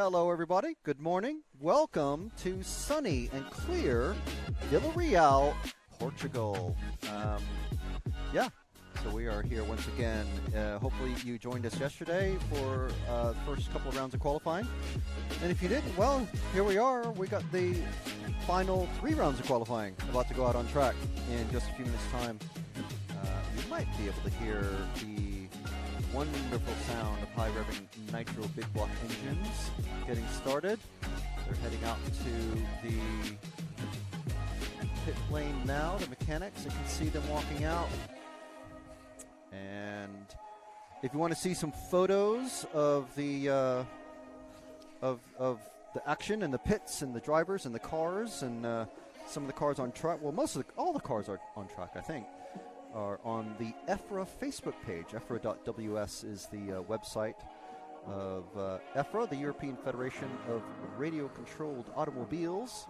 Hello, everybody. Good morning. Welcome to sunny and clear Vila Real, Portugal. So we are here once again. Hopefully you joined us yesterday for the first couple of rounds of qualifying. And if you didn't, well, here we are. We got the final 3 rounds of qualifying about to go out on track in just a few minutes' time. You might be able to hear the wonderful sound of high-revving nitro big block engines getting started. They're heading out to the pit lane now, the mechanics. You can see them walking out. And if you want to see some photos of the of the action and the pits and the drivers and the cars and some of the cars on track, well, all the cars are on track, I think, are on the EFRA Facebook page. EFRA.ws is the website of EFRA, the European Federation of Radio-Controlled Automobiles.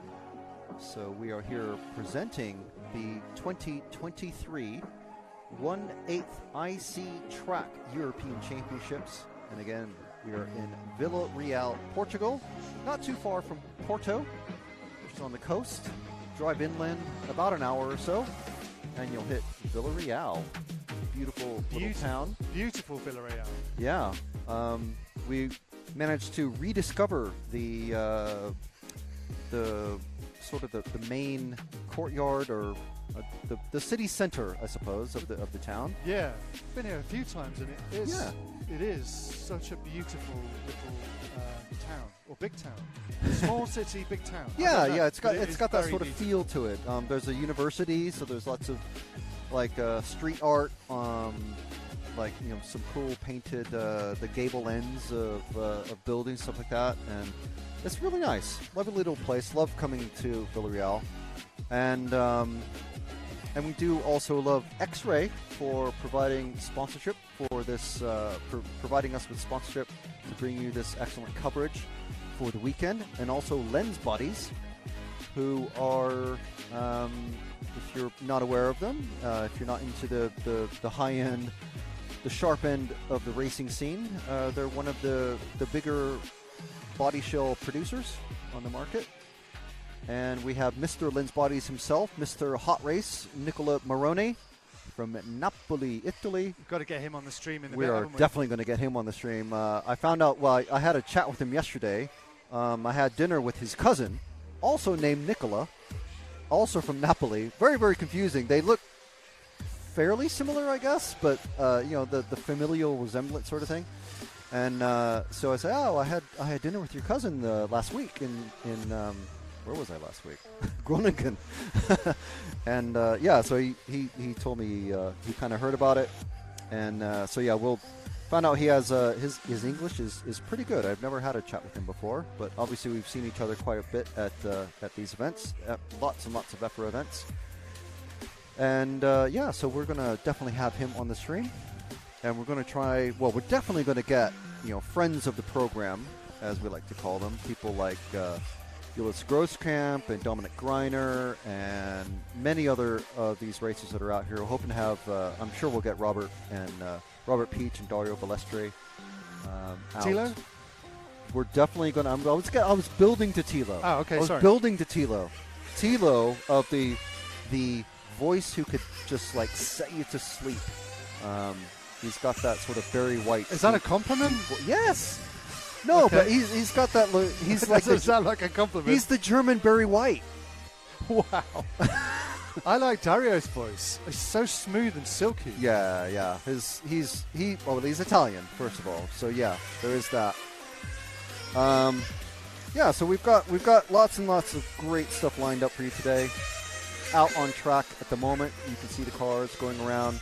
So we are here presenting the 2023 1/8 IC Track European Championships. And again, we are in Vila Real, Portugal, not too far from Porto, which is on the coast. Drive inland about an hour or so, and you'll hit Vila Real. Beautiful little town. Beautiful Vila Real. Yeah. We managed to rediscover the sort of the main courtyard, or the city center, I suppose, of the town. Yeah, been here a few times, and it is such a beautiful little town, or big town, small city, big town. Yeah, it's got that sort of feel to it. There's a university, so there's lots of like street art, like some cool painted the gable ends of buildings, stuff like that, and it's really nice. Lovely little place. Love coming to Vila Real, and we do also love X-Ray for providing sponsorship for this, providing us with sponsorship to bring you this excellent coverage for the weekend, and also Lens Buddies, who are, if you're not aware of them, if you're not into the high end, the sharp end of the racing scene, they're one of the bigger body shell producers on the market. And we have Mr. Lens Bodies himself, Mr. Hot Race, Nicola Moroni from Napoli, Italy. We've got to get him on the stream in the We are definitely going to get him on the stream. I found out, I had a chat with him yesterday. I had dinner with his cousin, also named Nicola, also from Napoli. Very, very confusing. They look fairly similar, I guess, but, the familial resemblance sort of thing. And so I said, I had dinner with your cousin last week in where was I last week? Groningen. And so he told me he kind of heard about it, and we'll find out. He has his English is pretty good. I've never had a chat with him before, but obviously we've seen each other quite a bit at these events, at lots and lots of EFRA events. And so we're gonna definitely have him on the stream, and we're gonna try. Well, we're definitely gonna get friends of the program, as we like to call them, people like Gillis Grosskamp and Dominic Greiner and many other of these racers that are out here. We're hoping to have, I'm sure we'll get Robert Peach and Dario Balestre out. Tilo? We're definitely going to, I was building to Tilo. Oh, okay, I was building to Tilo. Tilo of the voice who could just like set you to sleep. He's got that sort of Barry White. Is that a compliment? Yes. No, okay. But he's got that look. He's like doesn't sound like a compliment. He's the German Barry White. Wow. I like Dario's voice. It's so smooth and silky. Yeah. He's Italian, first of all. So yeah, there is that. So we've got lots and lots of great stuff lined up for you today. Out on track at the moment. You can see the cars going around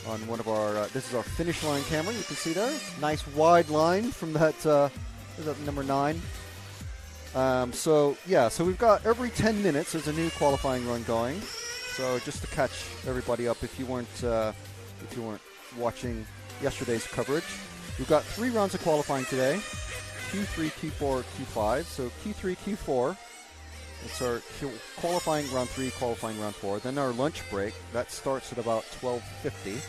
on one of our, this is our finish line camera. You can see there, nice wide line from that, is that number 9? So we've got every 10 minutes, there's a new qualifying run going. So just to catch everybody up, if you weren't watching yesterday's coverage, we've got 3 rounds of qualifying today, Q3, Q4, Q5. So Q3, Q4, it's our qualifying round 3, qualifying round 4. Then our lunch break, that starts at about 12:50.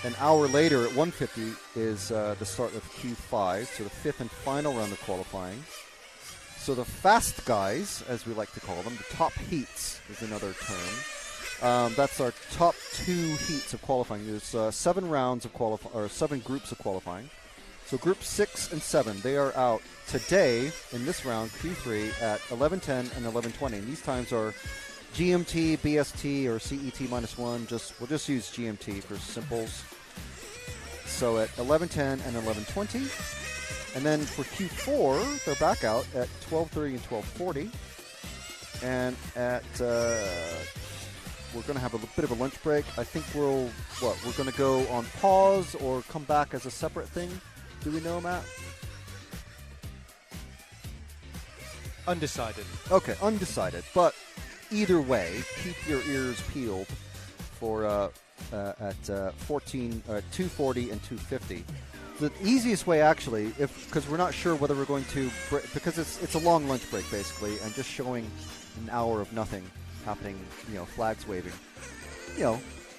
An hour later at 1:50 is the start of Q5, so the fifth and final round of qualifying. So the fast guys, as we like to call them, the top heats is another term. That's our top 2 heats of qualifying. There's 7 rounds of or 7 groups of qualifying. So groups 6 and 7, they are out today in this round, Q3, at 11:10 and 11:20. And these times are GMT, BST, or CET -1. We'll just use GMT for simples. So at 11:10 and 11:20. And then for Q4, they're back out at 12:30 and 12:40. And at we're going to have a bit of a lunch break. I think we're going to go on pause or come back as a separate thing. Do we know, Matt? Undecided. Okay, undecided. But either way, keep your ears peeled for at 2:40 and 2:50. The easiest way, actually, because we're not sure whether we're going to, because it's a long lunch break basically, and just showing an hour of nothing happening, flags waving.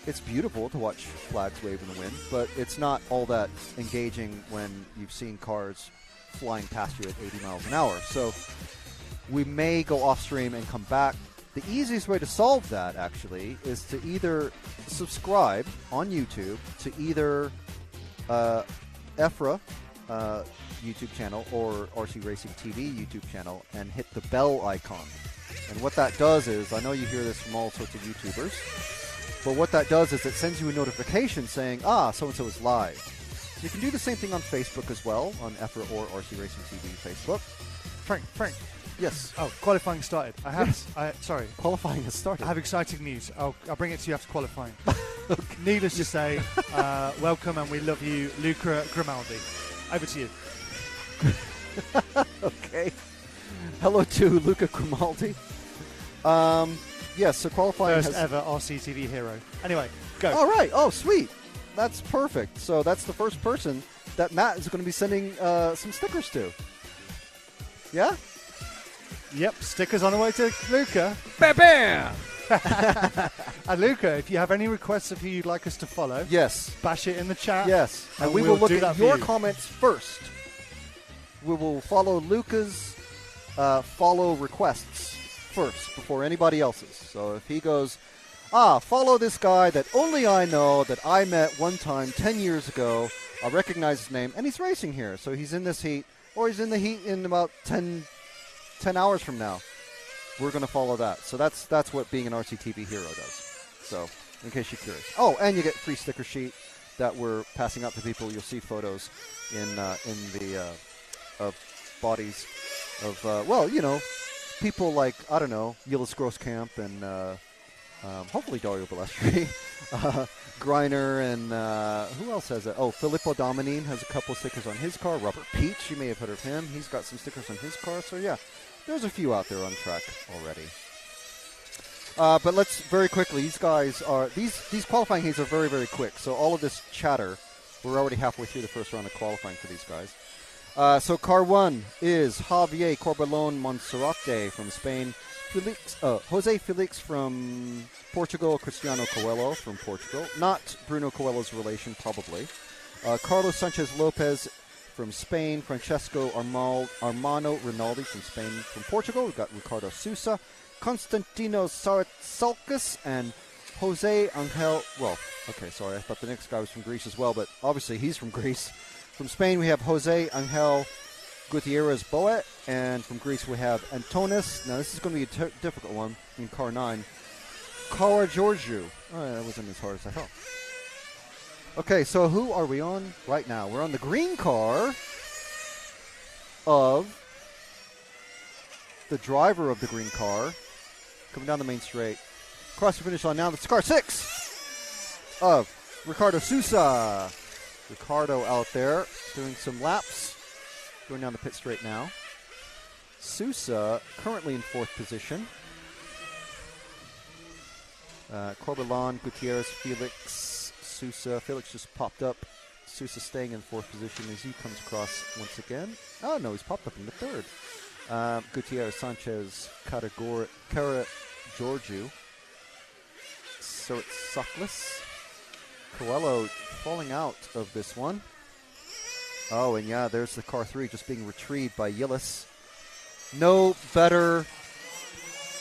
It's beautiful to watch flags wave in the wind, but it's not all that engaging when you've seen cars flying past you at 80 miles an hour. So we may go off stream and come back. The easiest way to solve that, actually, is to either subscribe on YouTube to either EFRA YouTube channel or RC Racing TV YouTube channel and hit the bell icon. And what that does is, I know you hear this from all sorts of YouTubers, but what that does is it sends you a notification saying, so-and-so is live. You can do the same thing on Facebook as well, on EFRA or RC Racing TV Facebook. Frank. Yes. Oh, qualifying started. Sorry. Qualifying has started. I have exciting news. I'll bring it to you after qualifying. Okay. Needless to say, welcome and we love you, Luca Grimaldi. Over to you. Okay. Hello to Luca Grimaldi. Yes, so qualifying First ever RCTV hero. Anyway, go. All right. Oh, sweet. That's perfect. So that's the first person that Matt is going to be sending some stickers to. Yeah? Yep, stickers on the way to Luca. Bam, bam! And Luca, if you have any requests of who you'd like us to follow, yes, bash it in the chat. Yes, and we we'll will look do at your comments first. We will follow Luca's follow requests first before anybody else's. So if he goes, follow this guy that only I know, that I met one time 10 years ago, I'll recognize his name, and he's racing here. So he's in this heat, or he's in the heat in about 10 hours from now. We're going to follow that. So that's what being an RCTV hero does. So, in case you're curious. Oh, and you get free sticker sheet that we're passing out to people. You'll see photos in the of bodies of people like, I don't know, Gillis Grosskamp and hopefully Dario Balestri, Greiner, and who else has it? Oh, Filippo Dominine has a couple stickers on his car. Robert Peach, you may have heard of him. He's got some stickers on his car. So yeah, there's a few out there on track already. But let's very quickly. These guys are these qualifying heats are very, very quick. So all of this chatter, we're already halfway through the first round of qualifying for these guys. So car 1 is Javier Corbalon Monserrate from Spain. Jose Felix from Portugal, Cristiano Coelho from Portugal. Not Bruno Coelho's relation, probably. Carlos Sanchez Lopez from Spain. Francesco Armano Rinaldi from Spain. From Portugal, we've got Ricardo Sousa, Constantino Salkas, and Jose Angel. Well, okay, sorry, I thought the next guy was from Greece as well, but obviously he's from Greece. From Spain, we have Jose Angel Gutierrez Boet, and from Greece we have Antonis. Now this is going to be a difficult one in car 9. Kara Georgiou. Oh, that wasn't as hard as I thought. Okay, so who are we on right now? We're on the green car of the driver of the green car coming down the main straight. Across the finish line now. That's car 6 of Ricardo Sousa. Ricardo out there doing some laps. Going down the pit straight now. Sousa currently in 4th position. Corbalon, Gutierrez, Felix, Sousa. Felix just popped up. Sousa staying in 4th position as he comes across once again. Oh, no, he's popped up in the 3rd. Gutierrez, Sanchez, Kara Georgiou. So it's Soklas. Coelho falling out of this one. Oh, and yeah, there's the car 3 just being retrieved by Gillis. No better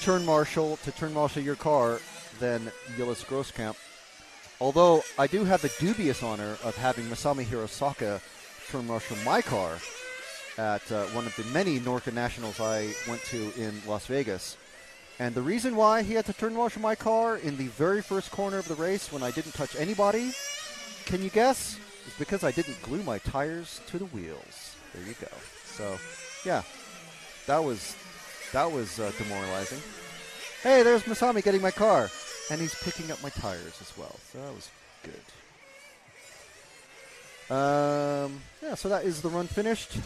turn marshal to turn marshal your car than Gillis Grosskamp. Although I do have the dubious honor of having Masami Hirosaka turn marshal my car at one of the many NORCA Nationals I went to in Las Vegas. And the reason why he had to turn marshal my car in the very first corner of the race when I didn't touch anybody, can you guess? It's because I didn't glue my tires to the wheels. There you go. So, yeah, that was demoralizing. Hey, there's Masami getting my car. And he's picking up my tires as well. So that was good. Yeah, so that is the run finished.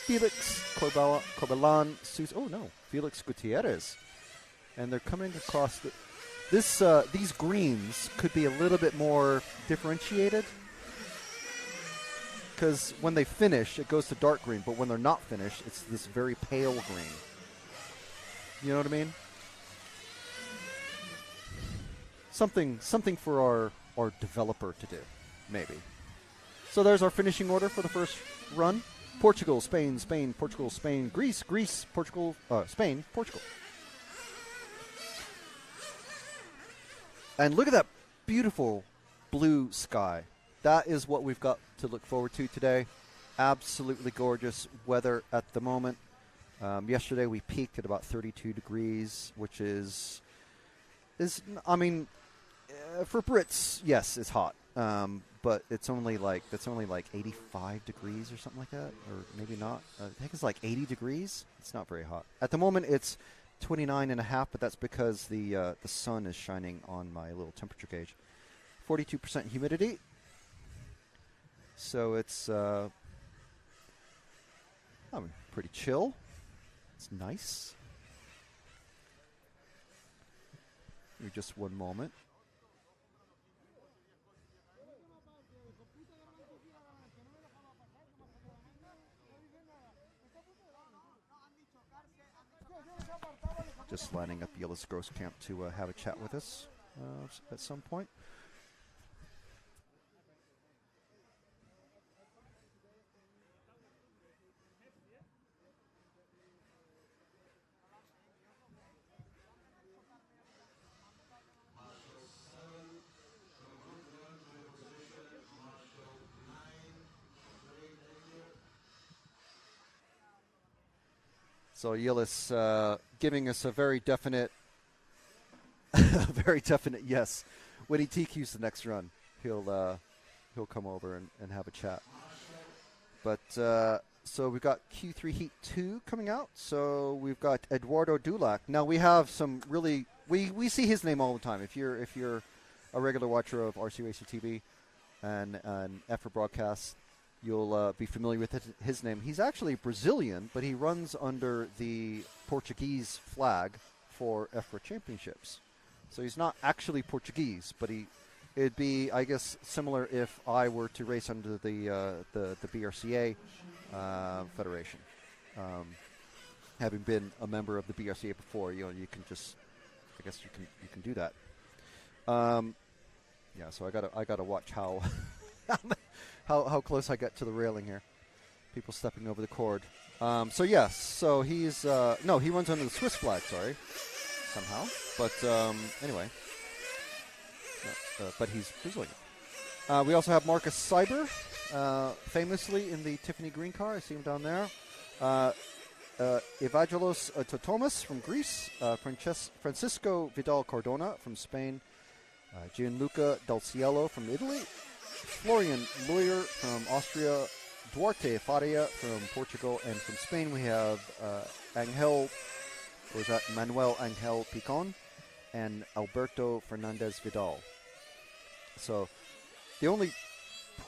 Felix Corbelan, Felix Gutierrez. And they're coming across these greens could be a little bit more differentiated. Because when they finish, it goes to dark green. But when they're not finished, it's this very pale green. You know what I mean? Something for our developer to do, maybe. So there's our finishing order for the first run. Portugal, Spain, Spain, Portugal, Spain, Greece, Greece, Portugal, Spain, Portugal. And look at that beautiful blue sky. That is what we've got to look forward to today. Absolutely gorgeous weather at the moment. Yesterday we peaked at about 32 degrees, which is for Brits, yes, it's hot. But it's only like 85 degrees or something like that, or maybe not. I think it's like 80 degrees. It's not very hot. At the moment, it's 29.5, but that's because the sun is shining on my little temperature gauge. 42% humidity. So it's pretty chill. It's nice. Give me just one moment. Just lining up Gillis Grosskamp to have a chat with us at some point. So Gillis giving us a very definite yes. When he TQs the next run, he'll come over and have a chat. But so we've got Q3 Heat 2 coming out. So we've got Eduardo Dulack. Now we have some really we see his name all the time. If you're a regular watcher of RC Racer TV and EFRA broadcasts, you'll be familiar with his name. He's actually Brazilian, but he runs under the Portuguese flag for EFRA championships. So he's not actually Portuguese, but it'd be, I guess, similar if I were to race under the BRCA federation. Having been a member of the BRCA before, you can just, I guess you can do that. Yeah, so I gotta watch how how close I get to the railing here. People stepping over the cord. So yes, so he's he runs under the Swiss flag. Sorry, somehow. But anyway, but he's Brazilian. We also have Marcus Seiber, famously in the Tiffany green car. I see him down there. Evangelos Totomas from Greece. Francisco Vidal Cardona from Spain. Gianluca Del Cielo from Italy. Florian Lawyer from Austria. Duarte Faria from Portugal. And from Spain we have Manuel Angel Picon and Alberto Fernandez Vidal. So the only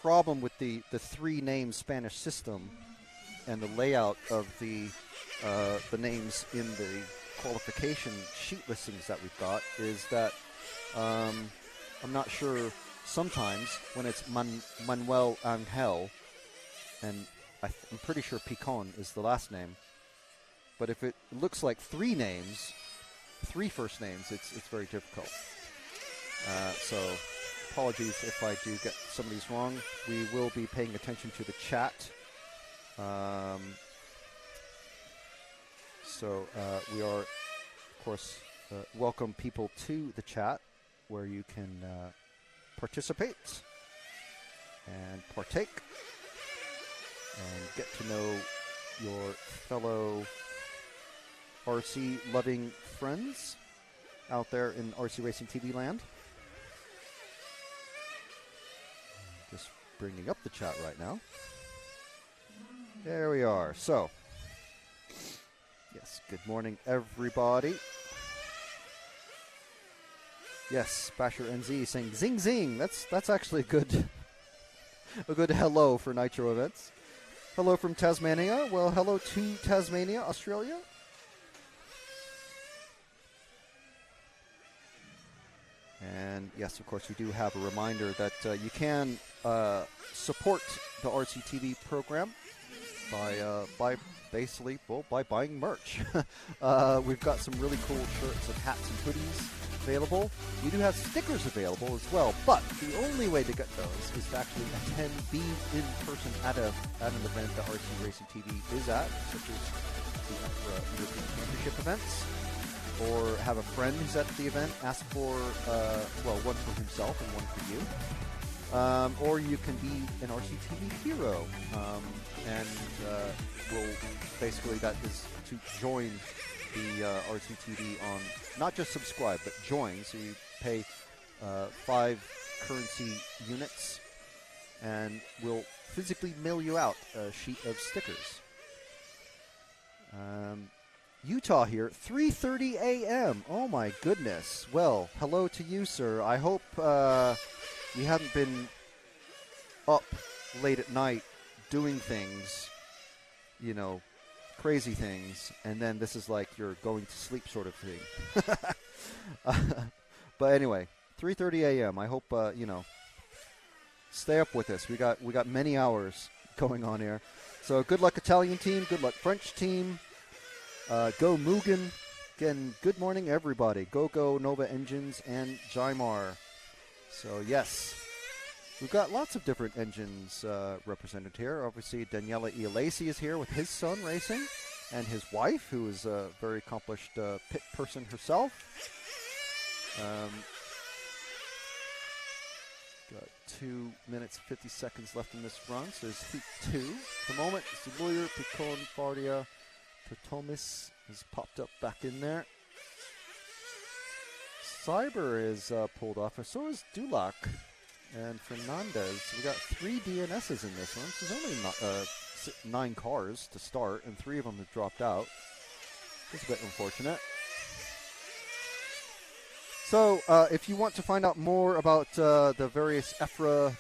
problem with the three-name Spanish system and the layout of the names in the qualification sheet listings that we've got is that I'm not sure sometimes when it's Manuel Angel, and I'm pretty sure Picon is the last name, but if it looks like three first names, it's very difficult. So apologies if I do get some of these wrong. We will be paying attention to the chat. So we are, of course, welcome people to the chat where you can participate and partake and get to know your fellow RC-loving friends out there in RC Racing TV land. Just bringing up the chat right now. There we are. So, yes, good morning, everybody. Yes, Basher NZ saying zing zing. That's actually a good hello for Nitro events. Hello from Tasmania. Well, hello to Tasmania, Australia. And yes, of course, we do have a reminder that you can support the RCTV program by basically, well, by buying merch. We've got some really cool shirts and hats and hoodies available. We do have stickers available as well, but the only way to get those is to actually attend, be in person at an event that RC Racing TV is at, such as the European Championship events, or have a friend who's at the event, ask for, well, one for himself and one for you. Or you can be an RCTV hero, and we'll basically, that is to join the RCTV on, not just subscribe, but join. So you pay 5 currency units, and we'll physically mail you out a sheet of stickers. Utah here, 3:30 a.m. Oh my goodness. Well, hello to you, sir. I hope you haven't been up late at night doing things, you know, crazy things, and then this is like you're going to sleep sort of thing. But anyway, 3:30 a.m. I hope you know, stay up with us. We got many hours going on here. So good luck Italian team, good luck French team. Go Mugen. Again, good morning everybody. Go Nova Engines and Jymar. So yes, we've got lots of different engines represented here. Obviously, Daniela Ialesi is here with his son racing, and his wife, who is a very accomplished pit person herself. Got 2 minutes, 50 seconds left in this run, so there's heat 2. At the moment, it's the Lawyer, Picon, Fardia, Totomis has popped up back in there. Cyber is pulled off, and so is Dulack and Fernandez. We got 3 DNSs in this one. So there's only 9 cars to start, and 3 of them have dropped out. It's a bit unfortunate. So if you want to find out more about the various EFRA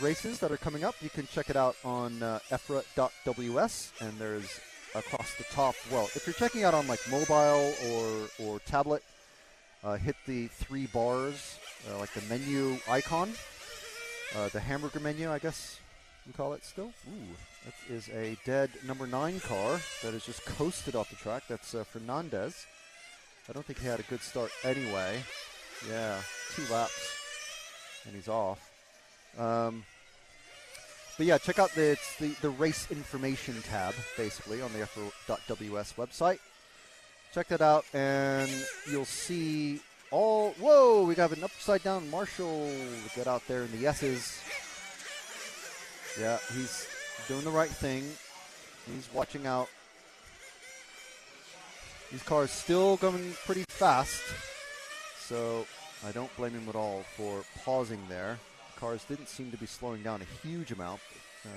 races that are coming up, you can check it out on EFRA.ws, and there's across the top. Well, if you're checking out on like mobile or tablet, hit the 3 bars, like the menu icon, the hamburger menu, I guess you call it still. Ooh, that is a dead number 9 car that has just coasted off the track. That's Fernandez. I don't think he had a good start anyway. Yeah, 2 laps, and he's off. But yeah, check out the race information tab, basically, on the EFRA.ws website. Check that out, and you'll see all... Whoa, we got an upside-down Marshall. Get out there in the S's. Yeah, he's doing the right thing. He's watching out. These cars still going pretty fast, so I don't blame him at all for pausing there. The cars didn't seem to be slowing down a huge amount.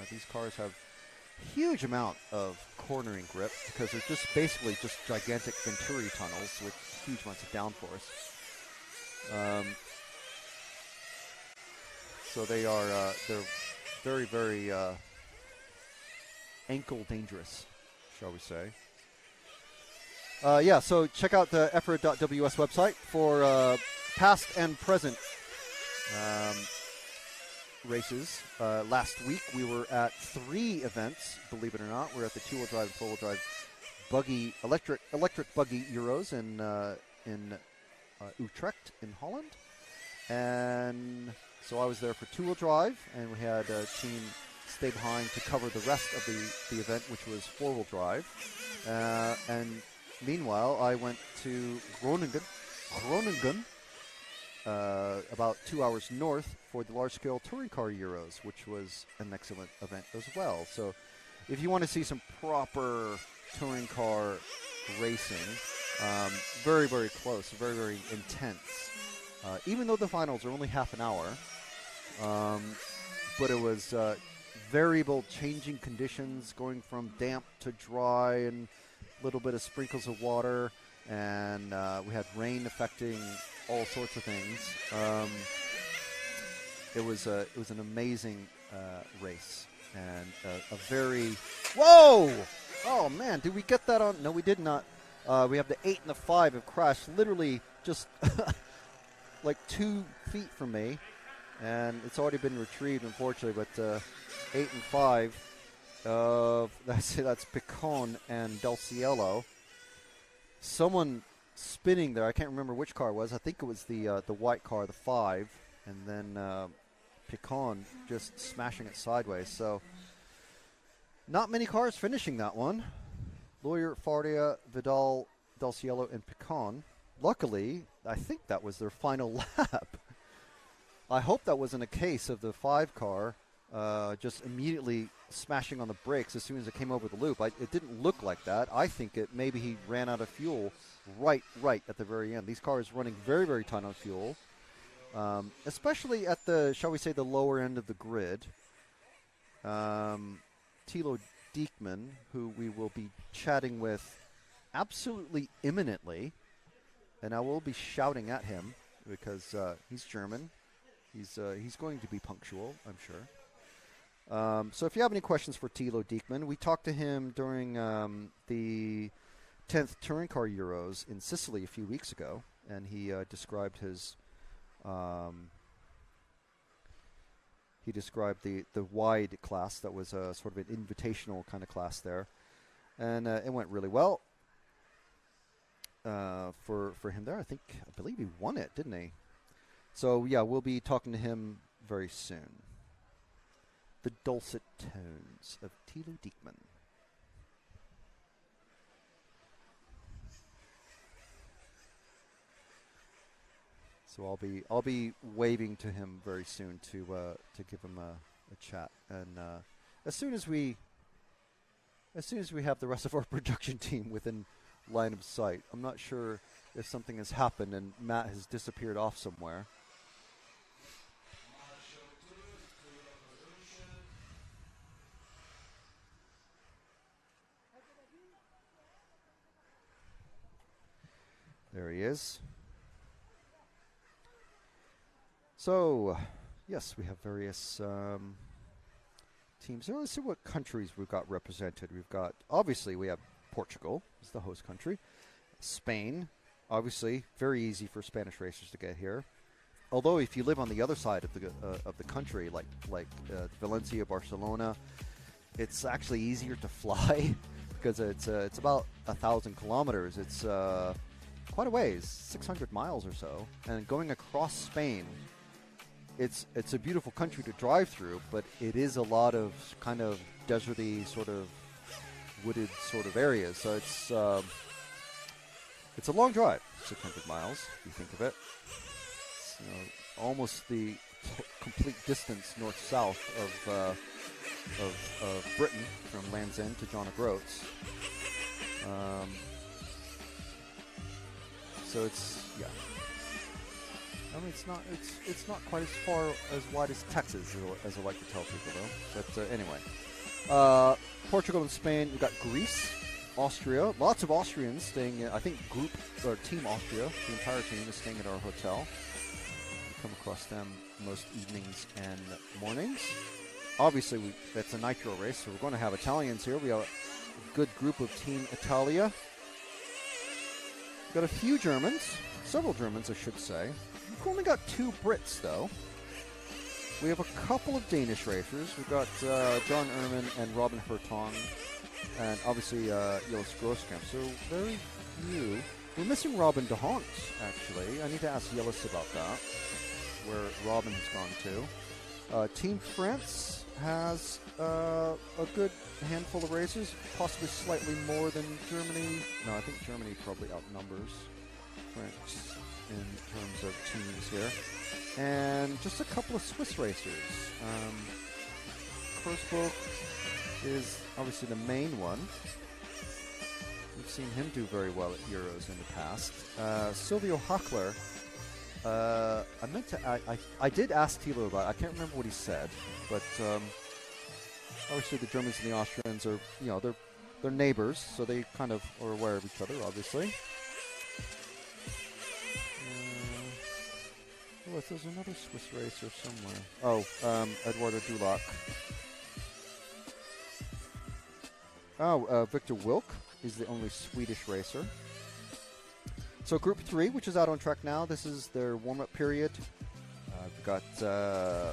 These cars have a huge amount of cornering grip because they're just basically just gigantic Venturi tunnels with huge amounts of downforce. So they are they're very, very ankle dangerous, shall we say. Yeah, so check out the EFRA.ws website for past and present races. Last week we were at 3 events, believe it or not. We're at the 2-wheel drive and 4-wheel drive buggy, electric buggy Euros in Utrecht in Holland. And So I was there for two-wheel drive, and we had a team stay behind to cover the rest of the event, which was four-wheel drive. And meanwhile, I went to Groningen, about 2 hours north for the large-scale touring car Euros, which was an excellent event as well. So if you want to see some proper touring car racing, very, very close, very, very intense. Even though the finals are only half an hour, but it was variable changing conditions, going from damp to dry and a little bit of sprinkles of water, and we had rain affecting all sorts of things. It was an amazing race, and a very oh man, did we get that on? No, we did not. We have the 8 and the 5 have crashed literally just like 2 feet from me, and it's already been retrieved, unfortunately. But 8 and 5, that's Picon and Del Cielo. Someone spinning there. I can't remember which car it was. I think it was the white car, the 5, and then Picon just smashing it sideways. So not many cars finishing that one. Lawyer, Fardia, Vidal, Del Cielo, and Picon. Luckily, I think that was their final lap. I hope that wasn't a case of the 5 car just immediately smashing on the brakes as soon as it came over the loop. It didn't look like that. I think maybe he ran out of fuel right at the very end. These cars running very, very tight on fuel, especially at the, shall we say, the lower end of the grid. Tilo Dickman, who we will be chatting with absolutely imminently, and I will be shouting at him because he's German. He's going to be punctual, I'm sure. So if you have any questions for Tilo Dickman, we talked to him during the 10th Touring Car Euros in Sicily a few weeks ago, and he described his the wide class that was a sort of an invitational kind of class there, and it went really well for him there. I believe he won it, didn't he? So yeah, we'll be talking to him very soon. The dulcet tones of Tilo Dickman. So I'll be waving to him very soon to give him a chat, and as soon as we have the rest of our production team within line of sight. I'm not sure if something has happened and Matt has disappeared off somewhere. There he is. So, yes, we have various teams. So let's see what countries we've got represented. Obviously, we have Portugal as the host country. Spain, obviously, very easy for Spanish racers to get here. Although, if you live on the other side of the country, like Valencia, Barcelona, it's actually easier to fly because it's about 1,000 kilometers. It's quite a ways, 600 miles or so, and going across Spain. It's a beautiful country to drive through, but it is a lot of kind of deserty, sort of wooded sort of areas. So it's a long drive, 600 miles, if you think of it. It's, almost the complete distance north-south of Britain, from Land's End to John O'Groats. So it's, yeah. I mean, it's not quite as far as wide as Texas, as I like to tell people, though. But anyway, Portugal and Spain. We've got Greece, Austria. Lots of Austrians staying in. I think Team Austria, the entire team is staying at our hotel. We come across them most evenings and mornings. Obviously, that's a nitro race, so we're going to have Italians here. We have a good group of Team Italia. We've got a few Germans, several Germans, I should say. We've only got 2 Brits, though. We have a couple of Danish racers. We've got John Ehrman and Robin Hertong, and obviously Gillis Grosskamp. So very few. We're missing Robin de Hont, actually. I need to ask Gillis about that. where Robin has gone to. Team France has a good handful of racers, possibly slightly more than Germany. No, I think Germany probably outnumbers France in terms of teams here. And just a couple of Swiss racers. Kurzburg is obviously the main one. We've seen him do very well at Euros in the past. Silvio Hackler, I did ask Tilo about it. I can't remember what he said, but obviously the Germans and the Austrians are, they're neighbors, so they kind of are aware of each other, obviously. There's another Swiss racer somewhere. Oh, Eduardo Dulack. Oh, Victor Wilk is the only Swedish racer. So Group 3, which is out on track now, this is their warm-up period. We've got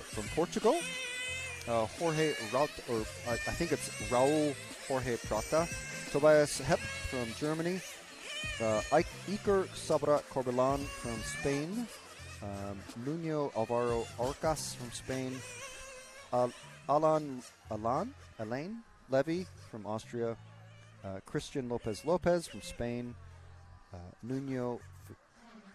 from Portugal, Jorge Raut, or I think it's Raul Jorge Prata. Tobias Hepp from Germany. Iker Sabra Corbelan from Spain. Nuno Alvaro Orcas from Spain. Alain Levy from Austria. Christian Lopez from Spain. Nuno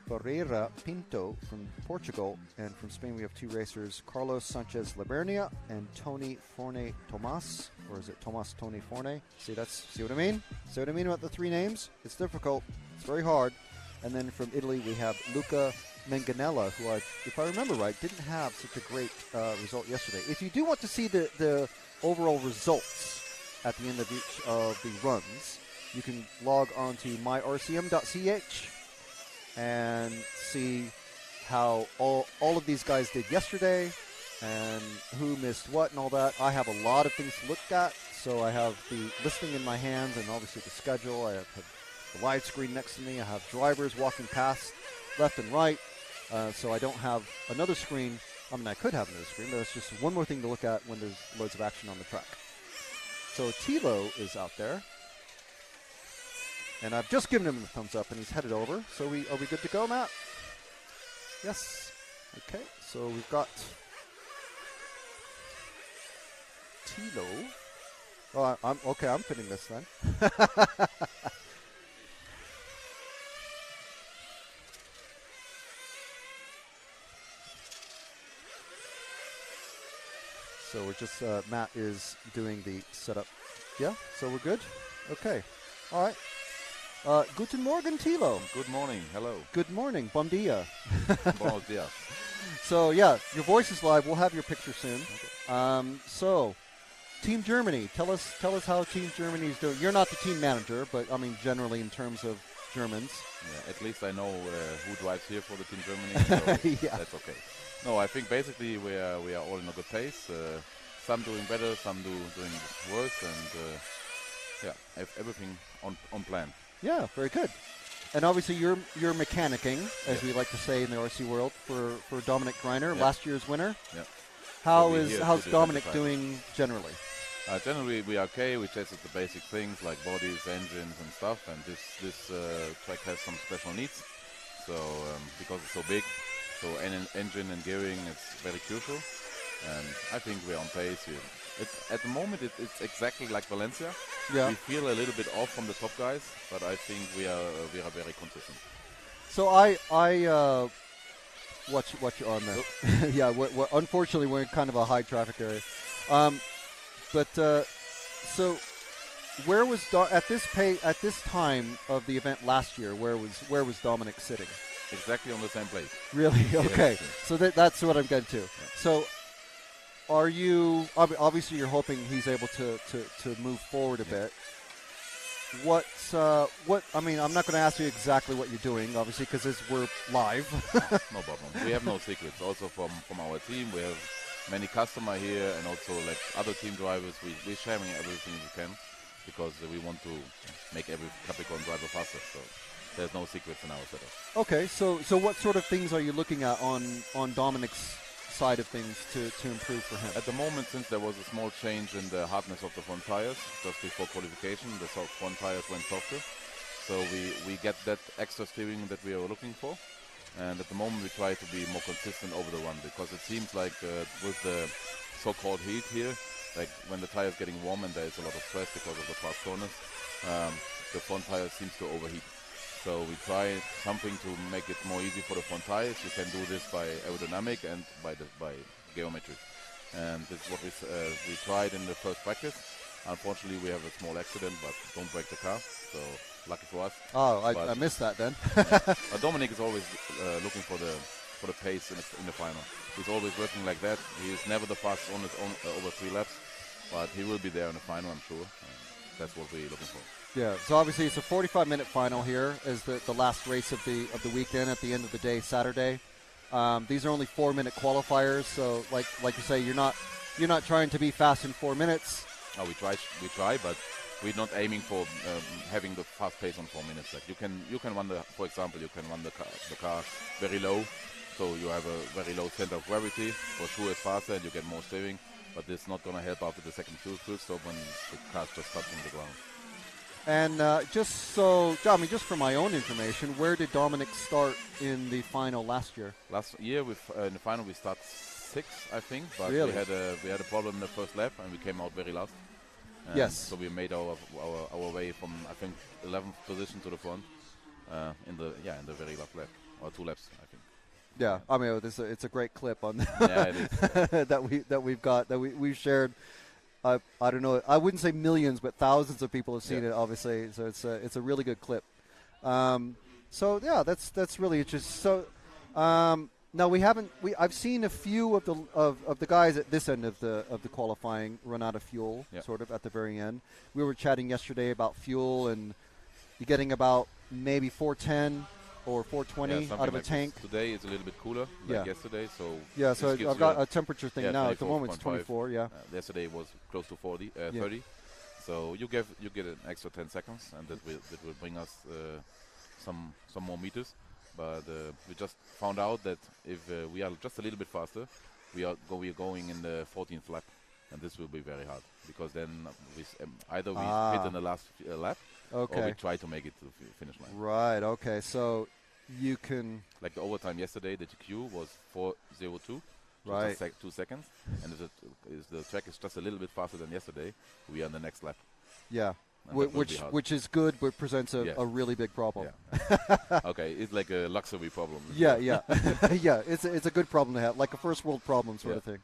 Ferreira Pinto from Portugal, and from Spain we have two racers, Carlos Sanchez Labernia and Tony Forne Tomas, or is it Tomas Tony Forne? See what I mean? See what I mean about the three names? It's difficult. It's very hard. And then from Italy we have Luca Manganella, who if I remember right, didn't have such a great result yesterday. If you do want to see the overall results at the end of each of the runs, you can log on to myrcm.ch and see how all of these guys did yesterday and who missed what and all that. I have a lot of things to look at, so I have the listing in my hands and obviously the schedule. I have the live screen next to me. I have drivers walking past left and right, so I don't have another screen. I mean, I could have another screen, but it's just one more thing to look at when there's loads of action on the track. So Tilo is out there. And I've just given him the thumbs up, and he's headed over. So are we good to go, Matt? Yes. Okay. So we've got Tilo. Oh, I'm fitting this then. So we're just Matt is doing the setup. Yeah. So we're good. Okay. All right. Guten Morgen, Tilo. Good morning. Hello. Good morning. Bom dia. Buenos dias. So, yeah, your voice is live. We'll have your picture soon. Okay. So, Team Germany. Tell us how Team Germany is doing. You're not the team manager, but, I mean, generally in terms of Germans. Yeah, at least I know who drives here for the Team Germany, so yeah. That's okay. No, I think basically we are all in a good pace. Some doing better, some doing worse, and everything on plan. Yeah, very good. And obviously you're mechanicking, as we like to say in the RC world, for Dominic Greiner, last year's winner. Yeah. How's Dominic doing generally? Generally we are okay. We tested the basic things like bodies, engines and stuff, and this track has some special needs. So because it's so big, so engine and gearing is very crucial. And I think we're on pace here. At the moment, it's exactly like Valencia. Yeah. We feel a little bit off from the top guys, but I think we are very consistent. So I watch you on there. Yeah, unfortunately we're in kind of a high traffic area. So where was at this time of the event last year? Where was Dominic sitting? Exactly on the same place. Really? Okay. Yes. So that's what I'm getting to. Yeah. So. Are you obviously you're hoping he's able to move forward a bit? What I mean, I'm not going to ask you exactly what you're doing, obviously, because we're live. No problem. We have no secrets. Also from our team, we have many customers here, and also like other team drivers. We're sharing everything we can because we want to make every Capricorn driver faster. So there's no secrets in our setup. Okay, so what sort of things are you looking at on Dominic's side of things to improve for him? At the moment, since there was a small change in the hardness of the front tires just before qualification, the front tires went softer. So we get that extra steering that we are looking for. And at the moment we try to be more consistent over the run, because it seems like with the so-called heat here, like when the tire is getting warm and there is a lot of stress because of the fast corners, the front tire seems to overheat. So we try something to make it more easy for the front tires. You can do this by aerodynamic and by geometry. And this is what we tried in the first practice. Unfortunately, we have a small accident, but don't break the car. So lucky for us. Oh, I missed that then. Dominic is always looking for the pace in the final. He's always working like that. He is never the fastest on his own over 3 laps, but he will be there in the final, I'm sure. That's what we're looking for. Yeah, so obviously it's a 45-minute final here as the last race of the weekend at the end of the day, Saturday. These are only 4-minute qualifiers, so like you say, you're not trying to be fast in 4 minutes. Oh, we try, but we're not aiming for having the fast pace on 4 minutes. Like you can run for example, you can run the car very low, so you have a very low center of gravity. For sure, it's faster and you get more steering, but it's not going to help after the second fuel stop when the car's just touching the ground. And just for my own information, where did Dominic start in the final last year? Last year, in the final, we started 6th, I think, but really? we had a problem in the first lap, and we came out very last. Yes. So we made our way from, I think, 11th position to the front in the very last lap, or 2 laps, I think. Yeah, I mean it's a great clip on yeah, it is. that we've shared. I don't know. I wouldn't say millions, but thousands of people have seen it. Obviously, so it's a really good clip. So yeah, that's really interesting. So now I've seen a few of the guys at this end of the qualifying run out of fuel, sort of at the very end. We were chatting yesterday about fuel, and you're getting about maybe 410 or 420 out of a tank. Today it's a little bit cooler than yesterday, so so I've got a temperature thing now. At the moment it's 24. Yesterday was close to 30. So you get an extra 10 seconds, and that will bring us some more meters. But we just found out that if we are just a little bit faster, we are going in the 14th lap, and this will be very hard, because then either we hit in the last lap, or we try to make it to the finish line. Right. Okay. So you can, like the overtime yesterday, the TQ was 4:02. Right. 2 seconds, and if the track is just a little bit faster than yesterday, we are on the next lap. Yeah. Which is good, but presents a really big problem. Yeah. Okay, it's like a luxury problem. Yeah. It's a good problem to have, like a first world problem sort of thing.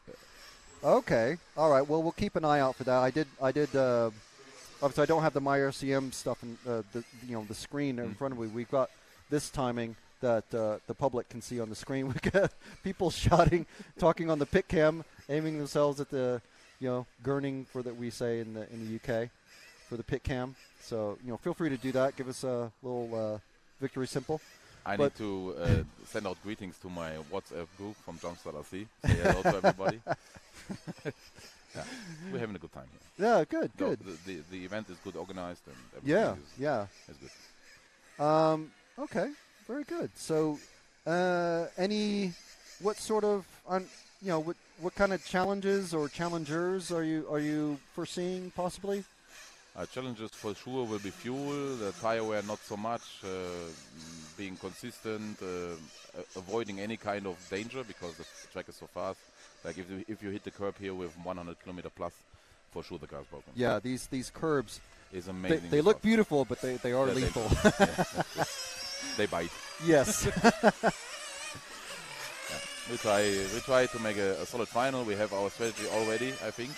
Okay. All right. Well, we'll keep an eye out for that. I did. Obviously, I don't have the MyRCM stuff in the screen in front of me. We've got this timing that the public can see on the screen. We got people shouting, talking on the pit cam, aiming themselves at the gurning for that we say in the UK for the pit cam. So feel free to do that. Give us a little victory symbol. I need to send out greetings to my WhatsApp group from Jumpstart RC. Say hello to everybody. Yeah, we're having a good time here. Yeah, good. The event is good organized, and everything is good. Okay, very good. So, what sort of what kind of challenges or challengers are you foreseeing possibly? Challenges for sure will be fuel, the tire wear not so much, being consistent, avoiding any kind of danger because the track is so fast. Like if you hit the curb here with 100 km plus, for sure the car's broken. Yeah, these curbs is amazing. They look beautiful, but they are lethal. They bite. Yes. We try to make a solid final. We have our strategy already, I think,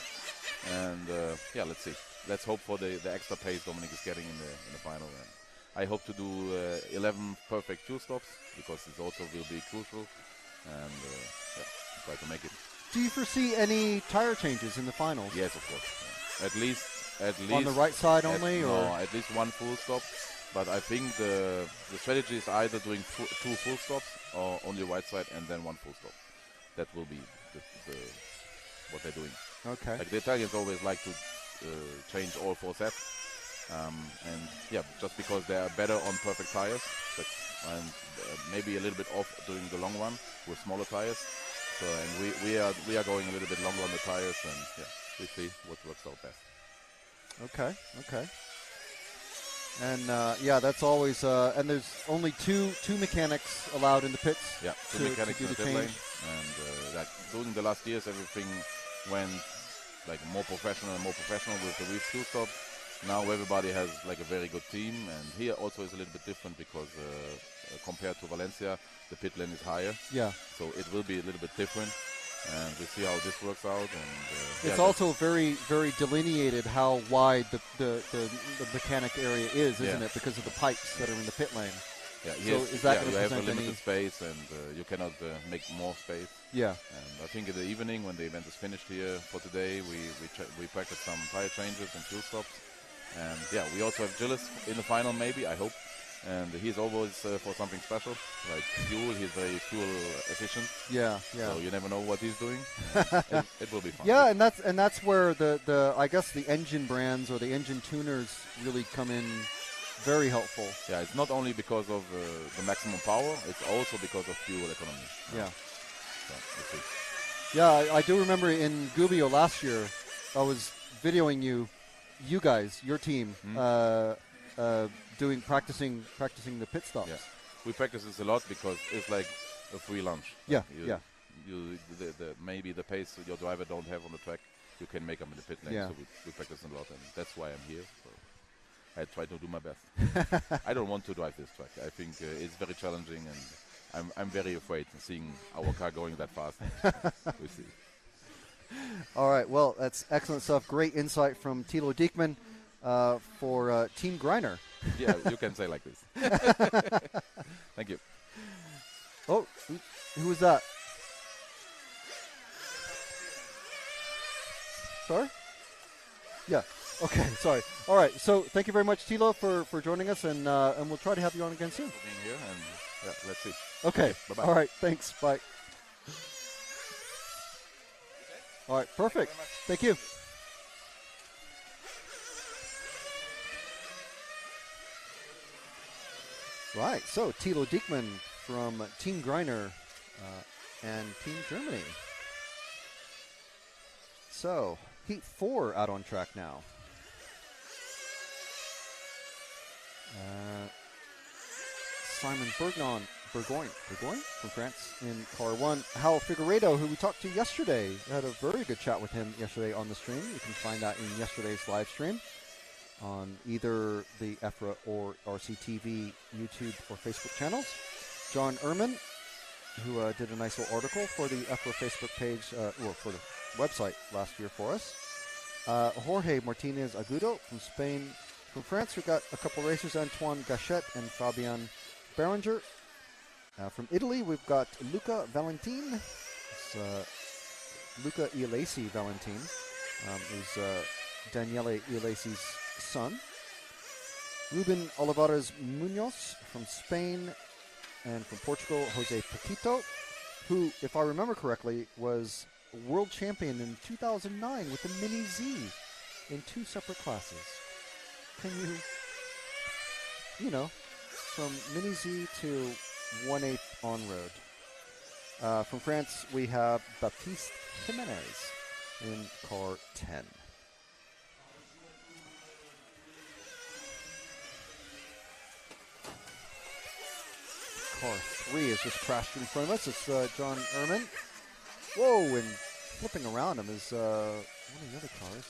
and let's see. Let's hope for the extra pace Dominic is getting in the final. And I hope to do 11 perfect fuel stops, because it also will be crucial, and try to make it. Do you foresee any tire changes in the finals? Yes, of course. At least on the right side only, no, at least one full stop. But I think the strategy is either doing 2 full stops or only right side and then 1 full stop. That will be what they're doing. Okay. Like the Italians always like to change all 4 sets, just because they are better on perfect tires, and maybe a little bit off during the long run with smaller tires. So, and we are going a little bit longer on the tires, and we see what works out best. Okay. And yeah, that's always and there's only two mechanics allowed in the pits. Yeah, two to mechanics do in the the pit lane, change. and like during the last years, everything went like more professional with the wheel tool stop. Now everybody has like a very good team, and here also is a little bit different because compared to Valencia, the pit lane is higher, Yeah, so it will be a little bit different, and we'll see how this works out. And it's yeah, also very delineated how wide the mechanic area is, isn't Yeah. it? Because of the pipes that are in the pit lane. yeah, So is that yeah, gonna you have a present limited any- space, and you cannot make more space. Yeah, And I think in the evening, when the event is finished here for today, we practice some tire changes and fuel stops. And yeah, we also have Gillis in the final, maybe, I hope. And he's always for something special, like fuel. He's very fuel efficient, yeah. so you never know what he's doing. It will be fun. Yeah, and that's where the I guess the engine brands or the engine tuners really come in very helpful. Yeah, it's not only because of the maximum power, it's also because of fuel economy. Yeah. So, we'll see. Yeah, I do remember in Gubbio last year, I was videoing you guys, your team, practicing the pit stops. Yeah. We practice this a lot because it's like a free lunch. Yeah, You, yeah. Maybe the pace your driver don't have on the track, you can make them in the pit lane. Yeah. So we practice a lot, and that's why I'm here. So I try to do my best. I don't want to drive this track. I think it's very challenging, and I'm very afraid of seeing our car going that fast. We'll see. All right, well, that's excellent stuff. Great insight from Tilo Dickman for Team Greiner. Yeah, you can say like this. Thank you. Oh, who was that? Sorry? Yeah. Okay, sorry. All right, so thank you very much, Tilo, for joining us, and we'll try to have you on again soon. For being here, and yeah, let's see. Okay. Bye-bye. All right, thanks. Bye. All right, perfect. Thank you. Right, so Tilo Dickman from Team Greiner and Team Germany. So, Heat 4 out on track now. Simon Burgoyne from France in car 1. Hal Figueiredo, who we talked to yesterday, had a very good chat with him yesterday on the stream. You can find that in yesterday's live stream on either the EFRA or RCTV YouTube or Facebook channels. John Ehrman, who did a nice little article for the EFRA Facebook page, for the website last year for us. Jorge Martinez Agudo from Spain. From France, we've got a couple racers, Antoine Gachette and Fabian Berenger. From Italy, we've got Luca Valentin. Luca Ielesi Valentin, who's Daniele Ielesi's son. Ruben Olivares Munoz from Spain, and from Portugal, Jose Paquito, who, if I remember correctly, was world champion in 2009 with the Mini Z in 2 separate classes. Can you know, from Mini Z to 1/8 on road. From France, we have Baptiste Jimenez in car 10. Car 3 has just crashed in front of us. It's John Ehrman. Whoa, and flipping around him is one of the other cars.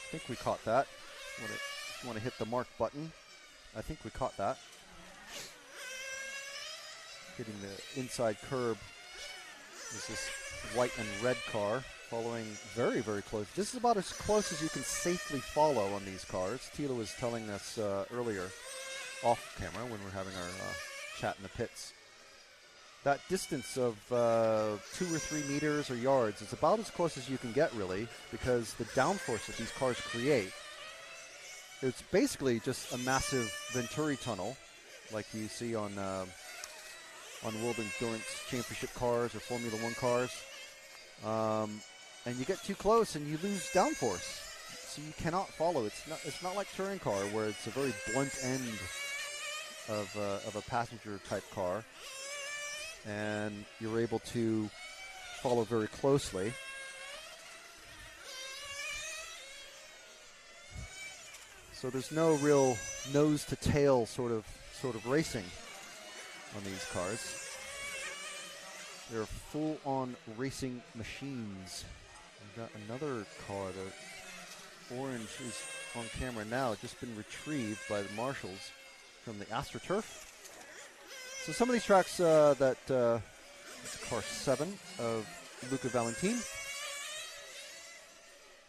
I think we caught that. Want to hit the mark button. I think we caught that. Hitting the inside curb is this white and red car following very, very close. This is about as close as you can safely follow on these cars. Tilo was telling us earlier off camera when we were having our chat in the pits. That distance of 2 or 3 meters or yards is about as close as you can get, really, because the downforce that these cars create, it's basically just a massive Venturi tunnel, like you see on World Endurance Championship cars or Formula One cars. And you get too close and you lose downforce, so you cannot follow. It's not like touring car where it's a very blunt end of a passenger type car, and you're able to follow very closely. So there's no real nose to tail sort of racing on these cars. They're full-on racing machines. We've got another car. The orange is on camera now. It's just been retrieved by the marshals from the AstroTurf. So some of these tracks it's car 7 of Luca Valentin.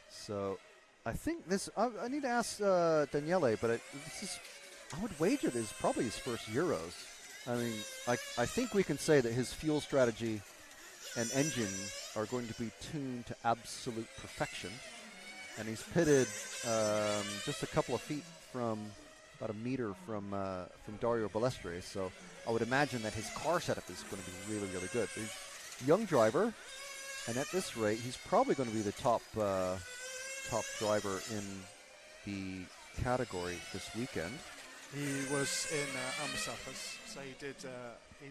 So I think this, I need to ask Daniele, but I would wager this is probably his first Euros. I mean, I think we can say that his fuel strategy and engine are going to be tuned to absolute perfection. And he's pitted just a couple of feet from, about a meter from Dario Balestre. So I would imagine that his car setup is going to be really, really good. He's a young driver, and at this rate, he's probably going to be the top driver in the category this weekend. He was in Almusafas, so he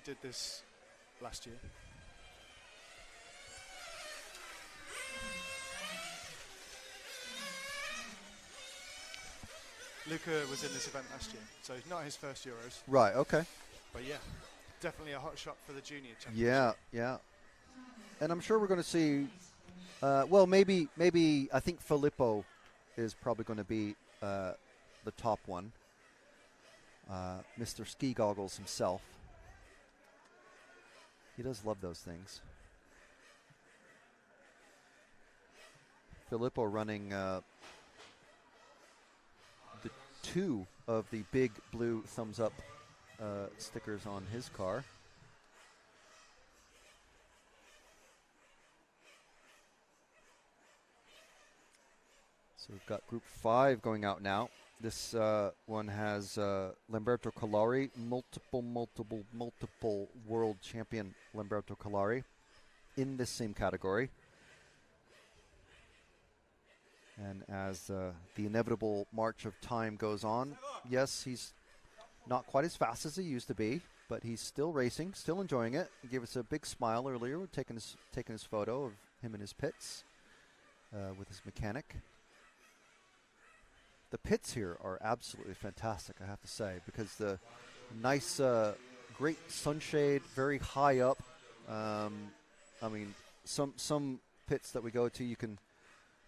did this last year. Luca was in this event last year, so it's not his first Euros. Right, okay. But yeah, definitely a hot shot for the junior championship. Yeah, yeah. And I'm sure we're going to see, well, maybe I think Filippo is probably going to be the top one. Mr. Ski Goggles himself. He does love those things. Filippo running the 2 of the big blue thumbs up stickers on his car. So we've got Group 5 going out now. This one has Lamberto Collari, multiple world champion Lamberto Collari in this same category. And as the inevitable march of time goes on, yes, he's not quite as fast as he used to be, but he's still racing, still enjoying it. He gave us a big smile earlier, taking his photo of him in his pits with his mechanic. The pits here are absolutely fantastic, I have to say, because the nice, great sunshade, very high up. I mean, some pits that we go to, you can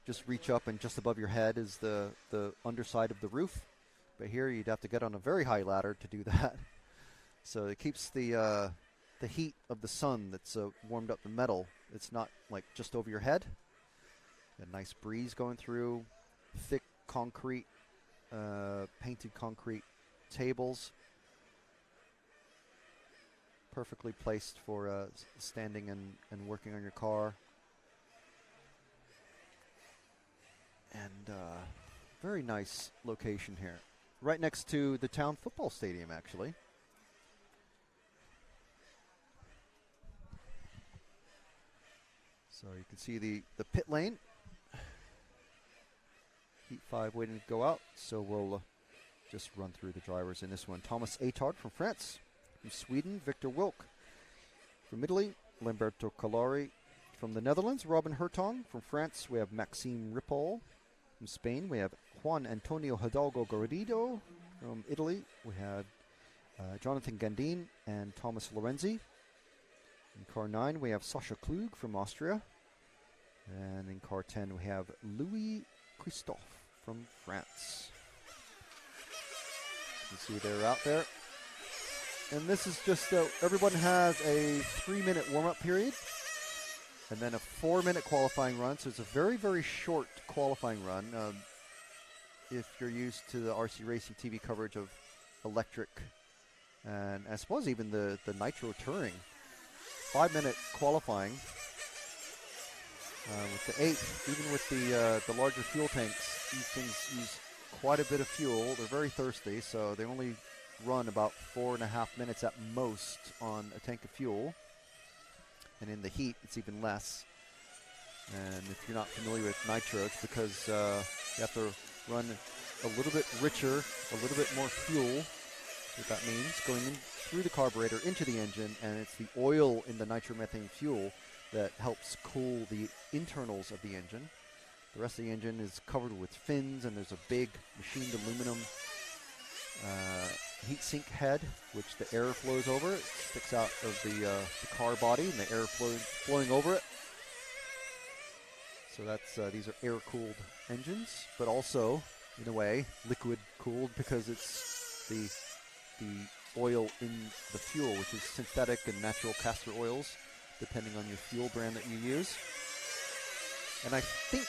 just reach up and just above your head is the underside of the roof. But here you'd have to get on a very high ladder to do that. So it keeps the heat of the sun that's warmed up the metal. It's not like just over your head. A nice breeze going through, thick concrete, painted concrete tables. Perfectly placed for standing and working on your car. And very nice location here. Right next to the town football stadium, actually. So you can see the pit lane. Heat 5 waiting to go out. So we'll just run through the drivers in this one. Thomas Atard from France. From Sweden, Victor Wilk. From Italy, Lamberto Collari. From the Netherlands, Robin Hertong. From France, we have Maxime Ripoll. From Spain, we have Juan Antonio Hidalgo Garrido. From Italy, we have Jonathan Gandin and Thomas Lorenzi. In car 9, we have Sascha Klug from Austria. And in car 10, we have Louis Christophe from France. You see they're out there. And this is just, everyone has a 3-minute warm-up period. And then a 4-minute qualifying run. So it's a very, very short qualifying run. If you're used to the RC Racing TV coverage of electric and I suppose even the nitro touring. 5-minute qualifying. With the 8, even with the larger fuel tanks, these things use quite a bit of fuel. They're very thirsty, so they only run about 4.5 minutes at most on a tank of fuel. And in the heat, it's even less. And if you're not familiar with nitro, it's because you have to run a little bit richer, a little bit more fuel. What that means, going in through the carburetor into the engine, and it's the oil in the nitromethane fuel that helps cool the internals of the engine. The rest of the engine is covered with fins, and there's a big machined aluminum heat sink head, which the air flows over. It sticks out of the car body, and the air flowing over it. So that's these are air-cooled engines, but also, in a way, liquid-cooled because it's the oil in the fuel, which is synthetic and natural castor oils, depending on your fuel brand that you use. And I think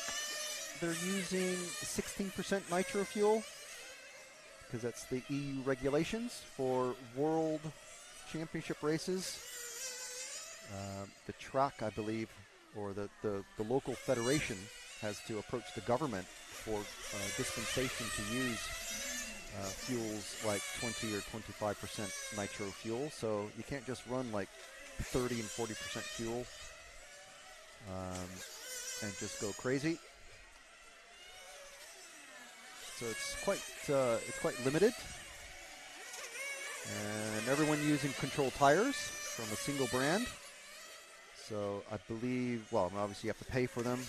they're using 16% nitro fuel, because that's the EU regulations for world championship races. The track, I believe, or the local federation has to approach the government for dispensation to use fuels like 20 or 25% nitro fuel. So you can't just run like 30 and 40% fuel and just go crazy. So it's quite limited, and everyone using controlled tires from a single brand. So I believe, well, obviously you have to pay for them.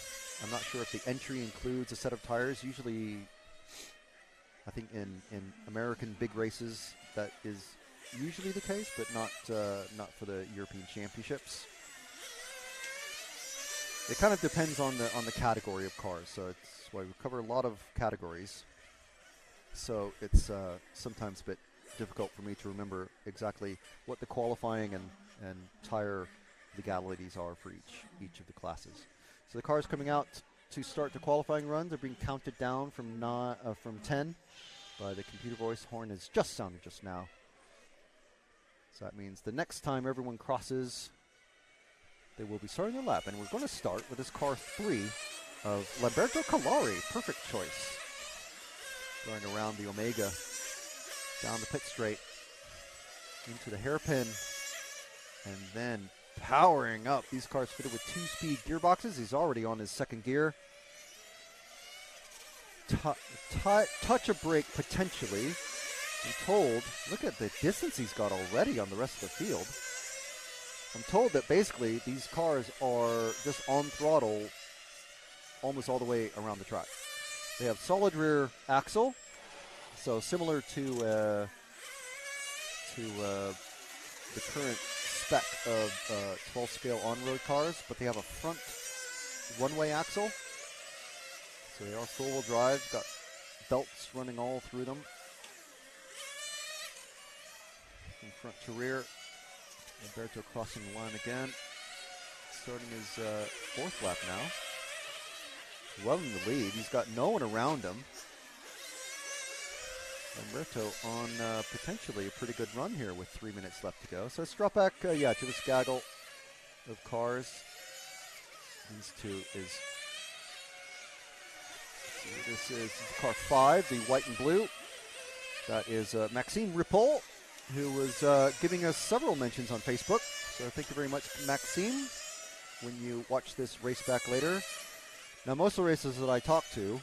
I'm not sure if the entry includes a set of tires. Usually, I think in American big races that is usually the case, but not for the European Championships. It kind of depends on the category of cars. So it's why we cover a lot of categories. So it's sometimes a bit difficult for me to remember exactly what the qualifying and tire legalities are for each of the classes. So the cars coming out to start the qualifying runs are being counted down from 10 by the computer voice. Horn has just sounded just now. So that means the next time everyone crosses, they will be starting their lap. And we're going to start with this car 3 of Lamberto Calari. Perfect choice. Going around the Omega, down the pit straight, into the hairpin, and then powering up. These cars fitted with 2-speed gearboxes. He's already on his second gear. Touch a brake potentially. I'm told, look at the distance he's got already on the rest of the field. I'm told that basically these cars are just on throttle almost all the way around the track. They have solid rear axle, so similar to the current spec of 12-scale on-road cars, but they have a front one-way axle. So they are four-wheel drive, got belts running all through them. From front to rear. Alberto crossing the line again. Starting his fourth lap now. Well in the lead. He's got no one around him. Alberto on potentially a pretty good run here with 3 minutes left to go. So let's drop back to the gaggle of cars. These two is... This is car 5, the white and blue. That is Maxime Ripoll, who was giving us several mentions on Facebook. So thank you very much, Maxime, when you watch this race back later. Now, most of the races that I talk to,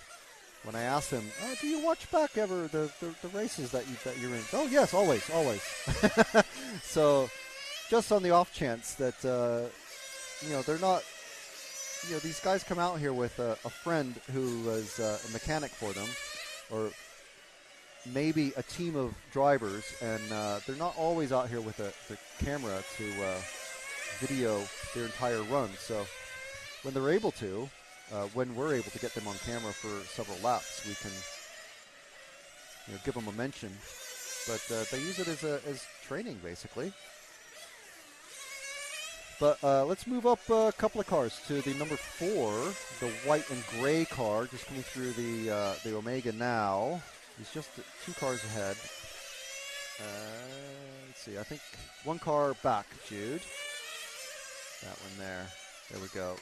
when I ask them, do you watch back ever the races that you're in? Oh, yes, always. So just on the off chance that, they're not, these guys come out here with a friend who is a mechanic for them, or maybe a team of drivers, and they're not always out here with the camera to video their entire run. So when they're able to, when we're able to get them on camera for several laps, we can give them a mention. But they use it as training, basically. But let's move up a couple of cars to the number 4, the white and gray car, just coming through the Omega now. He's just 2 cars ahead. Let's see, I think one car back, Jude. That one there. There we go.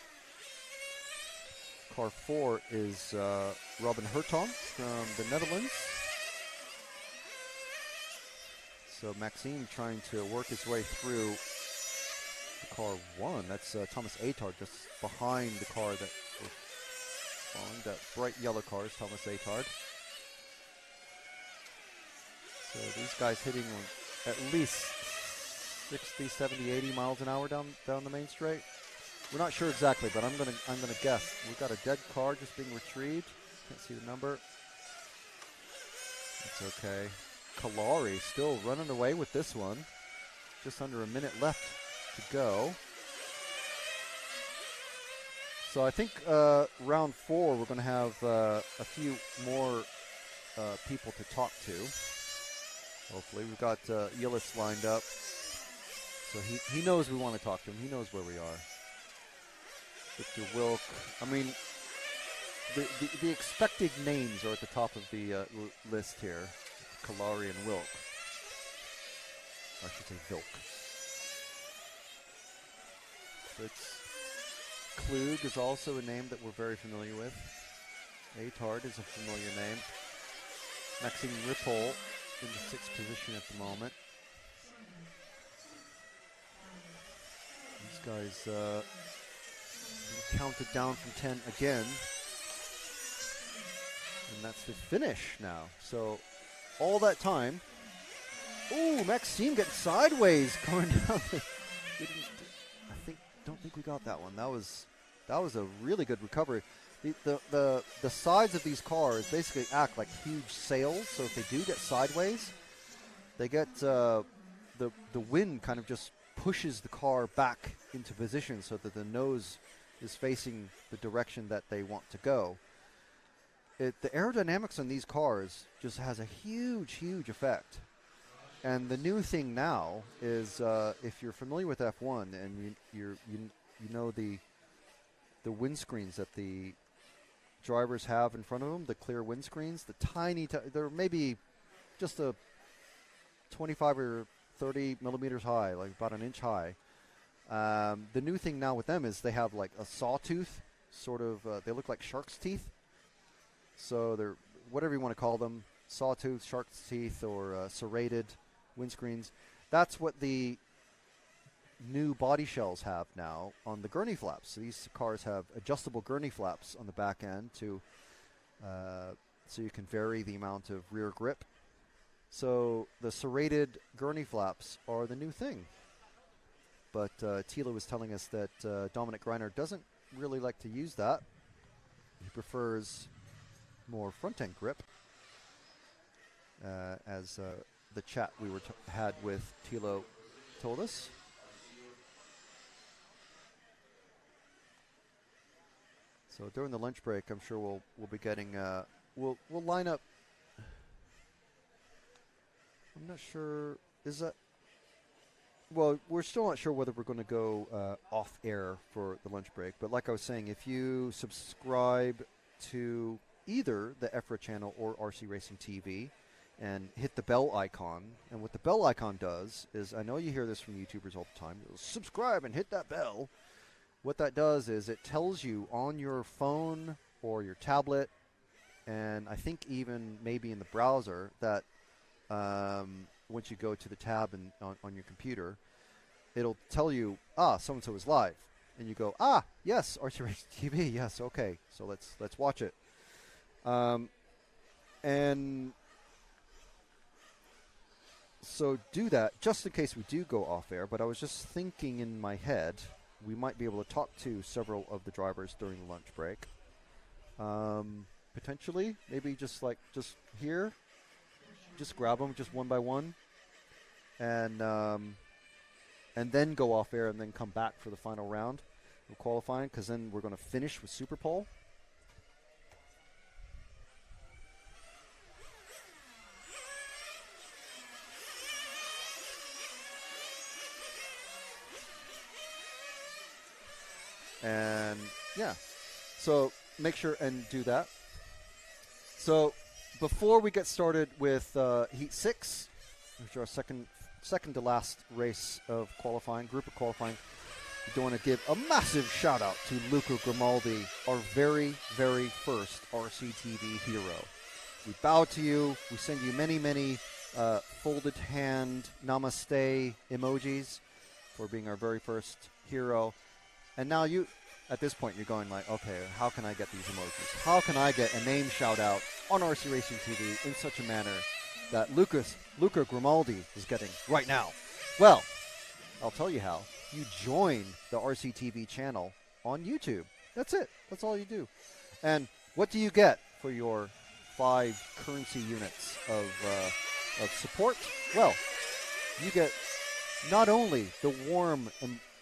Car 4 is Robin Hertong from the Netherlands. So Maxime trying to work his way through car 1. That's Thomas Atard just behind the car that we're following. That bright yellow car is Thomas Atard. So these guys hitting at least 60, 70, 80 miles an hour down the main straight. We're not sure exactly, but I'm gonna guess. We've got a dead car just being retrieved. Can't see the number. That's okay. Kalari still running away with this one. Just under a minute left to go. So I think round 4 we're going to have a few more people to talk to. Hopefully we've got Gillis lined up, so he knows we want to talk to him. He knows where we are. Victor Wilk. I mean, the expected names are at the top of the list here. Kalari and Wilk. I should say Vilk. Fritz Klug is also a name that we're very familiar with. Atard is a familiar name. Maxime Ripoll in the 6th position at the moment. These guys counted down from 10 again. And that's the finish now. So all that time. Ooh, Maxime getting sideways going down. Don't think we got that one. That was a really good recovery. The sides of these cars basically act like huge sails. So if they do get sideways, they get the wind kind of just pushes the car back into position so that the nose is facing the direction that they want to go. The aerodynamics on these cars just has a huge effect. And the new thing now is, if you're familiar with F1 and you know the windscreens that the drivers have in front of them, the clear windscreens, the they're maybe just a 25 or 30 millimeters high, like about an inch high. The new thing now with them is they have like a sawtooth, sort of, they look like shark's teeth. So they're, whatever you want to call them, sawtooth, shark's teeth, or serrated windscreens. That's what the new body shells have now on the gurney flaps. So these cars have adjustable gurney flaps on the back end to so you can vary the amount of rear grip. So the serrated gurney flaps are the new thing. But Tilo was telling us that Dominic Greiner doesn't really like to use that. He prefers more front-end grip, as the chat we had with Tilo told us. So during the lunch break, I'm sure we'll be getting we'll line up. I'm not sure. Is that? Well, we're still not sure whether we're going to go off air for the lunch break. But like I was saying, if you subscribe to either the EFRA channel or RC Racing TV and hit the bell icon, and what the bell icon does is, I know you hear this from YouTubers all the time, you'll subscribe and hit that bell. What that does is it tells you on your phone or your tablet, and I think even maybe in the browser, that once you go to the tab and on your computer, it'll tell you, so-and-so is live. And you go, yes, RC Racing TV, yes, okay, so let's watch it. And so do that just in case we do go off air. But I was just thinking in my head, we might be able to talk to several of the drivers during the lunch break. Potentially, maybe just here, just grab them just one by one, and then go off air and then come back for the final round of qualifying, because then we're going to finish with SUPERPOLE. And yeah, so make sure and do that. So before we get started with Heat 6, which are our second to last race of qualifying, group of qualifying, we do want to give a massive shout out to Luca Grimaldi, our very, very first RCTV hero. We bow to you. We send you many, many folded hand namaste emojis for being our very first hero. And now you, at this point, you're going like, okay, how can I get these emojis? How can I get a name shout out on RC Racing TV in such a manner that Luca Grimaldi is getting right now? Well, I'll tell you how. you join the RCTV channel on YouTube. That's it. That's all you do. And what do you get for your 5 currency units of support? Well, you get not only the warm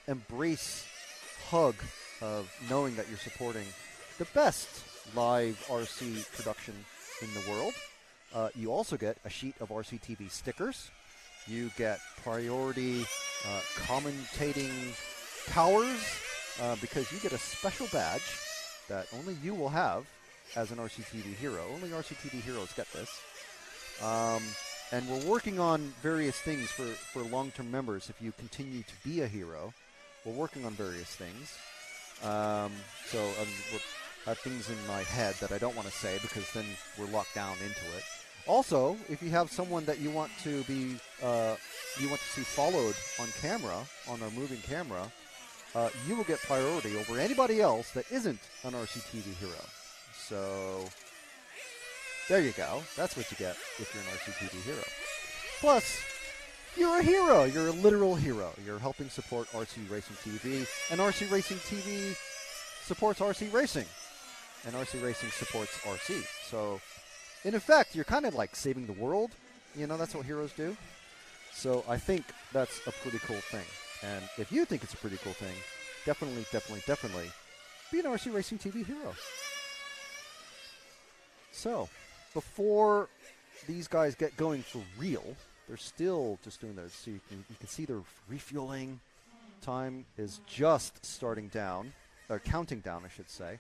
embrace hug of knowing that you're supporting the best live RC production in the world, you also get a sheet of RCTV stickers. You get priority commentating powers because you get a special badge that only you will have as an RCTV hero. Only RCTV heroes get this. And we're working on various things for long-term members. If you continue to be a hero, we're working on various things. So I have things in my head that I don't want to say because then we're locked down into it. Also, if you have someone that you want to be, you want to see followed on camera, on our moving camera, you will get priority over anybody else that isn't an RCTV hero. So there you go. That's what you get if you're an RCTV hero. Plus, you're a hero. You're a literal hero. You're helping support RC Racing TV, and RC Racing TV supports RC Racing, and RC Racing supports RC. So, in effect, you're kind of like saving the world. You know, that's what heroes do. So I think that's a pretty cool thing. And if you think it's a pretty cool thing, definitely be an RC Racing TV hero. So, before these guys get going for real, they're still just doing their, so you can see their refueling time is just starting down, or counting down, I should say.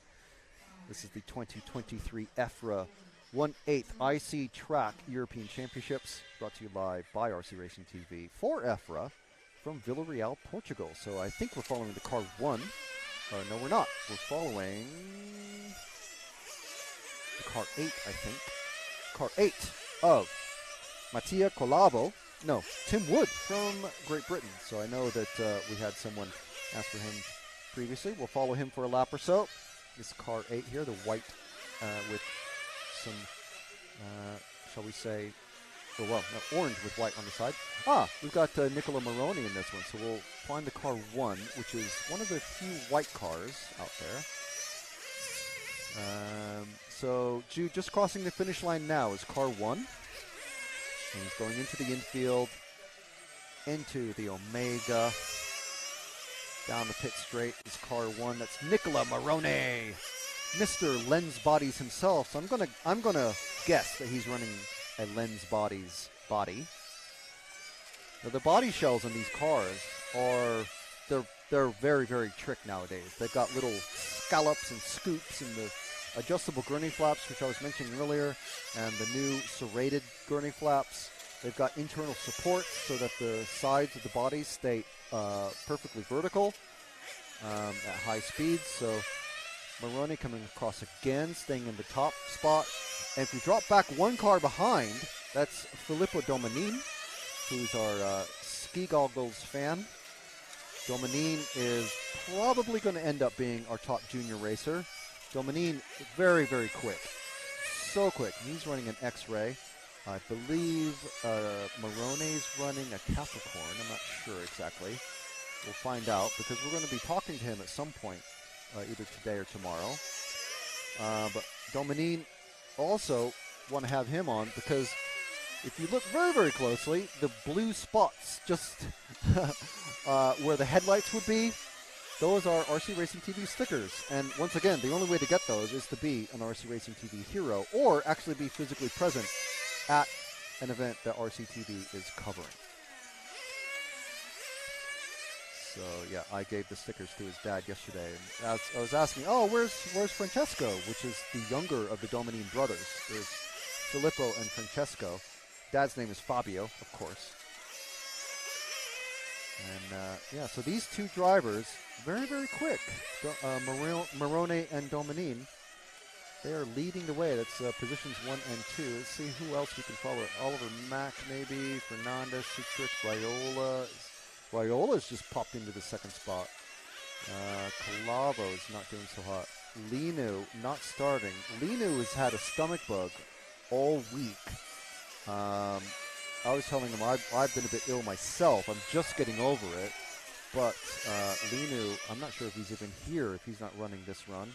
This is the 2023 EFRA 1/8 IC Track European Championships, brought to you live by RC Racing TV for EFRA from Vila Real, Portugal. So I think we're following the car 1. No, we're not. We're following the car 8, I think. Car 8 of Mattia Colavo. No, Tim Wood from Great Britain. So I know that we had someone ask for him previously. We'll follow him for a lap or so. This car 8 here, the white with some, shall we say, orange with white on the side. We've got Nicola Moroni in this one, so we'll find the car 1, which is one of the few white cars out there. So Jude just crossing the finish line now is car 1. And he's going into the infield, into the Omega. Down the pit straight is car 1. That's Nicola Moroni, Mr. Lens Bodies himself. So I'm gonna guess that he's running a Lens Bodies body. Now the body shells on these cars are they're very, very trick nowadays. They've got little scallops and scoops and the adjustable gurney flaps, which I was mentioning earlier, and the new serrated gurney flaps. They've got internal support so that the sides of the bodies stay perfectly vertical at high speeds. So Moroni coming across again, staying in the top spot. And if we drop back one car behind, that's Filippo Domanin, who's our ski goggles fan. Domanin is probably going to end up being our top junior racer. Domanin, very, very quick. So quick. He's running an X-Ray. I believe Moroni's running a Capricorn. I'm not sure exactly. We'll find out because we're going to be talking to him at some point, either today or tomorrow. But Domanin also want to have him on because if you look very, very closely, the blue spots just where the headlights would be, those are RC Racing TV stickers. And once again, the only way to get those is to be an RC Racing TV hero or actually be physically present at an event that RCTV is covering. So yeah, I gave the stickers to his dad yesterday. And I was asking, where's Francesco, which is the younger of the Domanin brothers. There's Filippo and Francesco. Dad's name is Fabio, of course. And so these two drivers, very, very quick. Moroni and Domanin, they are leading the way. That's positions 1 and 2. Let's see who else we can follow. Oliver Mack, maybe. Fernandez, Citrix, Viola. Viola's just popped into the second spot. Calavo's not doing so hot. Linu not starting. Linu has had a stomach bug all week. I was telling him I've been a bit ill myself. I'm just getting over it. but Linu, I'm not sure if he's even here, if he's not running this run.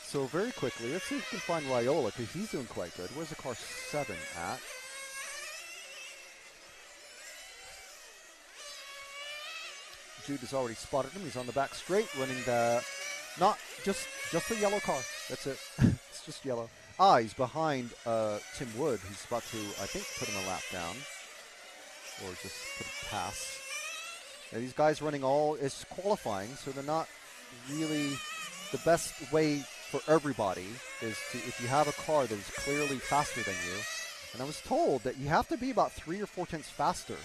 So very quickly, let's see if we can find Raiola, because he's doing quite good. Where's the car 7 at? Jude has already spotted him. He's on the back straight, running the, not just the yellow car. That's it. It's just yellow. He's behind Tim Wood, who's about to, I think, put him a lap down, or just put a pass. Now, these guys running it's qualifying, so they're not really the best way for everybody is to, if you have a car that is clearly faster than you, and I was told that you have to be about 3 or 4 tenths faster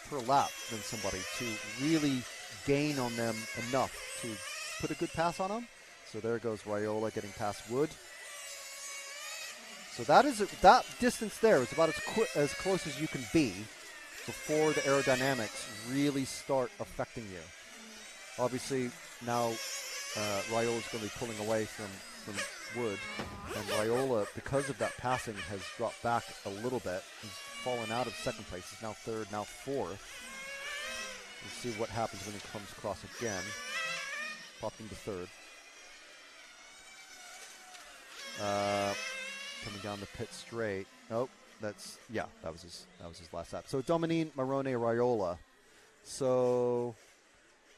per lap than somebody to really gain on them enough to put a good pass on them. So there goes Raiola getting past Wood. So that distance there is about as close as you can be before the aerodynamics really start affecting you. Obviously now Raiola's going to be pulling away from Wood, and Raiola, because of that passing, has dropped back a little bit. He's fallen out of second place. He's now third, now fourth. We'll see what happens when he comes across again. Popped into third. Coming down the pit straight. Oh, that was his last lap. So Dominique Marone Raiola. So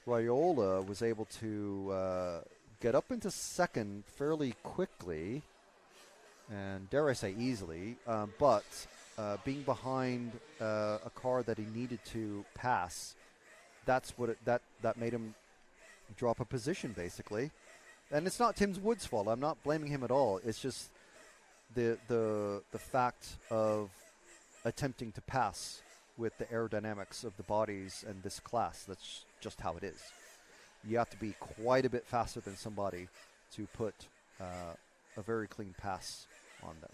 Raiola was able to get up into second fairly quickly, and dare I say easily, but being behind a car that he needed to pass, that made him drop a position basically. And it's not Tim Wood's fault. I'm not blaming him at all. It's just the fact of attempting to pass with the aerodynamics of the bodies and this class. That's just how it is. You have to be quite a bit faster than somebody to put a very clean pass on them.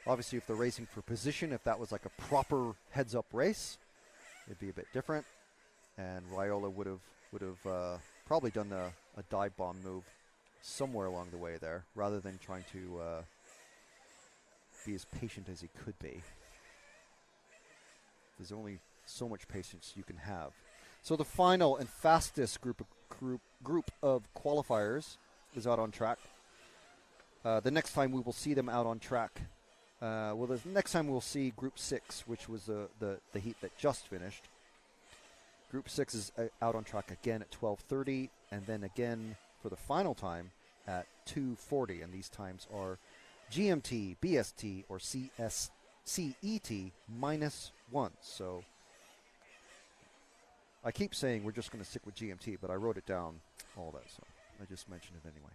Obviously, if they're racing for position, if that was like a proper heads-up race, it'd be a bit different. And Raiola would have probably done a dive bomb move somewhere along the way there, rather than trying to be as patient as he could be. There's only so much patience you can have. So the final and fastest group of qualifiers is out on track. The next time we will see them out on track, the next time we'll see Group 6, which was the heat that just finished. Group 6 is out on track again at 12:30, and then again for the final time at 2:40, and these times are GMT, BST, or CET -1. So I keep saying we're just going to stick with GMT, but I wrote it down, all that, so I just mentioned it anyway.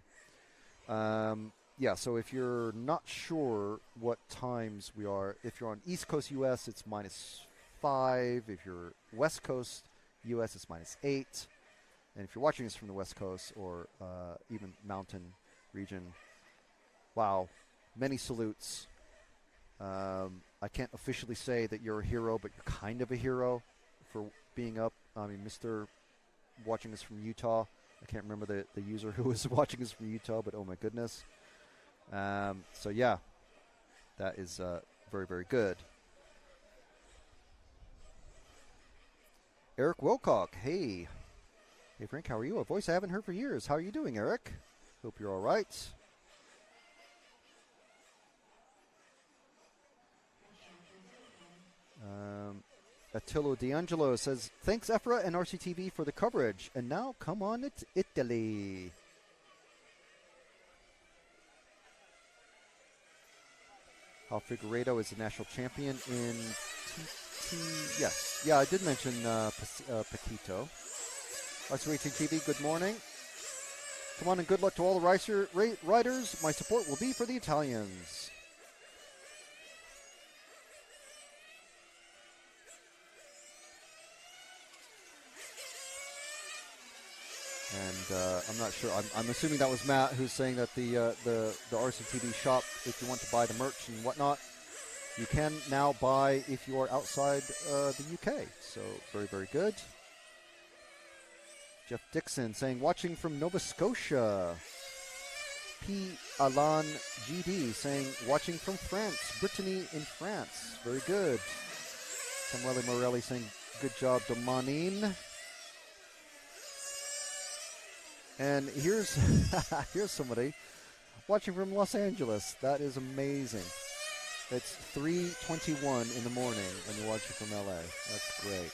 So if you're not sure what times we are, if you're on East Coast US, it's -5. If you're West Coast US, it's -8. And if you're watching this from the West Coast or even mountain region, wow, many salutes. I can't officially say that you're a hero, but you're kind of a hero for being up. I mean, Mr. watching us from Utah. I can't remember the user who was watching us from Utah, but oh my goodness. So yeah, that is very, very good. Eric Wilcock, hey. Hey Frank, how are you? A voice I haven't heard for years. How are you doing, Eric? Hope you're all right. Tilo D'Angelo says, thanks EFRA and RCTV for the coverage. And now, come on, it's Italy. Hal Figueiredo is the national champion in TT. Yes. Yeah, I did mention Paquito. RC18TV, good morning. Come on and good luck to all the riders. My support will be for the Italians. And I'm not sure. I'm assuming that was Matt who's saying that the RCTV shop, if you want to buy the merch and whatnot, you can now buy if you are outside the UK. So very, very good. Jeff Dixon saying, watching from Nova Scotia. P. Alan GD saying, watching from France. Brittany in France. Very good. Samuele Morelli saying, good job, Domanin. And here's here's somebody watching from Los Angeles. That is amazing. It's 3:21 in the morning when you're watching from LA. That's great.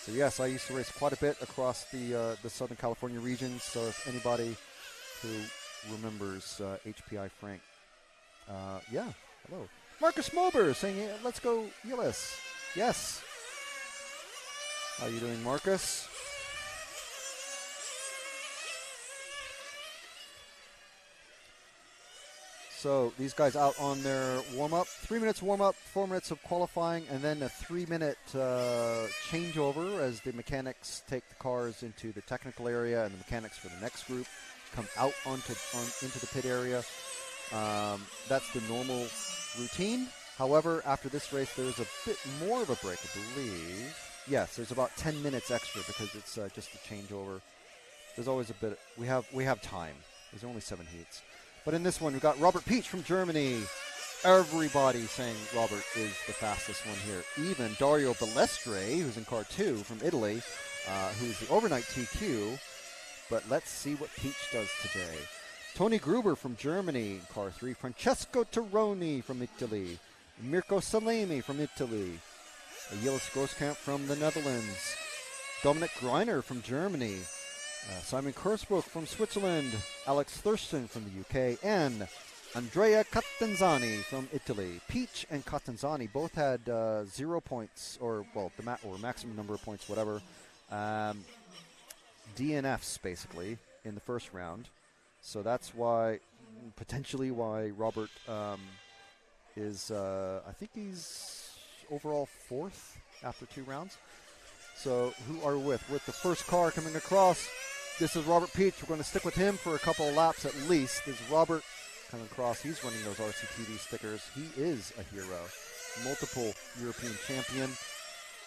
So yes, I used to race quite a bit across the Southern California region. So if anybody who remembers HPI Frank, yeah, hello. Marcus Mober saying, let's go Gillis. Yes. How you doing, Marcus? So these guys out on their warm-up. 3 minutes warm-up, 4 minutes of qualifying, and then a 3-minute changeover as the mechanics take the cars into the technical area, and the mechanics for the next group come out into the pit area. That's the normal routine. However, after this race, there's a bit more of a break, I believe. Yes, there's about 10 minutes extra because it's just a changeover. There's always a bit. We have time. There's only 7 heats. But in this one, we've got Robert Peach from Germany. Everybody saying Robert is the fastest one here. Even Dario Balestre, who's in car 2 from Italy, who's the overnight TQ. But let's see what Peach does today. Tony Gruber from Germany in car 3. Francesco Tironi from Italy. Mirko Salemi from Italy. Gillis Grosskamp from the Netherlands. Dominic Greiner from Germany. Simon Kurzbuch from Switzerland. Alex Thurston from the UK. And Andrea Catanzani from Italy. Peach and Catanzani both had 0 points, or maximum number of points, whatever. DNFs, basically, in the first round. So that's potentially why Robert is, I think he's overall 4th after 2 rounds. So who are we with? With the first car coming across, this is Robert Peach. We're going to stick with him for a couple of laps at least. This is Robert coming across. He's running those RCTV stickers. He is a hero. Multiple European champion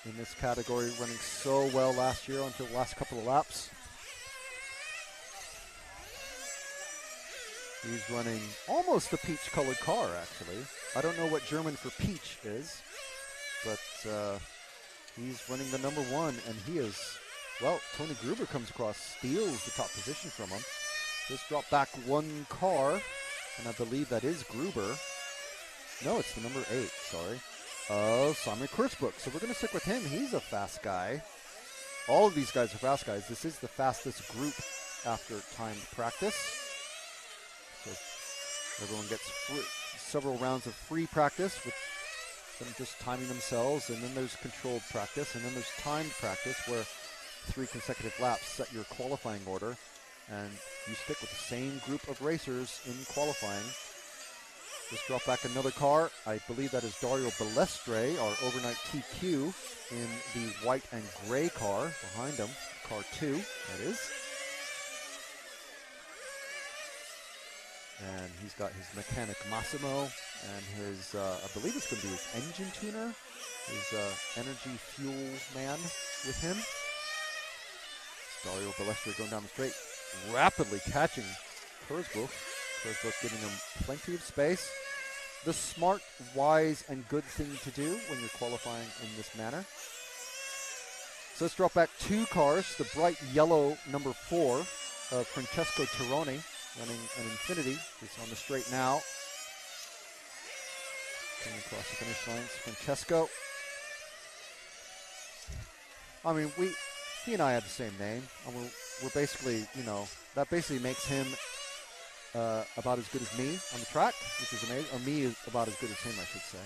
in this category, running so well last year until the last couple of laps. He's running almost a peach-colored car, actually. I don't know what German for peach is, but he's running the number 1, and he is, well, Tony Gruber comes across, steals the top position from him. Just dropped back 1 car, and I believe that is Gruber. No, it's the number 8, sorry. Simon Kurzbuch. So we're going to stick with him. He's a fast guy. All of these guys are fast guys. This is the fastest group after timed practice. So everyone gets several rounds of free practice with them just timing themselves, and then there's controlled practice, and then there's timed practice where 3 consecutive laps set your qualifying order, and you stick with the same group of racers in qualifying. Just drop back another car. I believe that is Dario Balestre, our overnight TQ, in the white and gray car behind him, car 2, that is. And he's got his mechanic Massimo and his, I believe it's going to be his engine tuner, his energy fuel man with him. Dario Balestre going down the straight, rapidly catching Kurzbuch. Kurzbuch giving him plenty of space. The smart, wise, and good thing to do when you're qualifying in this manner. So let's drop back 2 cars. The bright yellow number 4 of Francesco Tironi, running an Infinity. He's on the straight now. Coming across the finish lines, Francesco. I mean, he and I have the same name. And we're basically, that basically makes him about as good as me on the track, which is amazing. Or me is about as good as him, I should say.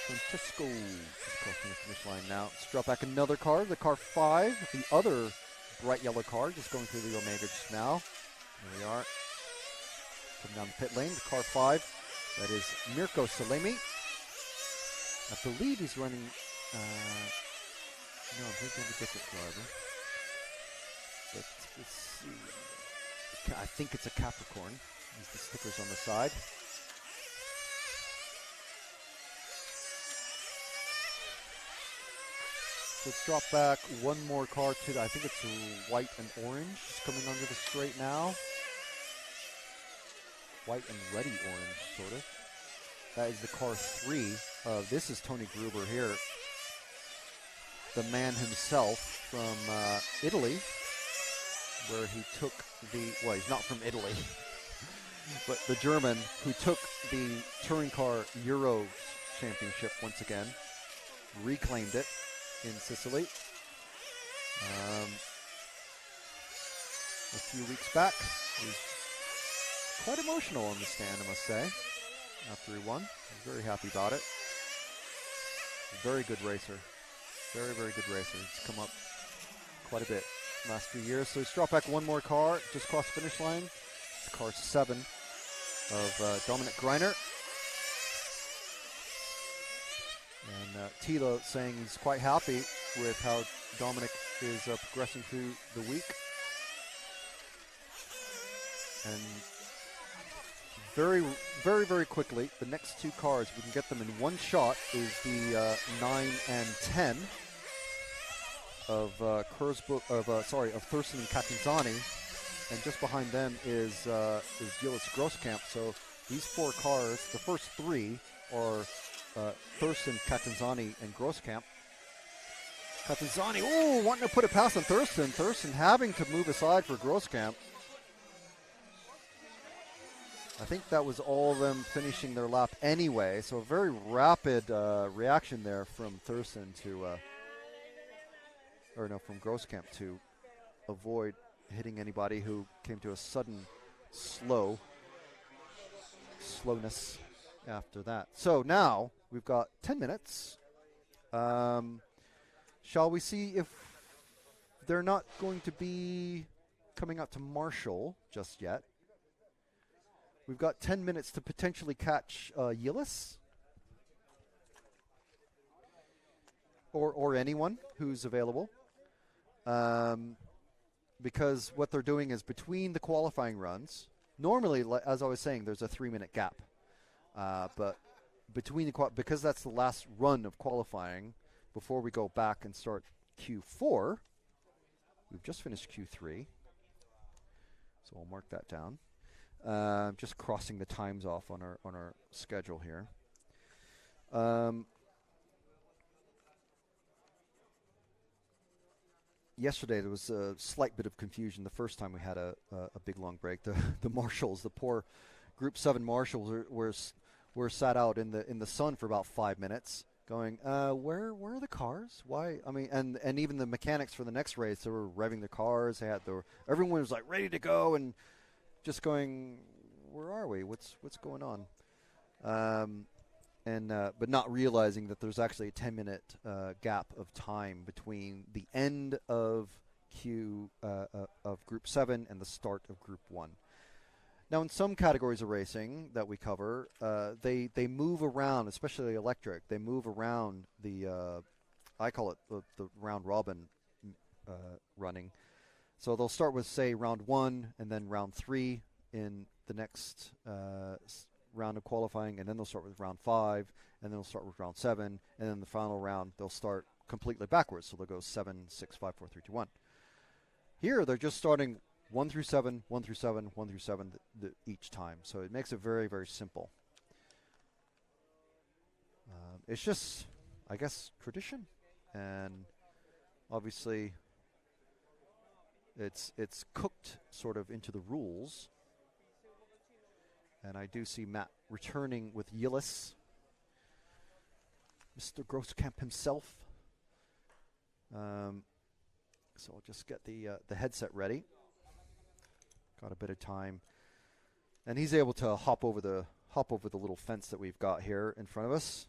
Francesco is crossing the finish line now. Let's drop back another car, the car 5, the other bright yellow car, just going through the Omega just now. There we are. Coming down the pit lane, the car 5. That is Mirko Salemi. I believe he's running, no, I think they have a different driver. But let's see. I think it's a Capricorn. There's the stickers on the side. Let's drop back 1 more car to, I think it's white and orange. Just coming under the straight now. White and reddy orange, sort of. That is the car 3. This is Tony Gruber here. the man himself from Italy, where he took well, he's not from Italy, but the German who took the touring car Euro championship once again, reclaimed it in Sicily. A few weeks back, he was quite emotional on the stand, I must say, after he won. I was very happy about it. Very good racer. Very, very good racer. He's come up quite a bit last few years. So he's dropped back one more car, just crossed the finish line. It's car 7 of Dominic Greiner. And Tilo saying he's quite happy with how Dominic is progressing through the week. And very, very, very quickly, the next 2 cars, we can get them in one shot, is the 9 and 10 of Thurston and Catanzani, and just behind them is Gillis Grosskamp. So these 4 cars, the first 3 are Thurston, Catanzani, and Grosskamp. Catanzani, wanting to put it past on Thurston. Thurston having to move aside for Grosskamp. I think that was all of them finishing their lap anyway, so a very rapid reaction there from Thurston from Grosskamp to avoid hitting anybody who came to a sudden slowness after that. So now we've got 10 minutes. Shall we see if they're not going to be coming out to Marshall just yet? We've got 10 minutes to potentially catch Gillis or anyone who's available, because what they're doing is between the qualifying runs. Normally, as I was saying, there's a 3-minute gap, but between because that's the last run of qualifying before we go back and start Q4. We've just finished Q3, so I'll mark that down. Just crossing the times off on our schedule here. Yesterday there was a slight bit of confusion the first time we had a big long break. The marshals, the poor Group 7 marshals were sat out in the sun for about 5 minutes, going, where are the cars? Why? I mean, and even the mechanics for the next race, they were revving their cars. Everyone was like ready to go and just going, where are we? What's going on? But not realizing that there's actually a 10-minute gap of time between the end of of Group 7 and the start of Group 1. Now, in some categories of racing that we cover, they move around, especially electric. They move around I call it the round robin running. So they'll start with, say, round 1 and then round 3 in the next round of qualifying, and then they'll start with round 5, and then they'll start with round 7, and then the final round they'll start completely backwards. So they'll go 7, 6, 5, 4, 3, 2, 1. Here they're just starting 1 through 7, 1 through 7, 1 through 7 each time. So it makes it very, very simple. It's just, I guess, tradition, and obviously it's cooked sort of into the rules. And I do see Matt returning with Gillis, Mr. Grosskamp himself. So I'll just get the headset ready. Got a bit of time, and he's able to hop over the little fence that we've got here in front of us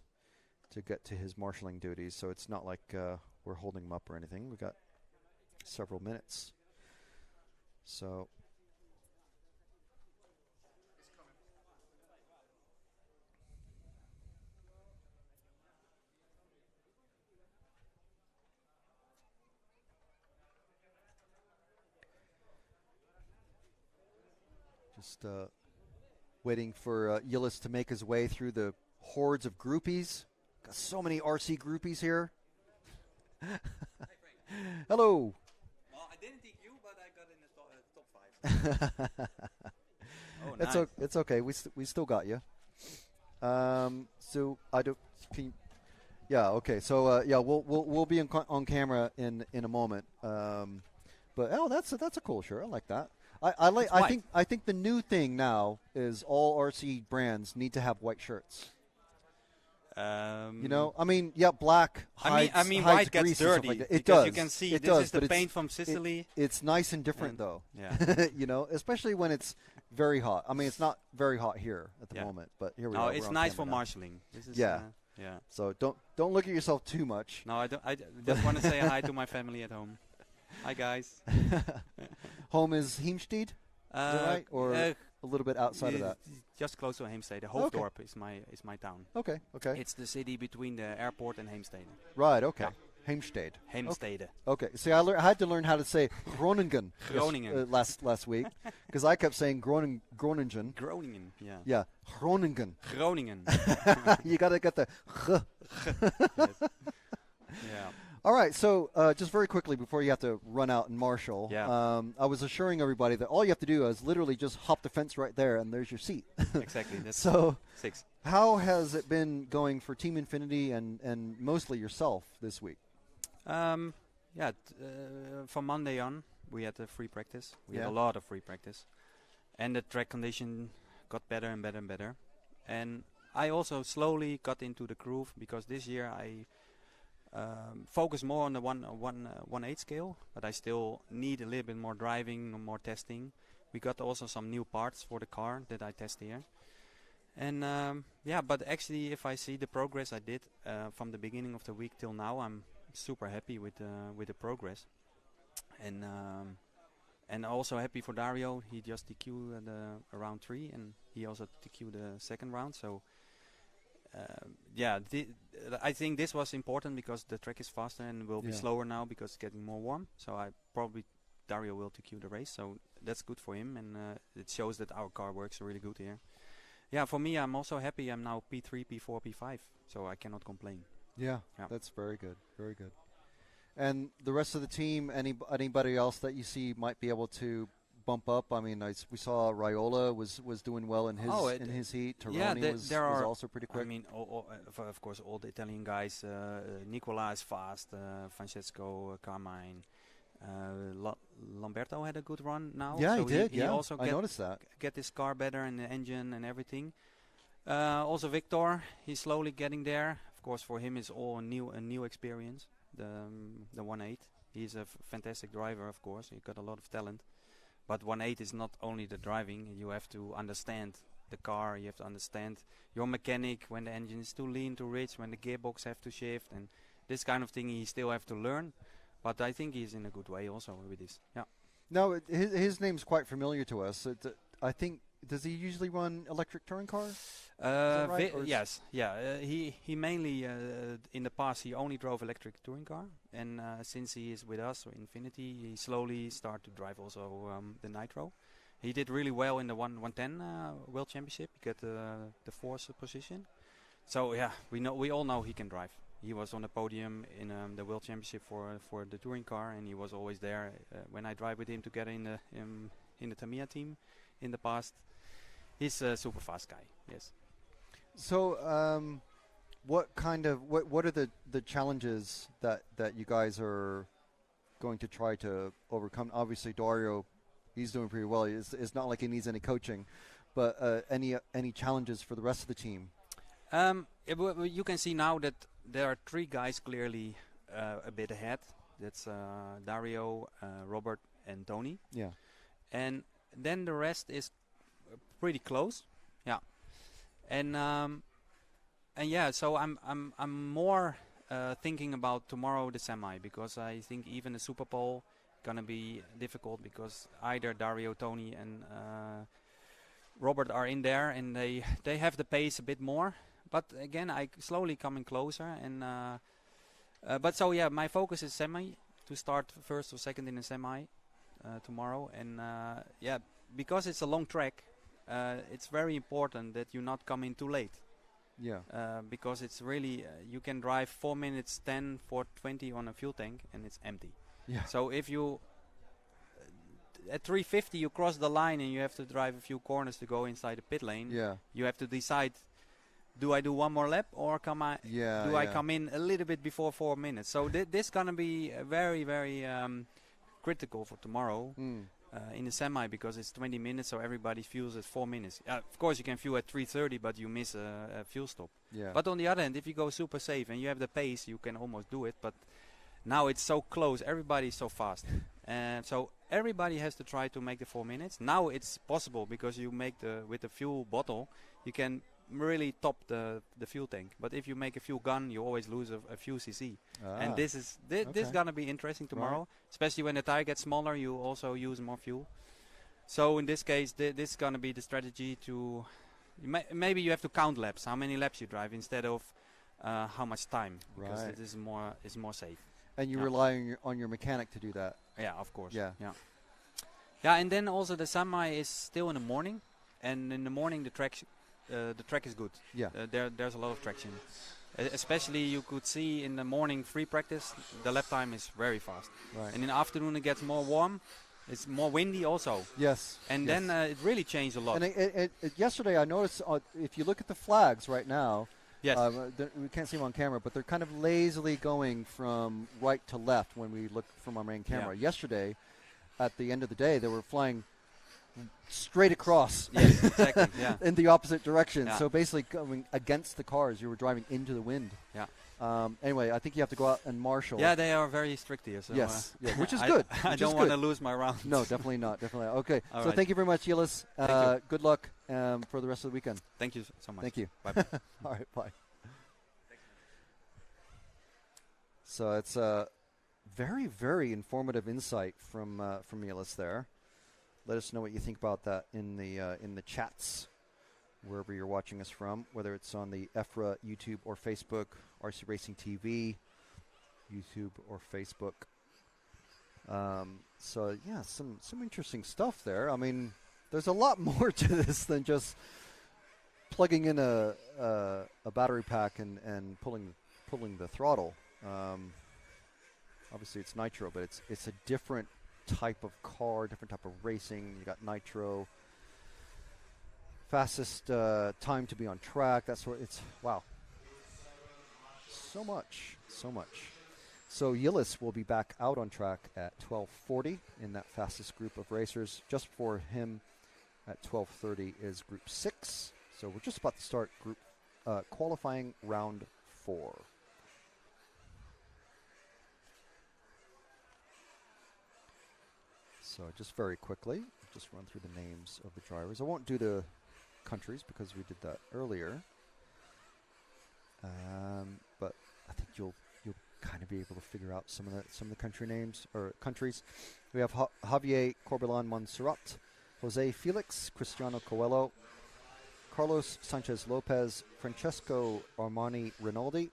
to get to his marshalling duties. So it's not like we're holding him up or anything. We've got several minutes. So. Just waiting for Gillis to make his way through the hordes of groupies. Got so many RC groupies here. Hello. Well, I didn't take you, but I got in the top 5. Oh, nice. It's okay. We still got you. So I don't. Yeah. Okay. So yeah, we'll be on camera in a moment. But that's a cool shirt. I like that. I think the new thing now is all RC brands need to have white shirts. You know, I mean, yeah, black hides, I mean, hides white gets grease and stuff dirty. like that. It because does. You can see it this does, is the but paint from Sicily. It's nice and different, though. Yeah. You know, especially when it's very hot. I mean, it's not very hot here at the moment, but here we are. It's we're on nice for camera now. marshalling. This is, Yeah. yeah. So don't look at yourself too much. No, I don't. I just want to say hi to my family at home. Hi, guys. Home is Heemstede, is that right? Or a little bit outside of that? Just close to Heemstede. Hoofddorp is my town. Okay. Okay. It's the city between the airport and Heemstede. Right. Okay. Yeah. Heemstede. Heemstede. Okay. See, I had to learn how to say Groningen. Groningen. Last week, because I kept saying Groningen. Groningen. Yeah. Yeah. Groningen. Groningen. You got to get the. Yes. Yeah. All right, so just very quickly before you have to run out and marshal, Yeah. I was assuring everybody that all you have to do is literally just hop the fence right there, and there's your seat. Exactly. That's So 6. how has it been going for Team Infinity and mostly yourself this week? From Monday on, we had a free practice. We had Yeah. a lot of free practice. And the track condition got better and better and better. And I also slowly got into the groove because this year I focus more on the 1/8 scale, but I still need a little bit more driving, more testing. We got also some new parts for the car that I test here. And but actually if I see the progress I did from the beginning of the week till now, I'm super happy with the progress. And also happy for Dario. He just DQ'd round 3 and he also DQ'd the second round. So I think this was important because the track is faster and will be slower now because it's getting more warm. So Dario will DQ the race. So that's good for him and it shows that our car works really good here. Yeah, for me, I'm also happy. I'm now P3, P4, P5, so I cannot complain. Yeah, that's very good, very good. And the rest of the team, anybody else that you see might be able to bump up? I mean, we saw Raiola was doing well in his heat. Terroni was also pretty quick. I mean, of course, all the Italian guys. Nicola is fast. Francesco, Carmine. Lamberto had a good run now. Yeah, so he did. He also I noticed that. Get his car better and the engine and everything. Also Victor, he's slowly getting there. Of course, for him it's all a new experience. The 1/8. He's a fantastic driver, of course. He got a lot of talent. But 1/8 is not only the driving. You have to understand the car. You have to understand your mechanic when the engine is too lean, too rich, when the gearbox have to shift, and this kind of thing he still have to learn. But I think he's in a good way also with this. Yeah. No, his name's quite familiar to us. I think, does he usually run electric touring cars? Right? Yes. Yeah. He mainly in the past he only drove electric touring car, and since he is with us or Infinity, he slowly started to drive also the Nitro. He did really well in the 110 World Championship. He got the 4th position. So yeah, we all know he can drive. He was on the podium in the World Championship for the touring car, and he was always there when I drive with him together in the Tamiya team in the past. He's a super fast guy. Yes. So, what are the challenges that you guys are going to try to overcome? Obviously, Dario, he's doing pretty well. It's not like he needs any coaching, but any challenges for the rest of the team? You can see now that there are 3 guys clearly a bit ahead. That's Dario, Robert, and Tony. Yeah. And then the rest is pretty close. Yeah. And yeah, so I'm more thinking about tomorrow the semi, because I think even the SUPERPOLE gonna be difficult because either Dario, Tony, and Robert are in there, and they have the pace a bit more. But again, I slowly coming closer, and but so yeah, my focus is semi, to start first or second in the semi tomorrow, and yeah, because it's a long track, it's very important that you not come in too late. Yeah. Because it's really you can drive 4 minutes 10 for 20 on a fuel tank and it's empty. Yeah. So if you at 350 you cross the line and you have to drive a few corners to go inside the pit lane. Yeah. You have to decide do I do one more lap or do I yeah. come in a little bit before 4 minutes? So this gonna be very very critical for tomorrow in the semi, because it's 20 minutes, so everybody fuels at 4 minutes. Of course, you can fuel at 3:30, but you miss a fuel stop. Yeah. But on the other hand, if you go super safe and you have the pace, you can almost do it. But now it's so close, everybody's so fast, and so everybody has to try to make the 4 minutes. Now it's possible because you make with the fuel bottle, you can really top the fuel tank. But if you make a fuel gun, you always lose a few cc. And this is this gonna be interesting tomorrow, especially when the tire gets smaller. You also use more fuel. So in this case, this is gonna be the strategy to maybe you have to count laps, how many laps you drive instead of how much time, because it is more safe. And you rely on your mechanic to do that. Yeah, of course. Yeah. And then also the semi is still in the morning, and in the morning the track is good. Yeah. There's a lot of traction. Especially you could see in the morning free practice, the lap time is very fast. Right. And in the afternoon it gets more warm. It's more windy also. Yes. And then it really changed a lot. And yesterday I noticed, if you look at the flags right now, yes. We can't see them on camera, but they're kind of lazily going from right to left when we look from our main camera. Yeah. Yesterday, at the end of the day, they were flying straight across. Yes, exactly. Yeah. In the opposite direction. Yeah. So basically going against the cars, you were driving into the wind. Yeah. Anyway, I think you have to go out and marshal. Yeah, they are very strict here. So yes, which is good. I don't want to lose my round. No, definitely not. Definitely not. Okay, All so right. thank you very much, Gillis. Thank you. Good luck for the rest of the weekend. Thank you so much. Thank you. Bye. All right, bye. So it's a very, very informative insight from Gillis there. Let us know what you think about that in the chats, wherever you're watching us from, whether it's on the EFRA YouTube or Facebook, RC Racing TV, YouTube or Facebook. So yeah, some interesting stuff there. I mean, there's a lot more to this than just plugging in a battery pack and pulling the throttle. Obviously it's nitro, but it's a different type of car, different type of racing. You got nitro, fastest time to be on track. That's where it's wow. So much. So Gillis will be back out on track at 12:40 in that fastest group of racers. Just for him at 12:30 is Group 6. So we're just about to start group qualifying round 4. So just very quickly, just run through the names of the drivers. I won't do the countries because we did that earlier. But I think you'll kind of be able to figure out some of the country names or countries. We have Javier Corbelan Montserrat, Jose Felix, Cristiano Coelho, Carlos Sanchez Lopez, Francesco Armani Rinaldi,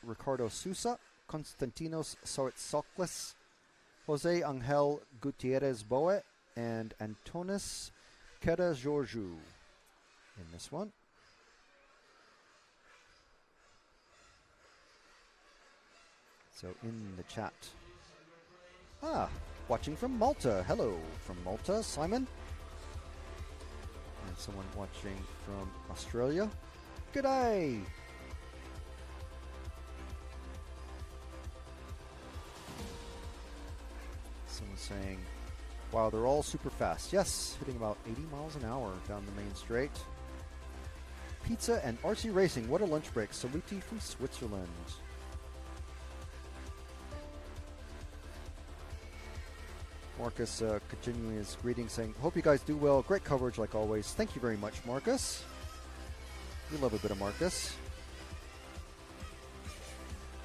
Ricardo Sousa, Konstantinos Soitsoklis, Jose Angel Gutierrez Boe, and Antonis Kera Georgiou in this one. So in the chat. Watching from Malta. Hello from Malta, Simon. And someone watching from Australia. Good day. Someone saying, wow, they're all super fast. Yes, hitting about 80 miles an hour down the main straight. Pizza and RC Racing. What a lunch break. Saluti from Switzerland. Marcus continuing his greeting saying, hope you guys do well. Great coverage like always. Thank you very much, Marcus. We love a bit of Marcus.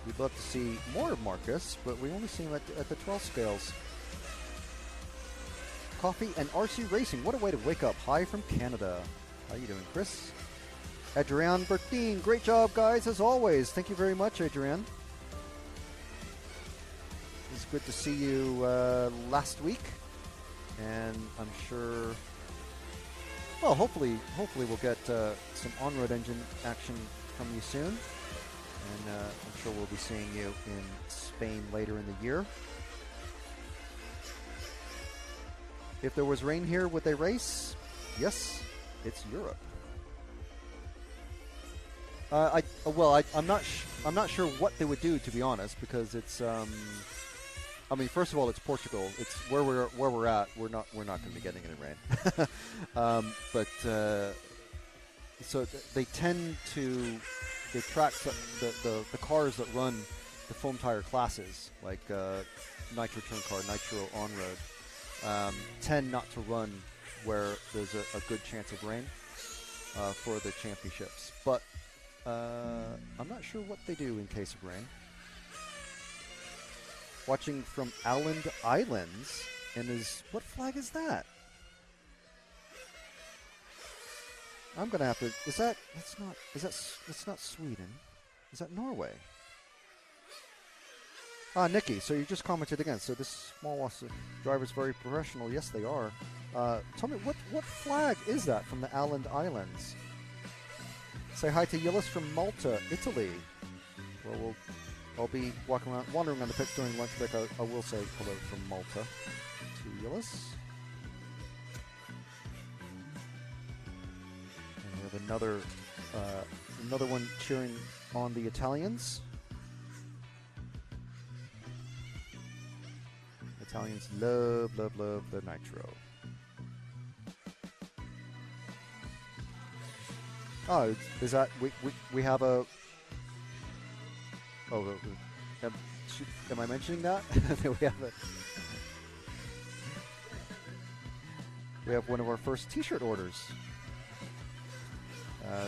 We'd love to see more of Marcus, but we only see him at the 12 scales. Coffee and RC Racing. What a way to wake up. Hi from Canada. How you doing, Chris? Adrian Bertin. Great job, guys, as always. Thank you very much, Adrian. It's good to see you last week, and I'm sure, well, hopefully we'll get some on-road engine action from you soon, and I'm sure we'll be seeing you in Spain later in the year. If there was rain here, would they race? Yes, it's Europe. I'm not sure what they would do, to be honest, because it's. I mean, first of all, it's Portugal. It's where we're at. We're not going to be getting any rain. So they tend to track the cars that run the foam tire classes, like nitro turn car, nitro on road, tend not to run where there's a good chance of rain for the championships. But I'm not sure what they do in case of rain. Watching from Island Islands, and what flag is that? I'm gonna have to. That's not Sweden. Is that Norway? Nikki, so you just commented again. So this small driver's very professional. Yes, they are. Tell me, what flag is that from the Island Islands? Say hi to Gillis from Malta, Italy. Well, I'll be wandering around the pitch during lunch break. I will say hello from Malta to Gillis. And we have another one cheering on the Italians. Italians love the nitro. Oh, is that we have a? Oh, am I mentioning that? we have one of our first T-shirt orders.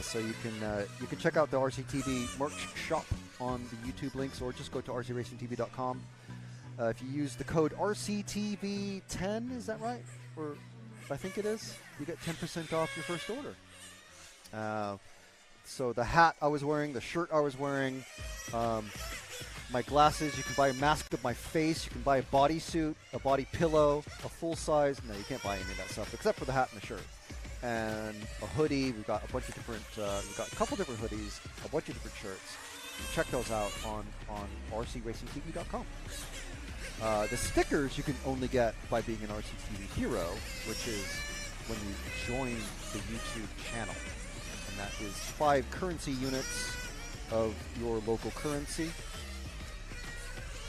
So you can check out the RCTV merch shop on the YouTube links, or just go to rcracingtv.com. If you use the code RCTV10, is that right? Or I think it is. You get 10% off your first order. So the hat I was wearing, the shirt I was wearing, my glasses, you can buy a mask of my face, you can buy a bodysuit, a body pillow, a full size. No, you can't buy any of that stuff except for the hat and the shirt. And a hoodie. We've got a bunch of different, we've got a couple different hoodies, a bunch of different shirts. Check those out on rcracingtv.com. The stickers you can only get by being an RCTV hero, which is when you join the YouTube channel. And that is 5 currency units of your local currency.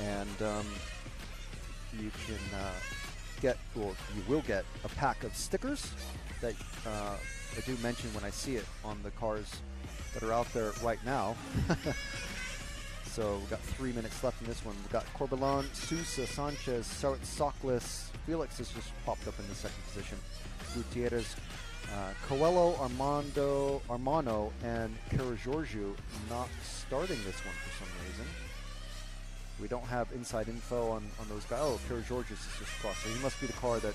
And you can you will get a pack of stickers that I do mention when I see it on the cars that are out there right now. So we've got 3 minutes left in this one. We've got Corbalán, Sousa, Sanchez, Soklis, Felix has just popped up in the second position. Gutierrez, Coelho, Armano, and Karagiorgio not starting this one for some reason. We don't have inside info on those guys. Oh, Karagiorgio is just crossed. So he must be the car that,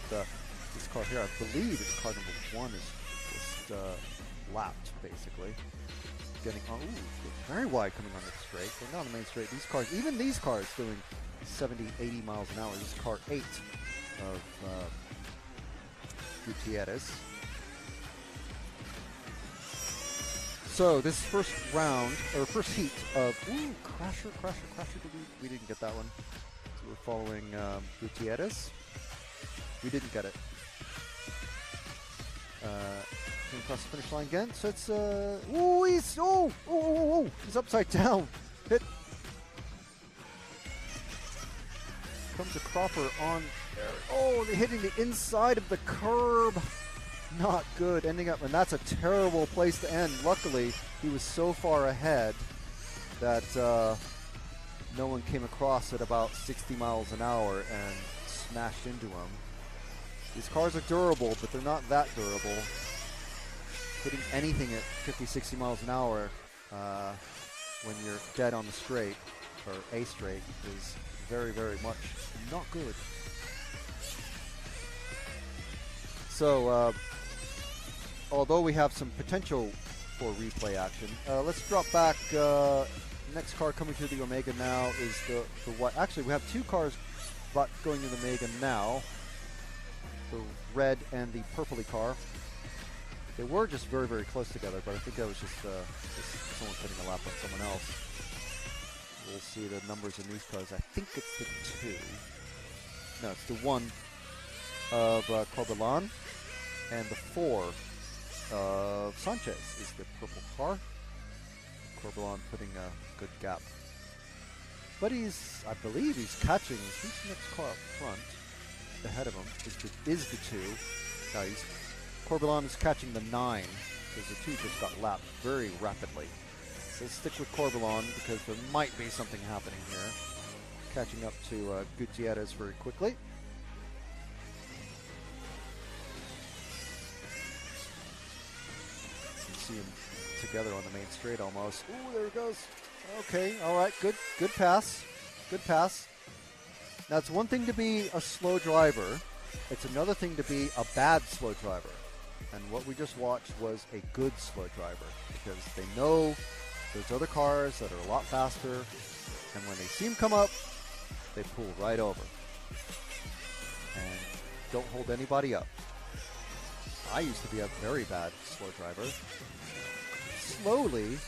this car here, I believe it's car number 1 is just lapped, basically. Getting very wide coming on the straight. Going down the main straight. These cars, even these cars, doing 70, 80 miles an hour. This is car 8 of Gutierrez. So this first round, or first heat of Crasher. We didn't get that one. So we're following Gutierrez. We didn't get it. Across the finish line again. So it's he's upside down. Hit. Comes a Cropper on there. Oh, they're hitting the inside of the curb. Not good. Ending up, and that's a terrible place to end. Luckily, he was so far ahead that no one came across at about 60 miles an hour and smashed into him. These cars are durable, but they're not that durable. Hitting anything at 50, 60 miles an hour when you're dead on the straight, or a straight, is very, very much not good. So, although we have some potential for replay action, let's drop back. Next car coming through the Omega now is the white. Actually, we have 2 cars going to the Omega now. The red and the purpley car. They were just very, very close together, but I think that was just someone putting a lap on someone else. We'll see the numbers in these cars. I think it's the 2. No, it's the 1 of Corbalán, and the 4 of Sanchez is the purple car. Corbalon putting a good gap. But I believe he's catching. Who's the next car up front? Ahead of him is the 2. No, Corbalon is catching the 9 because the 2 just got lapped very rapidly. So stick with Corbalon because there might be something happening here. Catching up to Gutierrez very quickly. You can see them together on the main straight almost. Ooh, there it goes. Okay, all right, good pass. Good pass. Now, it's one thing to be a slow driver. It's another thing to be a bad slow driver. And what we just watched was a good slow driver because they know there's other cars that are a lot faster. And when they see them come up, they pull right over. And don't hold anybody up. I used to be a very bad slow driver. Slowly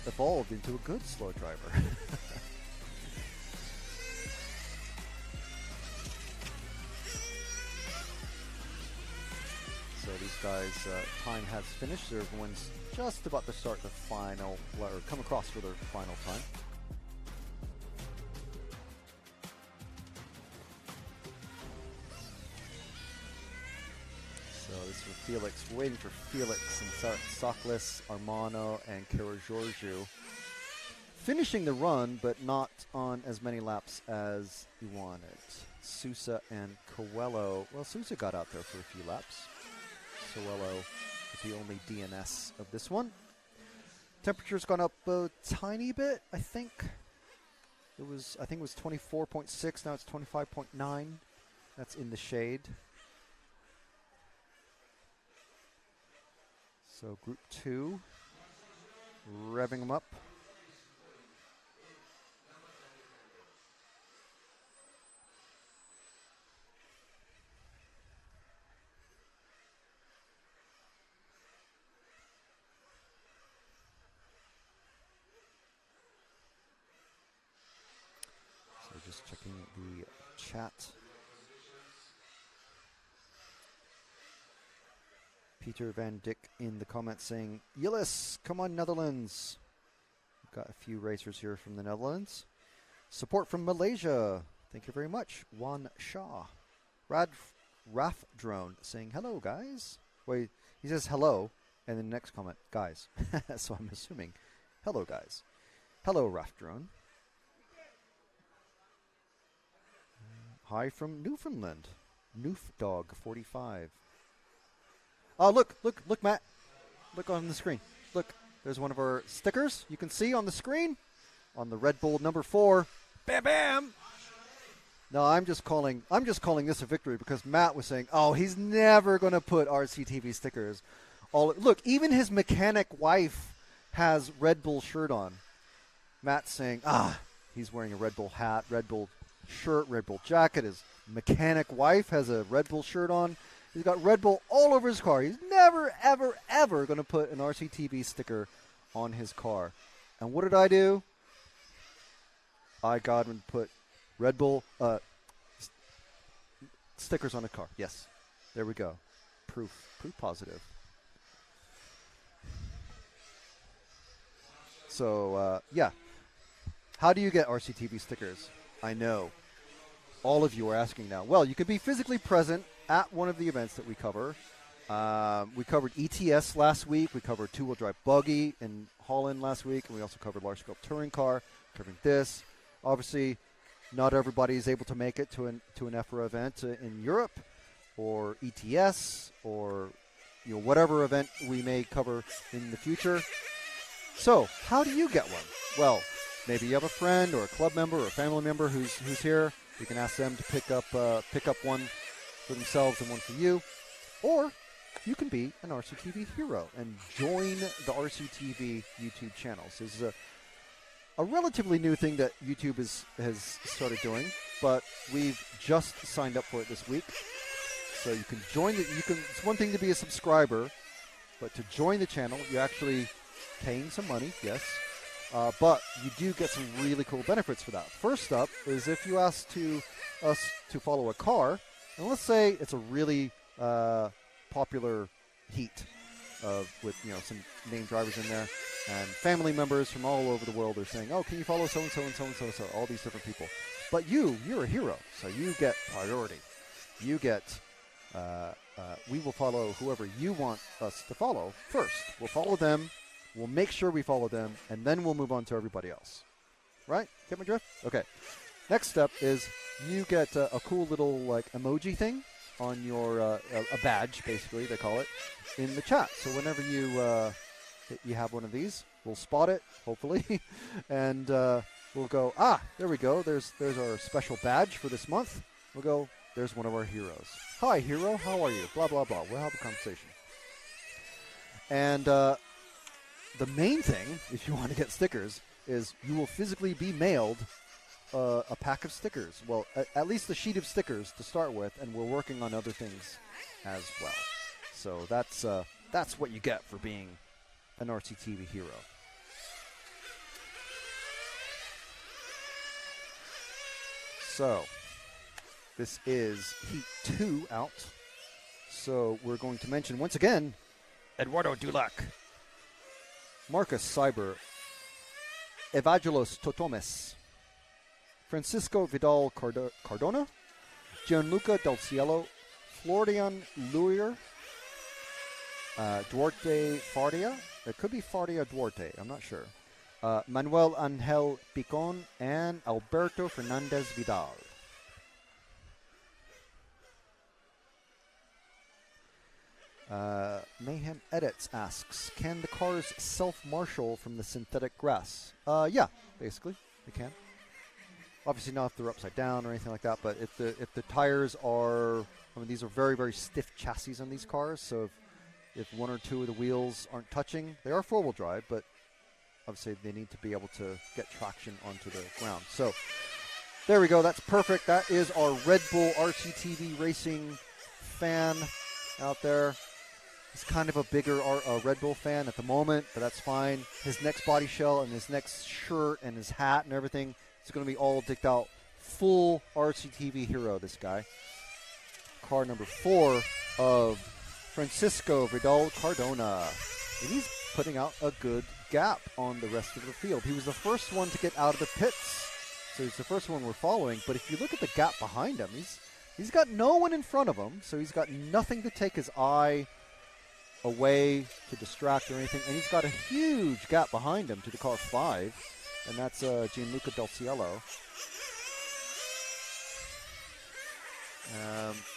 evolved into a good slow driver. So these guys' time has finished. Everyone's just about to start the final, or come across for their final time. So this is for Felix. We're waiting for Felix and Soklis, Armano, and Karagiorgio. Finishing the run, but not on as many laps as he wanted. Sousa and Coelho. Well, Sousa got out there for a few laps. Coelho is the only DNS of this one. Temperature's gone up a tiny bit, I think. It was 24.6, now it's 25.9. That's in the shade. So Group 2, revving them up. So just checking the chat. Peter Van Dyck in the comments saying, Gillis, come on Netherlands. We've got a few racers here from the Netherlands. Support from Malaysia. Thank you very much. Juan Shaw. Raf Drone saying, hello, guys. Wait, he says hello, and then the next comment, guys. So I'm assuming, hello, guys. Hello, Raf Drone. Hi from Newfoundland. Noofdog45. Oh, look, Matt. Look on the screen. Look, there's one of our stickers. You can see on the screen on the Red Bull number 4. Bam, bam. No, I'm just calling this a victory because Matt was saying, oh, he's never going to put RCTV stickers. Look, even his mechanic wife has Red Bull shirt on. Matt's saying, he's wearing a Red Bull hat, Red Bull shirt, Red Bull jacket. His mechanic wife has a Red Bull shirt on. He's got Red Bull all over his car. He's never, ever, ever going to put an RCTV sticker on his car. And what did I do? I got him to put Red Bull stickers on a car. Yes. There we go. Proof positive. So, yeah. How do you get RCTV stickers? I know. All of you are asking now. Well, you can be physically present at one of the events that we cover. We covered ETS last week. We covered two-wheel drive buggy in Holland last week. And we also covered large-scale touring car, covering this. Obviously, not everybody is able to make it to an EFRA event in Europe or ETS or whatever event we may cover in the future. So how do you get one? Well, maybe you have a friend or a club member or a family member who's here. You can ask them to pick up one for themselves and one for you. Or you can be an RCTV hero and join the RCTV YouTube channels. This is a relatively new thing that YouTube has started doing, but we've just signed up for it this week. So you can join it's one thing to be a subscriber, but to join the channel, you're actually paying some money, yes. But you do get some really cool benefits for that. First up is if you ask us to follow a car, and let's say it's a really popular heat, with some named drivers in there, and family members from all over the world are saying, "Oh, can you follow so and so and so and so and so?" All these different people. But you're a hero, so you get priority. You get. We will follow whoever you want us to follow first. We'll follow them. We'll make sure we follow them, and then we'll move on to everybody else. Right? Get my drift? Okay. Next step is you get a cool little emoji thing on your a badge, basically they call it, in the chat. So whenever you have one of these, we'll spot it, hopefully, and we'll go, there we go. There's our special badge for this month. We'll go, there's one of our heroes. Hi, hero. How are you? Blah, blah, blah. We'll have a conversation. And the main thing, if you want to get stickers, is you will physically be mailed a pack of stickers. Well, at least a sheet of stickers to start with, and we're working on other things as well. So that's what you get for being an RCTV hero. So this is Heat 2 out. So we're going to mention once again Eduardo Dulack, Marcus Cyber, Evangelos Totomes, Francisco Vidal Cardona, Gianluca Del Cielo, Florian Luyer, Duarte Fardia. It could be Fardia Duarte, I'm not sure. Manuel Angel Picon, and Alberto Fernandez Vidal. Mayhem Edits asks, can the cars self-marshal from the synthetic grass? Yeah, basically, they can. Obviously not if they're upside down or anything like that, but if the tires are, these are very, very stiff chassis on these cars, so if one or two of the wheels aren't touching, they are four-wheel drive, but obviously they need to be able to get traction onto the ground. So there we go, that's perfect. That is our Red Bull RCTV Racing fan out there. He's kind of a bigger Red Bull fan at the moment, but that's fine. His next body shell and his next shirt and his hat and everything, it's going to be all decked out. Full RCTV hero, this guy. Car number 4 of Francisco Vidal Cardona. And he's putting out a good gap on the rest of the field. He was the first one to get out of the pits, so he's the first one we're following. But if you look at the gap behind him, he's got no one in front of him, so he's got nothing to take his eye away to distract or anything. And he's got a huge gap behind him to the car 5, and that's Gianluca Del Cielo.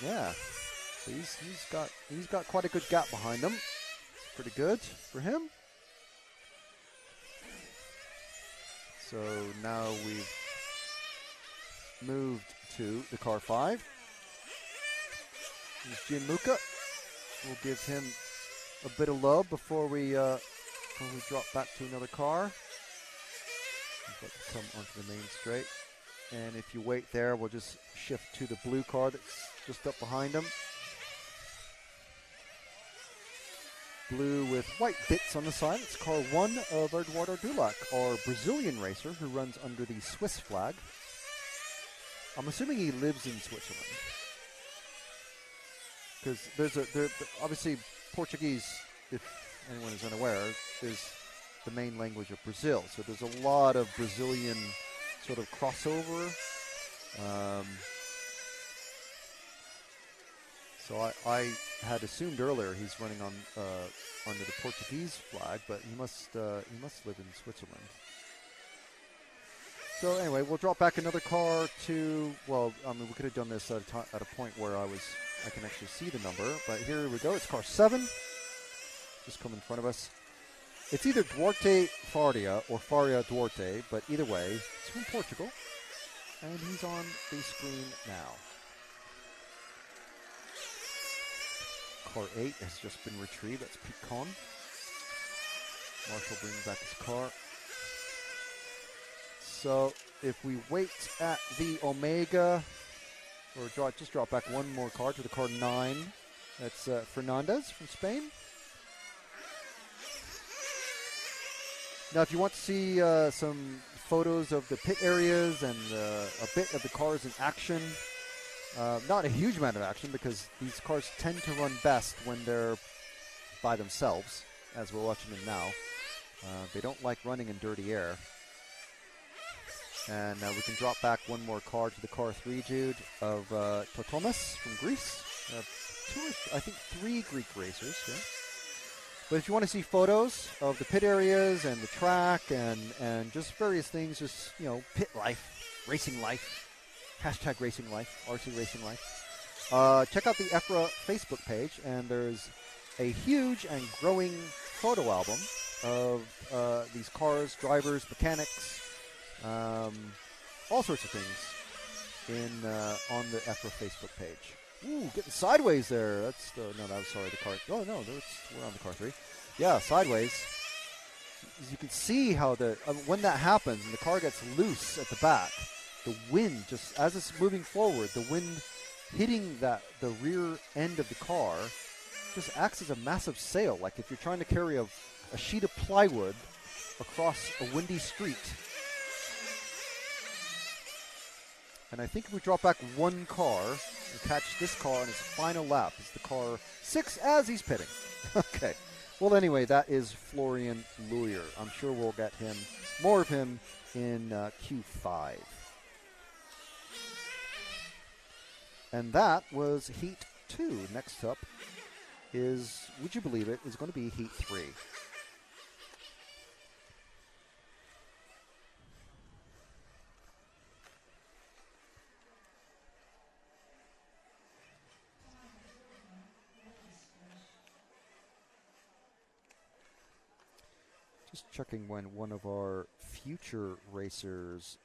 Yeah, so he's got quite a good gap behind him. It's pretty good for him. So now we've moved to the car 5. Here's Gianluca. We'll give him a bit of love before we drop back to another car. He's about to come onto the main straight. And if you wait there, we'll just shift to the blue car that's just up behind him. Blue with white bits on the side. It's car 1 of Eduardo Dulack, our Brazilian racer who runs under the Swiss flag. I'm assuming he lives in Switzerland, because obviously Portuguese, if anyone is unaware, is the main language of Brazil. So there's a lot of Brazilian sort of crossover. So I had assumed earlier he's running on under the Portuguese flag, but he must live in Switzerland. So anyway, we'll drop back another car to, well, we could have done this at a point where I can actually see the number, but here we go. It's car 7, just come in front of us. It's either Duarte Fardia or Faria Duarte, but either way, it's from Portugal, and he's on the screen now. Car 8 has just been retrieved. That's Picon. Marshall brings back his car. So if we wait at the Omega, or just drop back one more car to the car 9, that's Fernandez from Spain. Now, if you want to see some photos of the pit areas and a bit of the cars in action, not a huge amount of action, because these cars tend to run best when they're by themselves, as we're watching them now. They don't like running in dirty air. And we can drop back one more card to the car 3, Jude, of Totomas from Greece. I think 3 Greek racers. Yeah. But if you want to see photos of the pit areas and the track and just various things, just, you know, pit life, racing life, hashtag racing life, RC racing life, check out the EFRA Facebook page, and there's a huge and growing photo album of these cars, drivers, mechanics, all sorts of things on the EFRA Facebook page. Ooh, getting sideways there. That's the car. Oh no, we're on the car 3. Yeah, sideways. As you can see how when that happens and the car gets loose at the back, the wind just as it's moving forward, the wind hitting the rear end of the car just acts as a massive sail. Like if you're trying to carry a sheet of plywood across a windy street. And I think if we drop back one car and catch this car on his final lap, it's the car 6 as he's pitting. Okay. Well, anyway, that is Florian Luyer. I'm sure we'll get more of him in Q5. And that was Heat 2. Next up is, would you believe it, is going to be Heat 3. Just checking when one of our future racers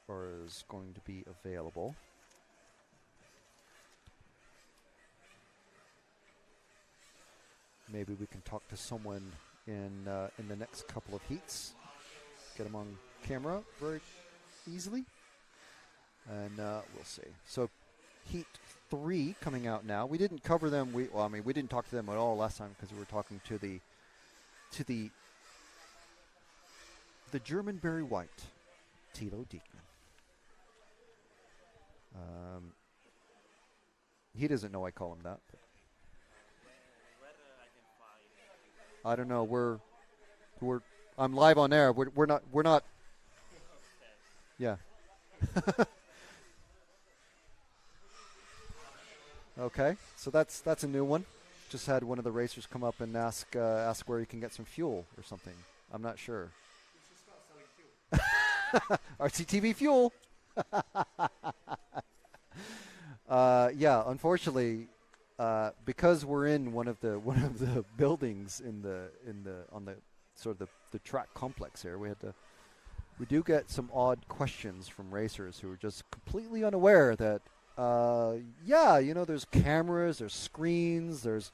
is going to be available. Maybe we can talk to someone in the next couple of heats. Get them on camera very easily. And we'll see. So Heat 3 coming out now. We didn't cover them. We didn't talk to them at all last time because we were talking to the German Barry White, Tilo Dickman. He doesn't know I call him that. But I don't know. I'm live on air. We're not. Yeah. Okay. So that's a new one. Just had one of the racers come up and ask where you can get some fuel or something. I'm not sure. RCTV fuel. Yeah, unfortunately, because we're in one of the buildings on the sort of the track complex here, we do get some odd questions from racers who are just completely unaware that there's cameras, there's screens, there's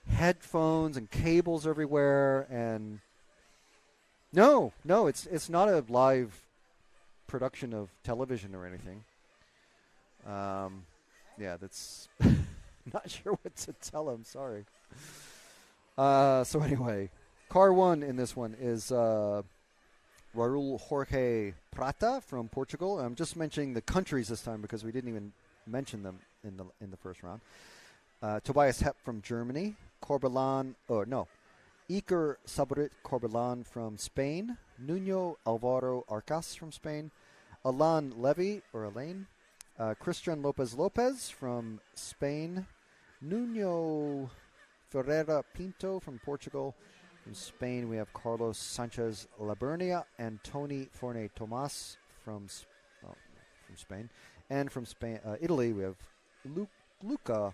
headphones and cables everywhere, and no, it's not a live production of television or anything. That's not sure what to tell him. Sorry. So anyway, car 1 in this one is Raul Jorge Prata from Portugal. I'm just mentioning the countries this time because we didn't even mention them in the first round. Tobias Hepp from Germany. Iker Sabrit Corbelan from Spain. Nuno Alvaro Arcas from Spain. Alain Levy, Christian Lopez from Spain. Nuno Ferreira Pinto from Portugal. From Spain, we have Carlos Sanchez Labernia and Tony Forne Tomas from Spain. And from Spain, Italy, we have Luca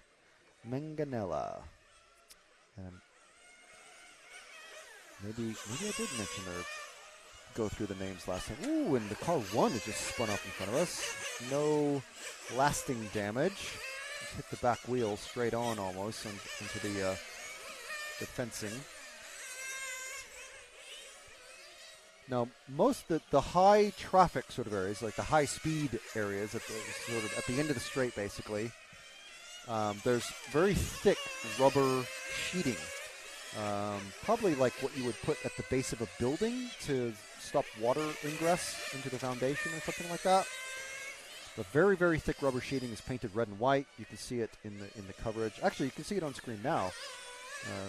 Manganella. Maybe I did mention or go through the names last time. Ooh, and the car 1 has just spun off in front of us. No lasting damage. Just hit the back wheel straight on almost into the fencing. Now, most the high traffic sort of areas, like the high speed areas at the end of the straight, basically, there's very thick rubber sheeting. Probably like what you would put at the base of a building to stop water ingress into the foundation or something like that. The very, very thick rubber sheeting is painted red and white. You can see it in the coverage. Actually, you can see it on screen now.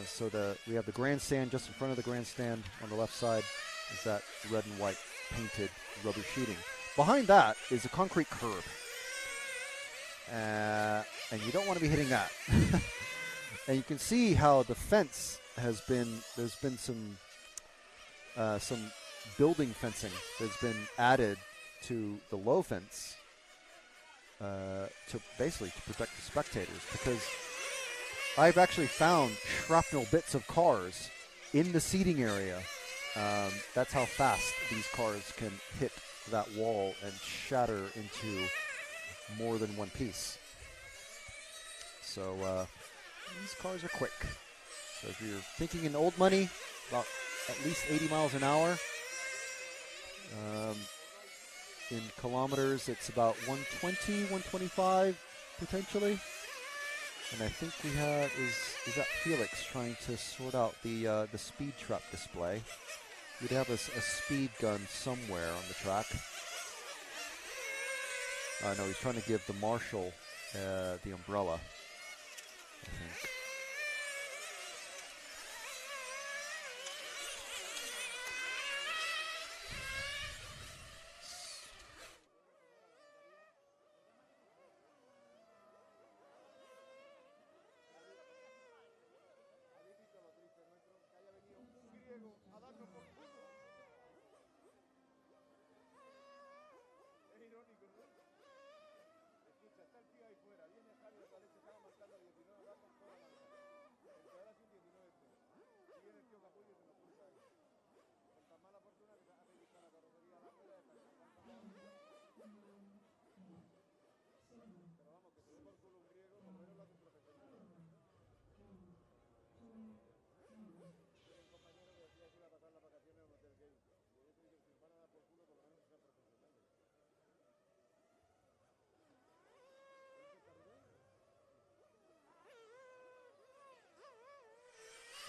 So we have the grandstand just in front of the grandstand. On the left side is that red and white painted rubber sheeting. Behind that is a concrete curb. And you don't want to be hitting that. And you can see how the fence there's been some building fencing that's been added to the low fence to protect the spectators, because I've actually found shrapnel bits of cars in the seating area. That's how fast these cars can hit that wall and shatter into more than one piece. So these cars are quick. So if you're thinking in old money, about at least 80 miles an hour. In kilometers, it's about 120, 125 potentially. And I think we have is that Felix trying to sort out the speed trap display. We'd have a speed gun somewhere on the track. No, he's trying to give the marshal the umbrella, I think.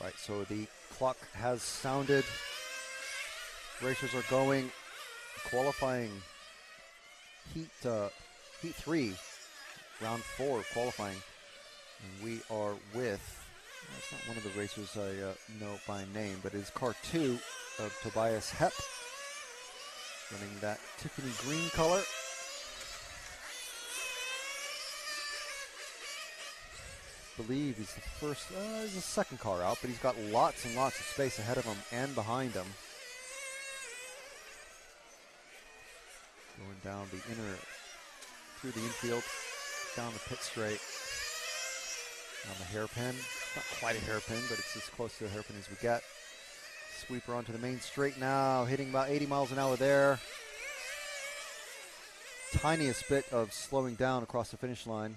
Right, so the clock has sounded. Racers are going. Qualifying heat 3, round 4 of qualifying. And we are with, it's not one of the racers I know by name, but it's car 2 of Tobias Hepp, running that Tiffany green color. Believe he's the first, he's the second car out, but he's got lots and lots of space ahead of him and behind him. Going down the inner, through the infield, down the pit straight, on the hairpin. Not quite a hairpin, but it's as close to a hairpin as we get. Sweeper onto the main straight now, hitting about 80 miles an hour there. Tiniest bit of slowing down across the finish line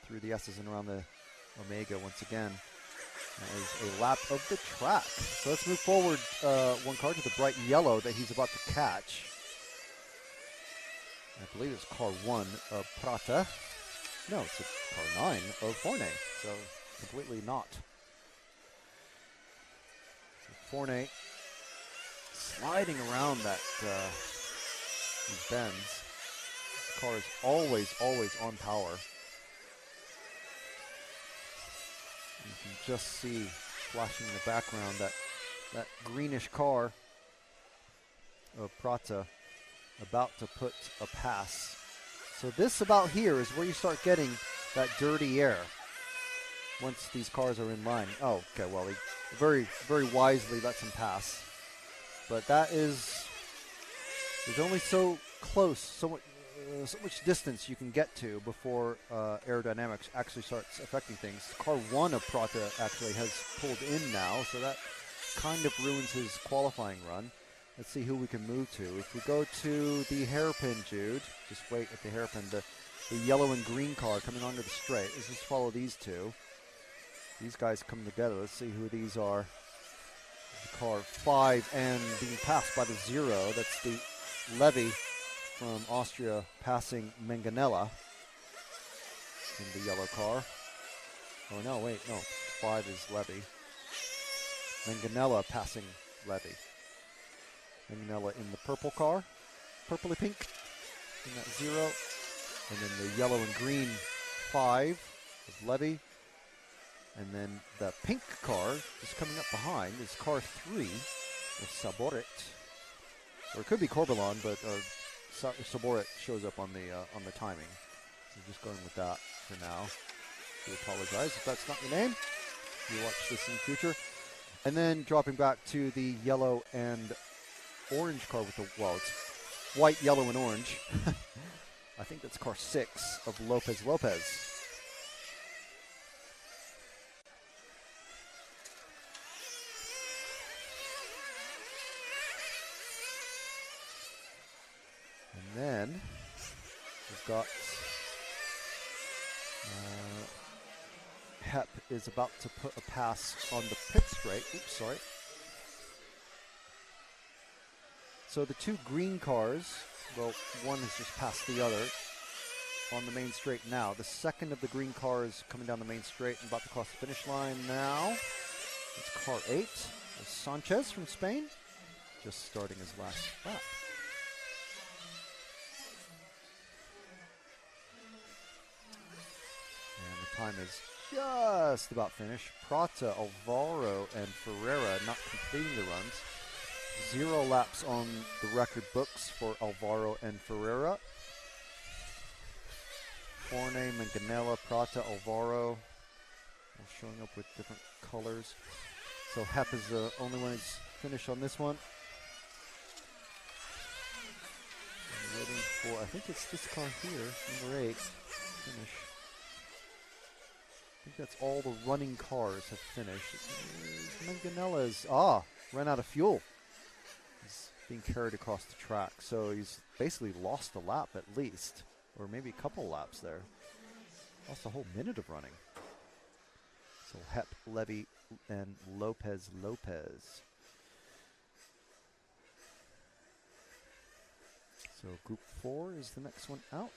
through the S's and around the Omega once again. That is a lap of the track. So let's move forward one car to the bright yellow that he's about to catch. I believe it's car 1 of Prata. No, it's car 9 of Forney. So completely not. So Forney sliding around that these bends. The car is always on power. You can just see flashing in the background that greenish car of Prata about to put a pass. So this about here is where you start getting that dirty air once these cars are in line. Oh, okay, well, he very, very wisely lets him pass. But that is, there's only so close, so much distance you can get to before aerodynamics actually starts affecting things. Car 1 of Prata actually has pulled in now, so that kind of ruins his qualifying run. Let's see who we can move to. If we go to the hairpin, Jude, just wait at the hairpin, the yellow and green car coming onto the straight. Let's just follow these two. These guys come together. Let's see who these are. The car 5 and being passed by the 0. That's the Levy from Austria passing Manganella in the yellow car. Oh, no, wait, no. 5 is Levy. Manganella passing Levy. Manganella in the purple car, purpley pink in that 0. And then the yellow and green 5 of Levy. And then the pink car just coming up behind is car 3 with Saborit. Or it could be Corbalon, but Saborit shows up on the timing. So just going with that for now. I apologize if that's not your name. You watch this in the future. And then dropping back to the yellow and orange car with the, well, it's white, yellow, and orange. I think that's car 6 of Lopez. And then we've got Hep is about to put a pass on the pit straight. Oops, sorry. So the 2 green cars, well, one has just passed the other on the main straight now. The second of the green cars coming down the main straight and about to cross the finish line now. It's car 8. It's Sanchez from Spain, just starting his last lap. And the time is just about finished. Prata, Alvaro, and Ferreira not completing the runs. 0 laps on the record books for Alvaro and Ferreira. Forne, Manganella, Prata, Alvaro, all showing up with different colors. So Hep is the only one who's finished on this one. I'm waiting for, I think it's this car here, number 8, finish. I think that's all the running cars have finished. Manganella's, ran out of fuel. He's being carried across the track. So he's basically lost a lap at least, or maybe a couple laps there. Lost a whole minute of running. So Hep, Levy, and Lopez. So Group 4 is the next one out.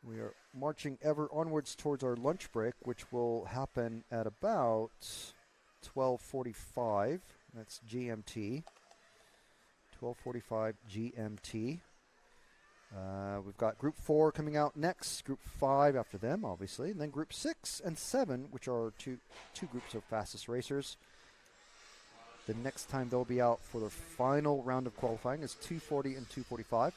We are marching ever onwards towards our lunch break, which will happen at about 12:45. That's GMT. 12:45 GMT. We've got Group 4 coming out next, Group 5 after them, obviously, and then Group 6 and 7, which are two groups of fastest racers. The next time they'll be out for the final round of qualifying is 2:40 and 2:45.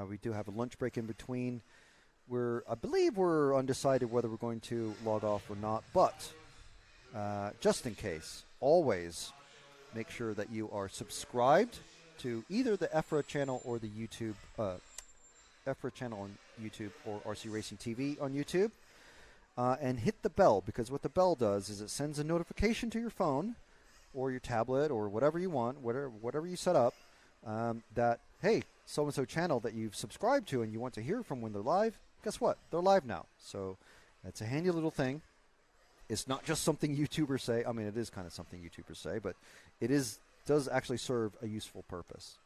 We do have a lunch break in between. I believe we're undecided whether we're going to log off or not, but just in case, always make sure that you are subscribed to either the EFRA channel or the YouTube, EFRA channel on YouTube or RC Racing TV on YouTube, and hit the bell, because what the bell does is it sends a notification to your phone or your tablet or whatever you want, whatever you set up, that, hey, so-and-so channel that you've subscribed to and you want to hear from when they're live, guess what? They're live now. So it's a handy little thing. It's not just something YouTubers say. I mean, it is kind of something YouTubers say, but it does actually serve a useful purpose.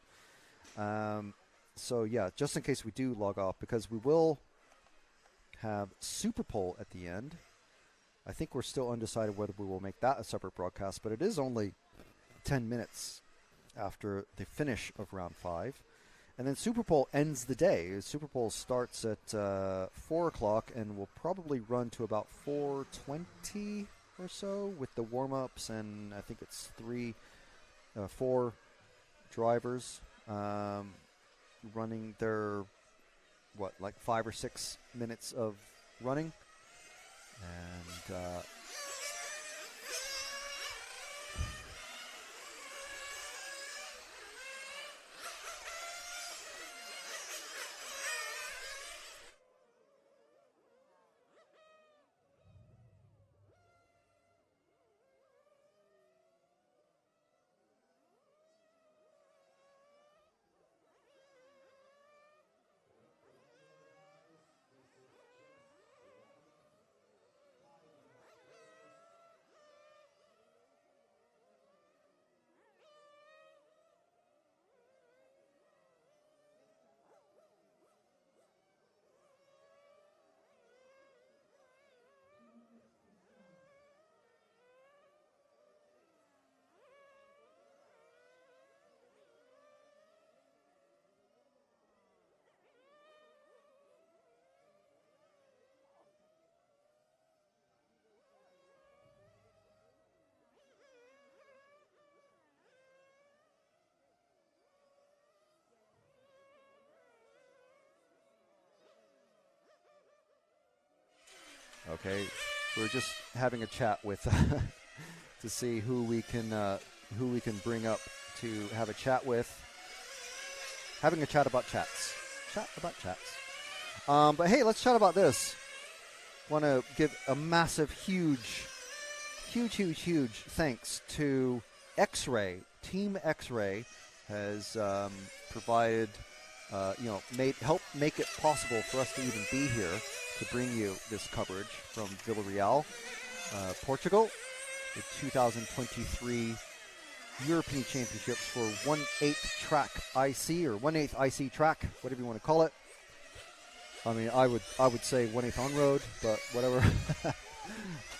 So, yeah, just in case we do log off, because we will have SUPERPOLE at the end. I think we're still undecided whether we will make that a separate broadcast, but it is only 10 minutes after the finish of round 5. And then SUPERPOLE ends the day. SUPERPOLE starts at 4 o'clock and will probably run to about 4:20 or so with the warm-ups, and I think it's 4 drivers running their, like 5 or 6 minutes of running. And Okay, we're just having a chat with to see who we can bring up to have a chat with. Having a chat about chats. Chat about chats. But hey, let's chat about this. Want to give a massive, huge thanks to X-Ray. Team X-Ray has provided, helped make it possible for us to even be here to bring you this coverage from Vila Real, Portugal, the 2023 European Championships for 1/8 track IC or 1/8 IC track, whatever you want to call it. I mean, I would say 1/8 on road, but whatever.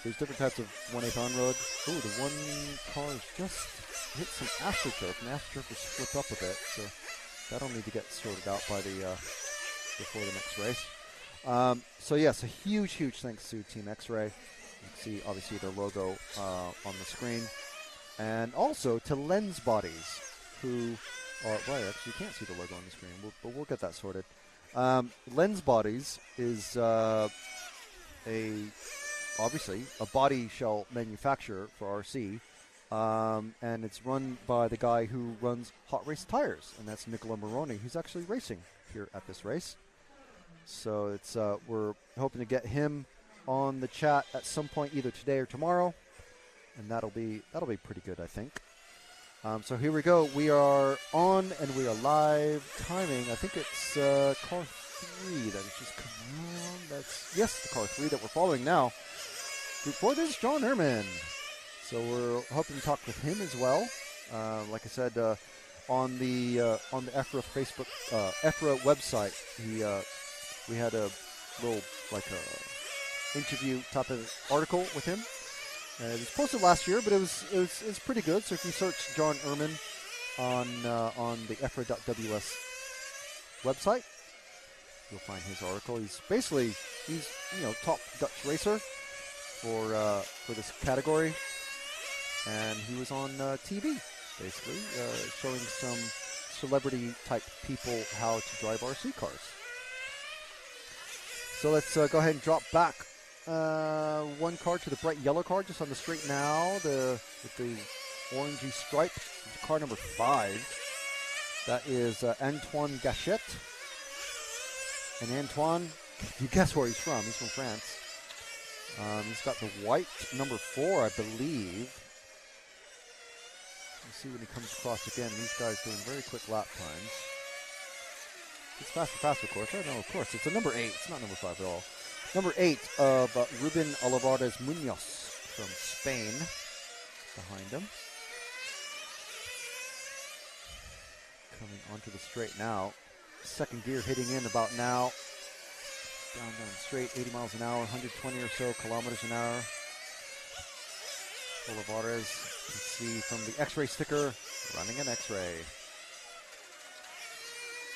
There's different types of 1/8 on road. Oh, the one car has just hit some AstroTurf, and AstroTurf is split up a bit, so that'll need to get sorted out by before the next race. So yes, a huge thanks to Team X-Ray. You can see obviously their logo on the screen, and also to Lens Bodies, who are actually you can't see the logo on the screen, but we'll get that sorted. Lens Bodies is obviously a body shell manufacturer for RC, and it's run by the guy who runs Hot Race Tires, and that's Nicola Moroni, who's actually racing here at this race. So it's we're hoping to get him on the chat at some point, either today or tomorrow, and that'll be pretty good, I think. So here we go. We are on and we are live. Timing, I think it's car 3 that has just come on. That's the car 3 that we're following now. Before this, John Herman. So we're hoping to talk with him as well. Like I said, on the EFRA Facebook EFRA website, we had a little interview type of article with him. It was posted last year, but it was pretty good. So if you search John Ehrman on the EFRA.ws website, you'll find his article. He's top Dutch racer for this category, and he was on TV basically showing some celebrity type people how to drive RC cars. So let's go ahead and drop back one car to the bright yellow car just on the straight now, with the orangey stripe, car number 5. That is Antoine Gachette. And Antoine, you guess where he's from? He's from France. He's got the white number 4, I believe. Let's see when he comes across again. These guys doing very quick lap times. It's fast, of course. I know, of course. It's a number 8. It's not number 5 at all. Number 8 of Ruben Olivares Munoz from Spain behind him. Coming onto the straight now. Second gear hitting in about now. Down straight, 80 miles an hour, 120 or so kilometers an hour. Olivares, you can see from the X-ray sticker, running an X-ray.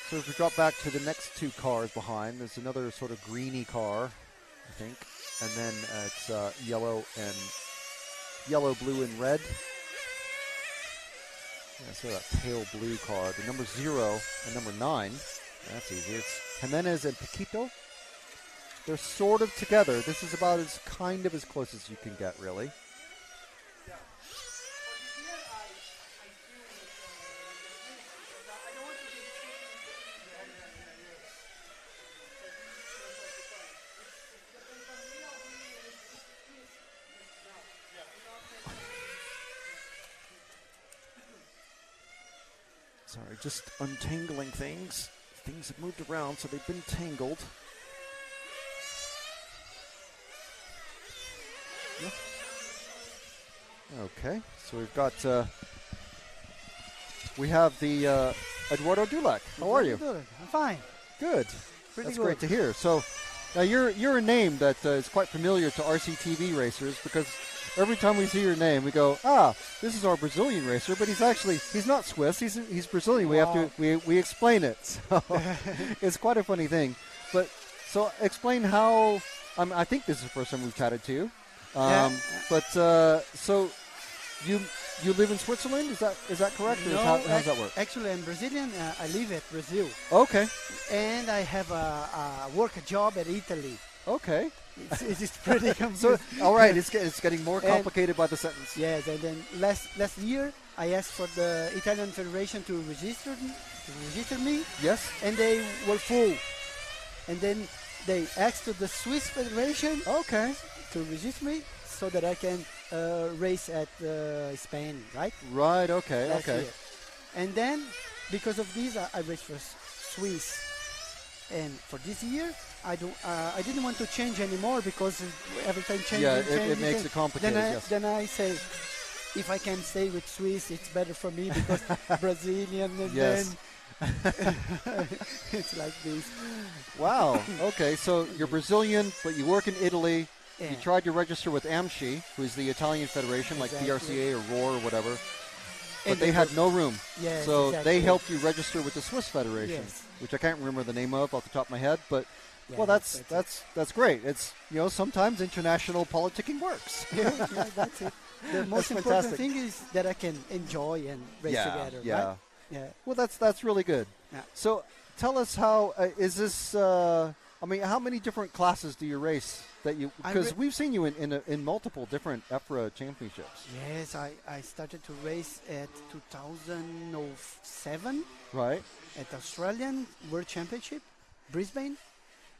So if we drop back to the next 2 cars behind, there's another sort of greeny car, I think, and then it's yellow, blue, and red. Yeah, so that pale blue car, the number 0 and number 9. That's easy. It's Jimenez and Paquito. They're sort of together. This is about as close as you can get, really. Sorry, just untangling things. Things have moved around, so they've been tangled. Okay, so we've got, we have the Eduardo Dulack. How are you? Good. I'm fine. Good. Pretty That's good. great to hear. So now you're a name that is quite familiar to RCTV racers, because every time we see your name, we go, this is our Brazilian racer, but he's not Swiss. He's Brazilian. Wow. We explain it. So it's quite a funny thing. But so explain how. I think this is the first time we've chatted to you. Yeah. But so you live in Switzerland? Is that correct? Or No, how does that work? Actually, I'm Brazilian. I live at Brazil, Okay. and I have a work job at Italy. Okay. It's pretty So, confusing. all right, it's getting more And- complicated by the sentence. Yes, and then last year I asked for the Italian Federation to register me, Yes. and they were full. And then they asked to the Swiss Federation Okay. to register me so that I can race at Spain, right? Right. Okay. Last Okay. year. And then because of this, I raced for Swiss. And for this year, I didn't want to change anymore because every time changing, Yeah, it changing, makes it complicated. Yes. then I say, if I can stay with Swiss, it's better for me because Brazilian, and Yes. then it's like this. Wow. Okay. So you're Brazilian, but you work in Italy. Yeah. You tried to register with AMSCI, who's the Italian federation, like Exactly. BRCA or ROAR or whatever. But And they had no room. Yes, So exactly. they helped you register with the Swiss Federation, Yes. which I can't remember the name of off the top of my head. But Yeah, well, that's great. It's sometimes international politicking works. yeah, that's it. The most That's important fantastic. thing is that I can enjoy and race together. Yeah. Right? Yeah. Well, that's really good. Yeah. So tell us how is this? I mean, how many different classes do you race? That you because we've seen you in multiple different EFRA championships. Yes, I started to race at 2007 Right. at Australian World Championship, Brisbane,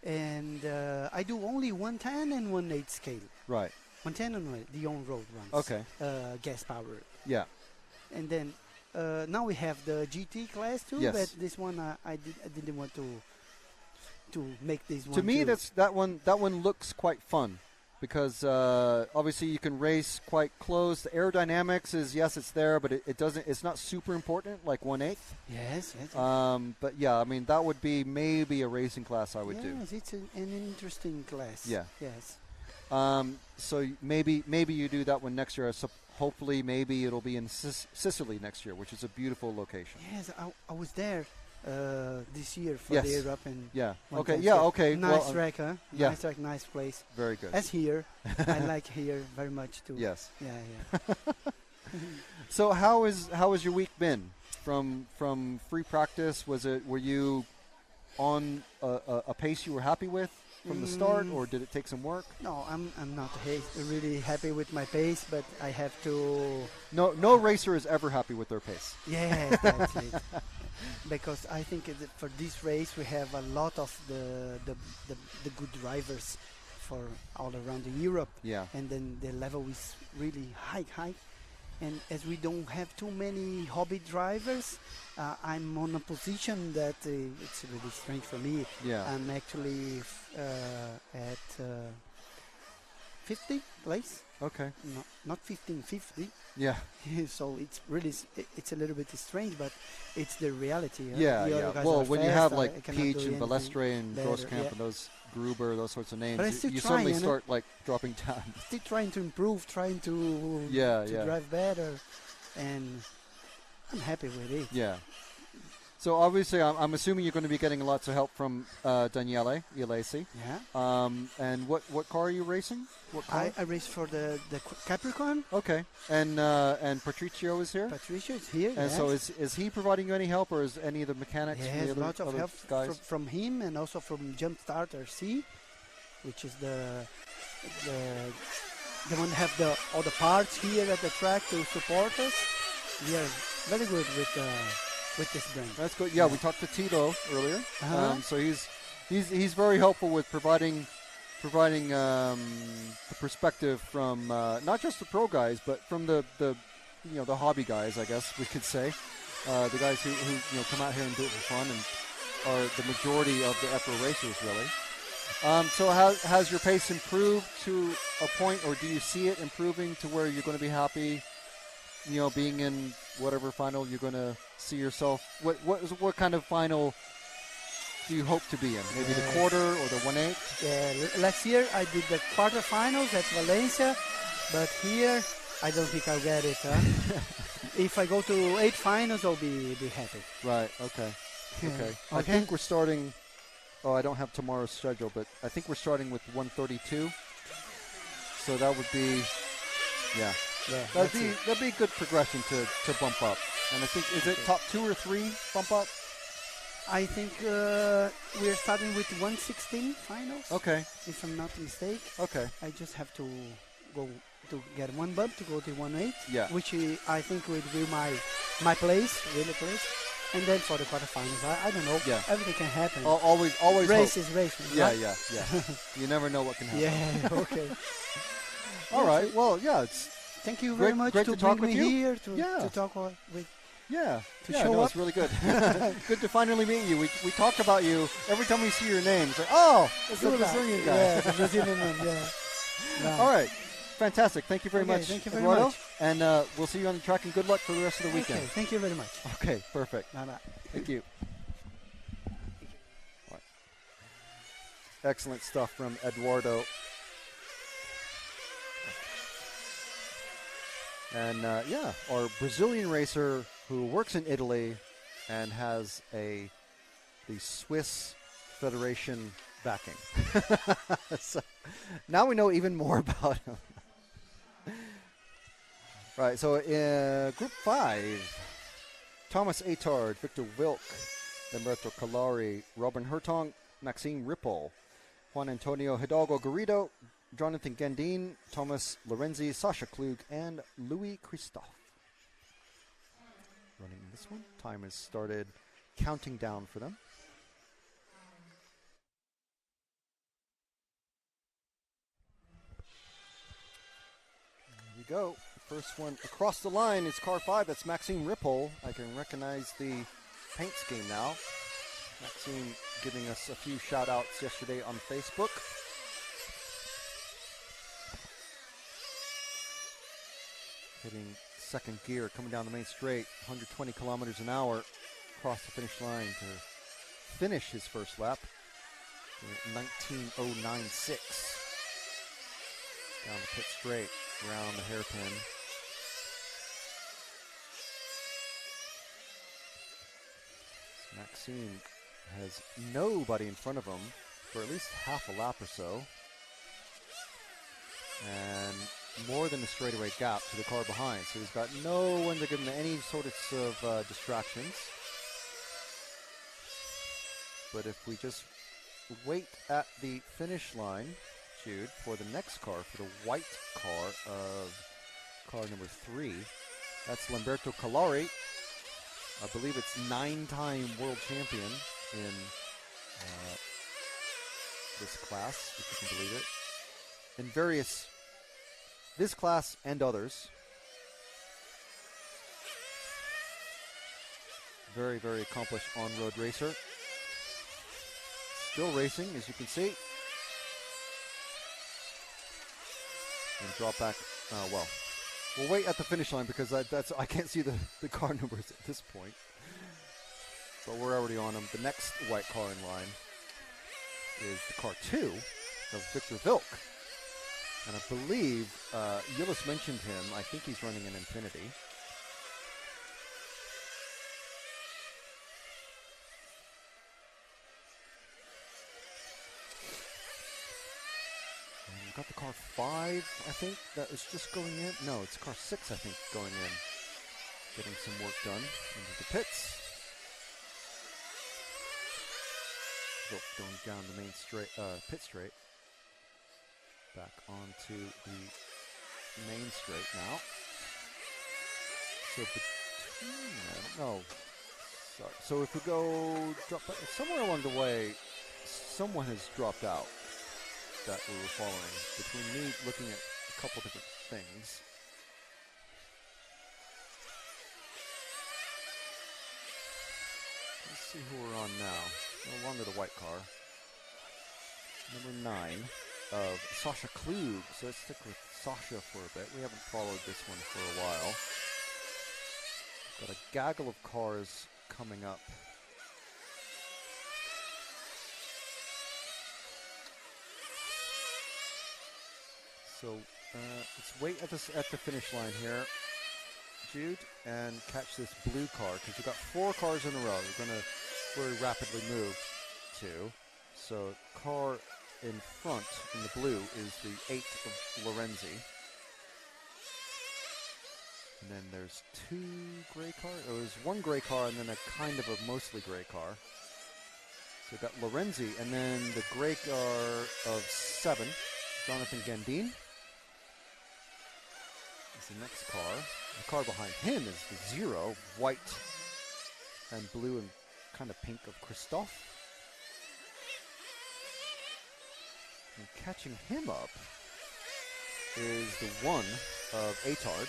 and I do only 110 and 1/8 scale. Right. 110 and the on-road ones. Okay. Gas power. Yeah. And then now we have the GT class too, Yes. but this one I didn't want to make this one. To me, too. that one looks quite fun because obviously you can race quite close. The aerodynamics is it's there, but it doesn't. It's not super important like 1/8. Yes. But yeah, I mean that would be maybe a racing class I would do. Yes, it's an interesting class. Yeah. Yes. So maybe you do that one next year. So hopefully maybe it'll be in Sicily next year, which is a beautiful location. Yes, I was there this year for Yes. the European. Yeah. one Okay. time Yeah. step. Okay. Nice well, track, huh? yeah. Nice track, nice place. very good. As here, I like here very much too. Yes. Yeah. So how has your week been from free practice? Were you on a pace you were happy with from the start, or did it take some work? No, I'm not really happy with my pace, but I have to. No racer is ever happy with their pace. Yes, that's it. Because I think for this race we have a lot of the good drivers for all around Europe. Yeah. And then the level is really high. And as we don't have too many hobby drivers, I'm on a position that it's really strange for me. Yeah. I'm actually at 50th place. Okay. No, not 15, 50. Yeah. So it's really it's a little bit strange, but it's the reality. Yeah. The other Yeah. guys Well, are when you fast, have I like cannot Peach do and anything Balestre and better, Grosskamp yeah. and those Gruber, those sorts of names, But I still you try, suddenly you know? start like dropping down. Still trying to improve, trying to Yeah, to yeah. drive better, and I'm happy with it. Yeah. So obviously, I'm assuming you're going to be getting lots of help from Daniele Ielesi. Yeah. And what car are you racing? What car? I race for the Capricorn. Okay. And Patricio is here. Patricia is here. And yes. so is he providing you any help, or is any of the mechanics? from Yes, the other, lots of other help guys? from him, and also from Jump Starter C, which is the one that have all the parts here at the track to support us. We are very good with this brand. That's good. Yeah, we talked to Tilo earlier. Uh-huh. So he's very helpful with providing the perspective from not just the pro guys, but from the hobby guys, I guess we could say, the guys who come out here and do it for fun and are the majority of the EFRA racers, really. So has your pace improved to a point, or do you see it improving to where you're going to be happy? Being in whatever final you're going to see yourself. What kind of final do you hope to be in? Maybe the quarter or the 1/8? Yeah, last year I did the quarterfinals at Valencia, but here I don't think I'll get it. Huh? If I go to 8 finals, I'll be happy. Right. Okay. Okay. I Okay. think we're starting. Oh, I don't have tomorrow's schedule, but I think we're starting with 132. So that would be, yeah. Yeah, That'd be a good progression to bump up. And I think, is it top 2 or 3 bump up? I think we're starting with 116 finals. Okay. If I'm not mistaken. Okay. I just have to go to get one bump to go to 1-8. Yeah. Which I think would be my place, really place. And then for the quarterfinals, I don't know. Yeah. Everything can happen. Always race hope. is racing. Yeah, right? yeah. You never know what can happen. Yeah. Okay. All right. Well, yeah. It's Thank you very much great to to talk bring with me you. here Yeah. to talk with. Yeah. To yeah, show no, up. it's really good. Good to finally meet you. We talk about you every time we see your name. It's like, oh, it's the Brazilian guy. Yeah, the Brazilian one. Yeah. No. All right. Fantastic. Thank you very Okay, much, thank you very Eduardo. much. And we'll see you on the track, and good luck for the rest of the weekend. Okay, thank you very much. Okay, perfect. Bye bye. Thank you. All right. Excellent stuff from Eduardo. And yeah, our Brazilian racer who works in Italy and has the Swiss Federation backing. So now we know even more about him. Right, so in Group 5, Thomas Atard, Victor Wilk, Lamberto Calari, Robin Hertong, Maxime Rippel, Juan Antonio Hidalgo Garrido, Jonathan Gandin, Thomas Lorenzi, Sasha Klug, and Louis Christophe. Running this one. Time has started counting down for them. Here we go. First one across the line is car 5. That's Maxime Rippel. I can recognize the paint scheme now. Maxime giving us a few shout outs yesterday on Facebook. Hitting second gear, coming down the main straight, 120 kilometers an hour across the finish line to finish his first lap. 19:09.6. Down the pit straight, around the hairpin. Maxime has nobody in front of him for at least half a lap or so. And more than a straightaway gap to the car behind. So he's got no one to give him any sort of distractions. But if we just wait at the finish line, Jude, for the next car, for the white car of car number 3, that's Lamberto Calari. I believe it's 9-time world champion in this class, if you can believe it. In various, this class and others. Very, very accomplished on-road racer. Still racing, as you can see. And drop back, well, we'll wait at the finish line because I can't see the car numbers at this point. But we're already on them. The next white car in line is the car 2 of Victor Wilk. And I believe Gillis mentioned him. I think he's running an Infinity. And we've got the car 5, I think, that is just going in. No, it's car 6, I think, going in. Getting some work done into the pits. Going down the main straight, pit straight. Back onto the main straight now. So between them, no. Sorry. So if we go drop somewhere along the way, someone has dropped out that we were following. Between me looking at a couple different things. Let's see who we're on now. No longer the white car. Number 9 of Sasha Klug. So let's stick with Sasha for a bit. We haven't followed this one for a while. Got a gaggle of cars coming up. So let's wait at the finish line here, Jude, and catch this blue car because we've got 4 cars in a row. We're going to very rapidly move to. So car in front in the blue is the 8 of Lorenzi. And then there's 2 gray cars. Oh, there's 1 gray car and then a kind of a mostly gray car. So we've got Lorenzi, and then the gray car of 7, Jonathan Gandine. Is the next car. The car behind him is the 0, white and blue and kind of pink of Christophe. And catching him up is the 1 of Atard.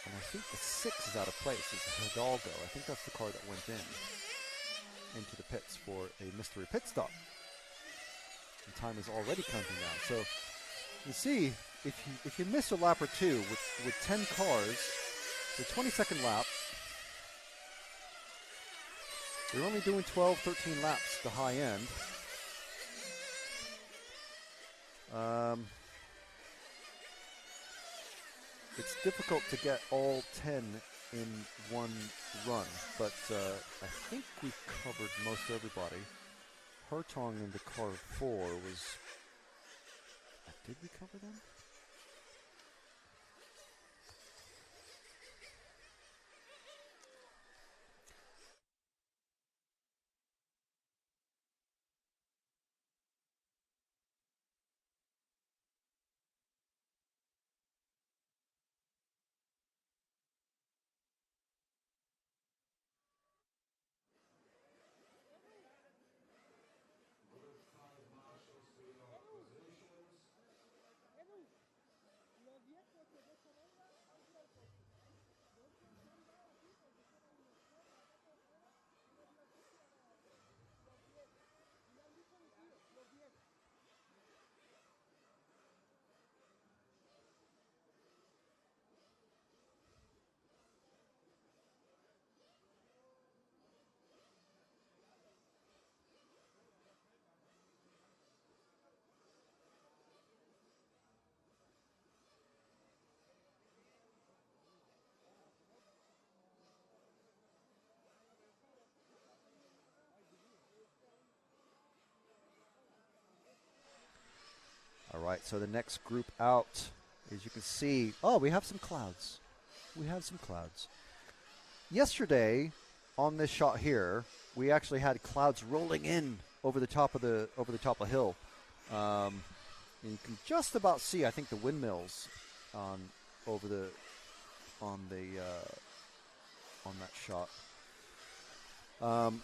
And I think the 6 is out of place. It's Hidalgo. I think that's the car that went into the pits for a mystery pit stop. And time is already counting down. So you see, if you miss a lap or two with 10 cars, the 22nd lap, you're only doing 12, 13 laps the high end. It's difficult to get all 10 in one run, but I think we've covered most everybody. Hartong in the car 4 was... did we cover them? All right, so the next group out, as you can see, we have some clouds. We have some clouds. Yesterday, on this shot here, we actually had clouds rolling in over the top of the hill. And you can just about see, I think, the windmills on that shot.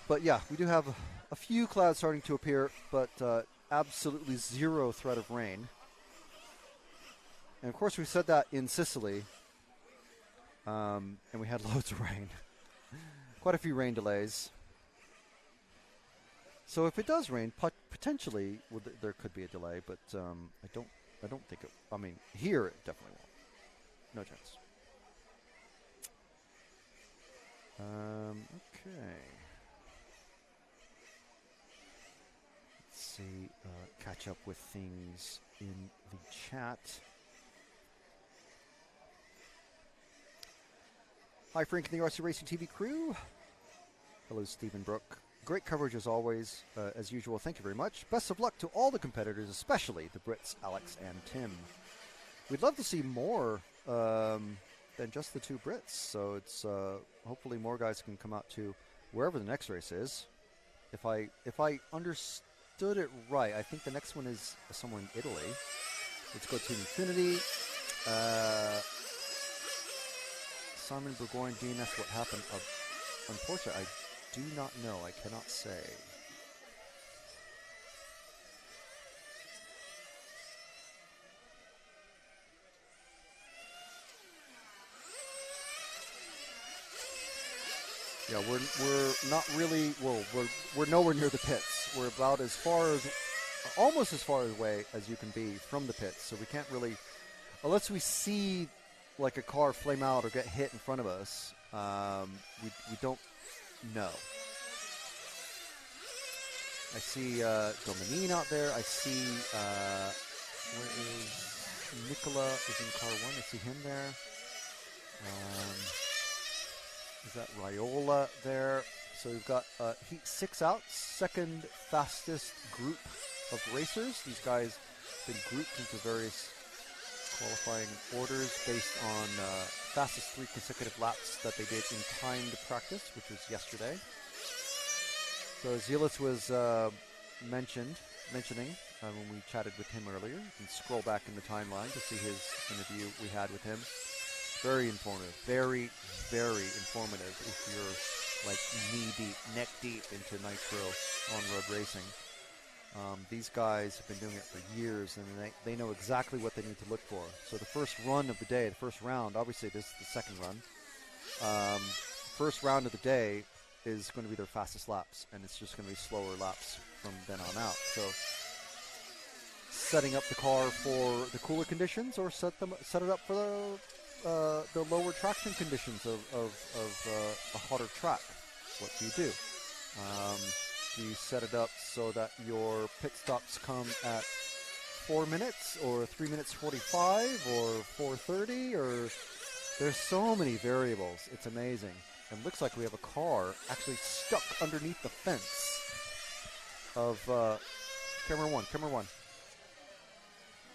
But yeah, we do have a few clouds starting to appear, but absolutely zero threat of rain. And of course, we said that in Sicily, and we had loads of rain. Quite a few rain delays. So if it does rain, potentially there could be a delay, but I don't think it. I mean, here it definitely won't. No chance. Okay. Let's see. Catch up with things in the chat. Hi, Frank and the RC Racing TV crew. Hello, Stephen Brook. Great coverage as always, as usual. Thank you very much. Best of luck to all the competitors, especially the Brits, Alex and Tim. We'd love to see more than just the 2 Brits, so it's hopefully more guys can come out to wherever the next race is. If I understood it right, I think the next one is somewhere in Italy. Let's go to Infinity. Simon Burgoyne, Dean, that's what happened. Unfortunately, I do not know. I cannot say. Yeah, we're not really. Well, we're nowhere near the pits. We're about as far as, almost as far away as you can be from the pits. So we can't really, unless we see like a car flame out or get hit in front of us. We don't know. I see Dominine out there. I see where is Nicola? Is in car 1. I see him there. Is that Raiola there? So we've got Heat 6 out, second fastest group of racers. These guys have been grouped into various qualifying orders based on fastest 3 consecutive laps that they did in timed practice, which was yesterday. So as Gillis was mentioning when we chatted with him earlier, you can scroll back in the timeline to see his interview we had with him. Very informative. Very, very informative if you're like knee-deep, neck-deep into nitro on-road racing. These guys have been doing it for years, and they know exactly what they need to look for. So the first run of the day, the first round, obviously this is the second run. First round of the day is going to be their fastest laps, and it's just going to be slower laps from then on out. So setting up the car for the cooler conditions, or set it up for the lower traction conditions of a hotter track. What do you do? Do you set it up so that your pit stops come at 4 minutes, or 3 minutes 45, or 4:30, or there's so many variables. It's amazing. And looks like we have a car actually stuck underneath the fence of camera one.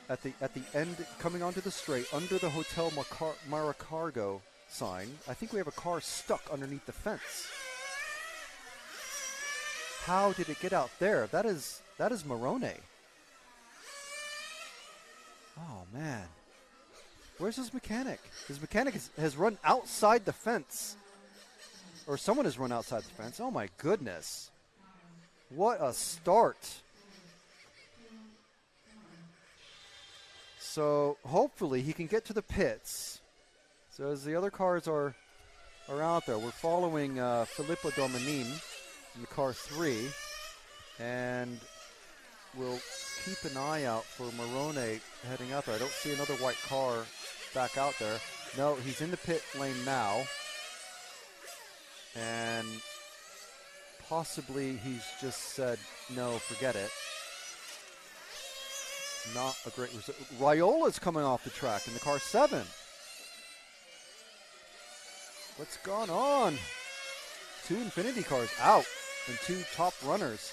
At the end, coming onto the straight, under the Hotel Maracargo sign, I think we have a car stuck underneath the fence. How did it get out there? That is Morone. Oh man, where's his mechanic? His mechanic has run outside the fence, or someone has run outside the fence. Oh my goodness, what a start! So hopefully he can get to the pits. So as the other cars are out there, we're following Filippo Domenin in the car 3, and we'll keep an eye out for Morone heading out there. I don't see another white car back out there. No, he's in the pit lane now, and possibly he's just said, no, forget it. Not a great result. Raiola's coming off the track in the car 7. What's gone on? 2 Infinity cars out and 2 top runners.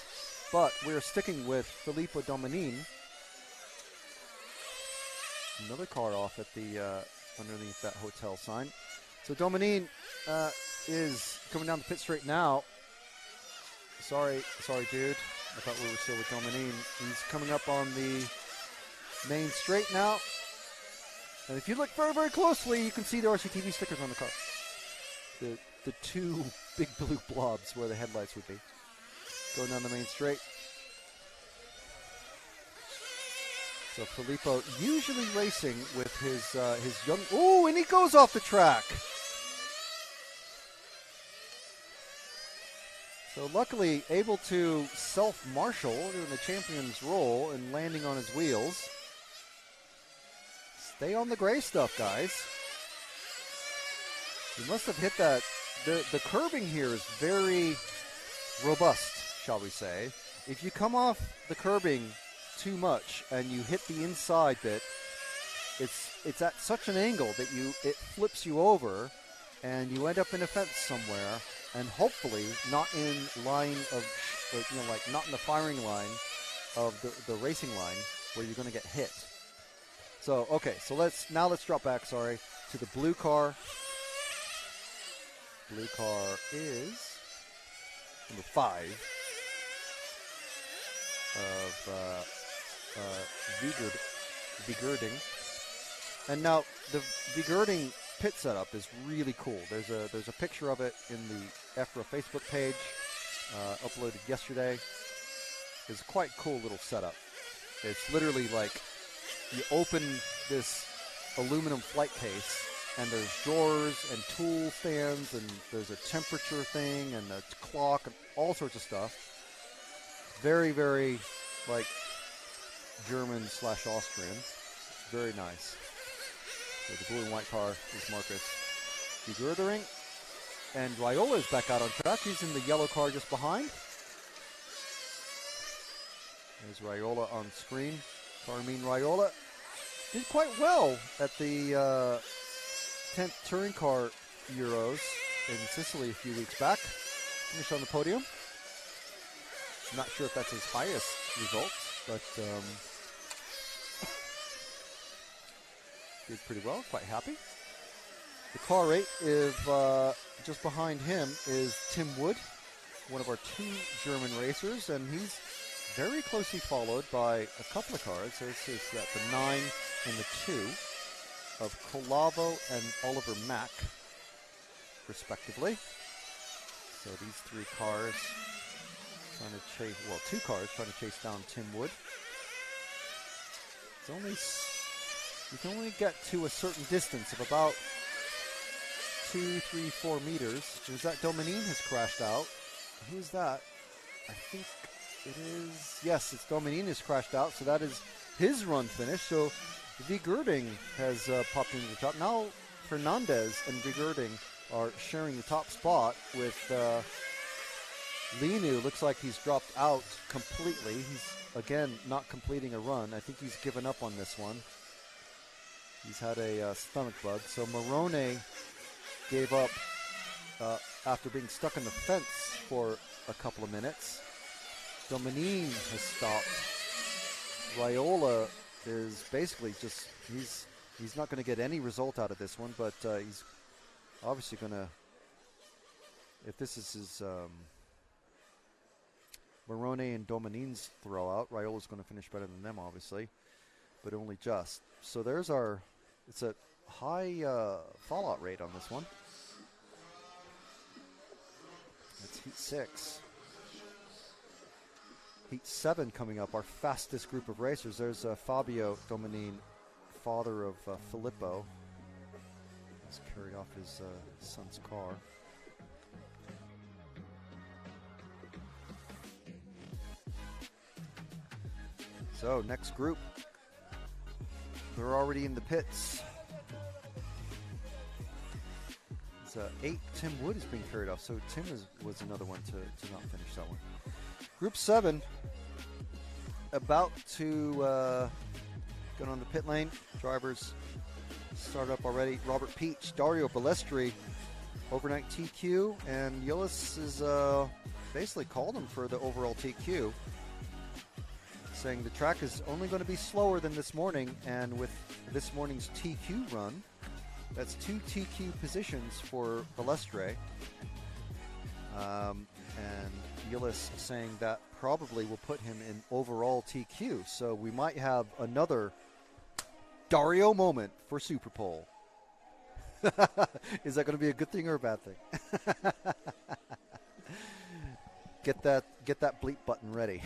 But we're sticking with Filippo Domenin. Another car off at the underneath that hotel sign. So Domenin is coming down the pit straight now. Sorry, dude. I thought we were still with Domenin. He's coming up on the main straight now. And if you look very, very closely, you can see the RCTV stickers on the car. The 2 big blue blobs where the headlights would be. Going down the main straight. So Filippo usually racing with his young... Ooh, and he goes off the track. So luckily able to self-marshal in the champion's role and landing on his wheels. Stay on the gray stuff, guys. You must have hit that. The curbing here is very robust, shall we say. If you come off the curbing too much and you hit the inside bit, it's at such an angle that it flips you over, and you end up in a fence somewhere, and hopefully not in line of, not in the firing line of the racing line where you're going to get hit. So okay, so let's drop back. To the blue car. Blue car is number 5 of Vigerding. And now the Vigerding pit setup is really cool. There's a picture of it in the EFRA Facebook page, uploaded yesterday. It's a quite cool little setup. It's literally like you open this aluminum flight case, and there's drawers and tool stands, and there's a temperature thing and a clock and all sorts of stuff. Very, very like German/Austrian. Very nice. So the blue and white car is Marcus Vigerdering. And Raiola is back out on track. He's in the yellow car just behind. There's Raiola on screen. Carmine Raiola did quite well at the 10th Touring Car Euros in Sicily a few weeks back. Finished on the podium. I'm not sure if that's his highest result, but did pretty well, quite happy. The car 8, if just behind him is Tim Wood one of our 2 German racers, and he's very closely followed by a couple of cars. So this is the 9 and the 2 of Colavo and Oliver Mack, respectively. So these 3 cars trying to chase, well, 2 cars trying to chase down Tim Wood. It's only, you can only get to a certain distance of about 2, 3, 4 meters. There's that Dominine has crashed out. Who's that? I think it is, yes, it's Dominine has crashed out, so that is his run finish. So V. Girding has popped into the top. Now Fernandez and V. Girding are sharing the top spot with Linu. Looks like he's dropped out completely. He's, again, not completing a run. I think he's given up on this one. He's had a stomach bug. So Morone gave up after being stuck in the fence for a couple of minutes. Dominine has stopped. Raiola is basically just, he's not going to get any result out of this one, but he's obviously going to, if this is his Morone and Dominine's throwout, Raiola's going to finish better than them, obviously, but only just. So there's our, it's a high fallout rate on this one. That's heat 6. Heat 7 coming up, our fastest group of racers. There's Fabio Dominine, father of Filippo. He's carried off his son's car. So, next group. They're already in the pits. It's 8. Tim Wood is being carried off, so Tim was another one to not finish that one. Group 7, about to get on the pit lane. Drivers start up already. Robert Peach, Dario Balestri, overnight TQ, and Gillis is basically called him for the overall TQ, saying the track is only going to be slower than this morning, and with this morning's TQ run, that's 2 TQ positions for Balestre. And Gillis saying that probably will put him in overall TQ. So we might have another Dario moment for Superpole. Is that going to be a good thing or a bad thing? Get that bleep button ready.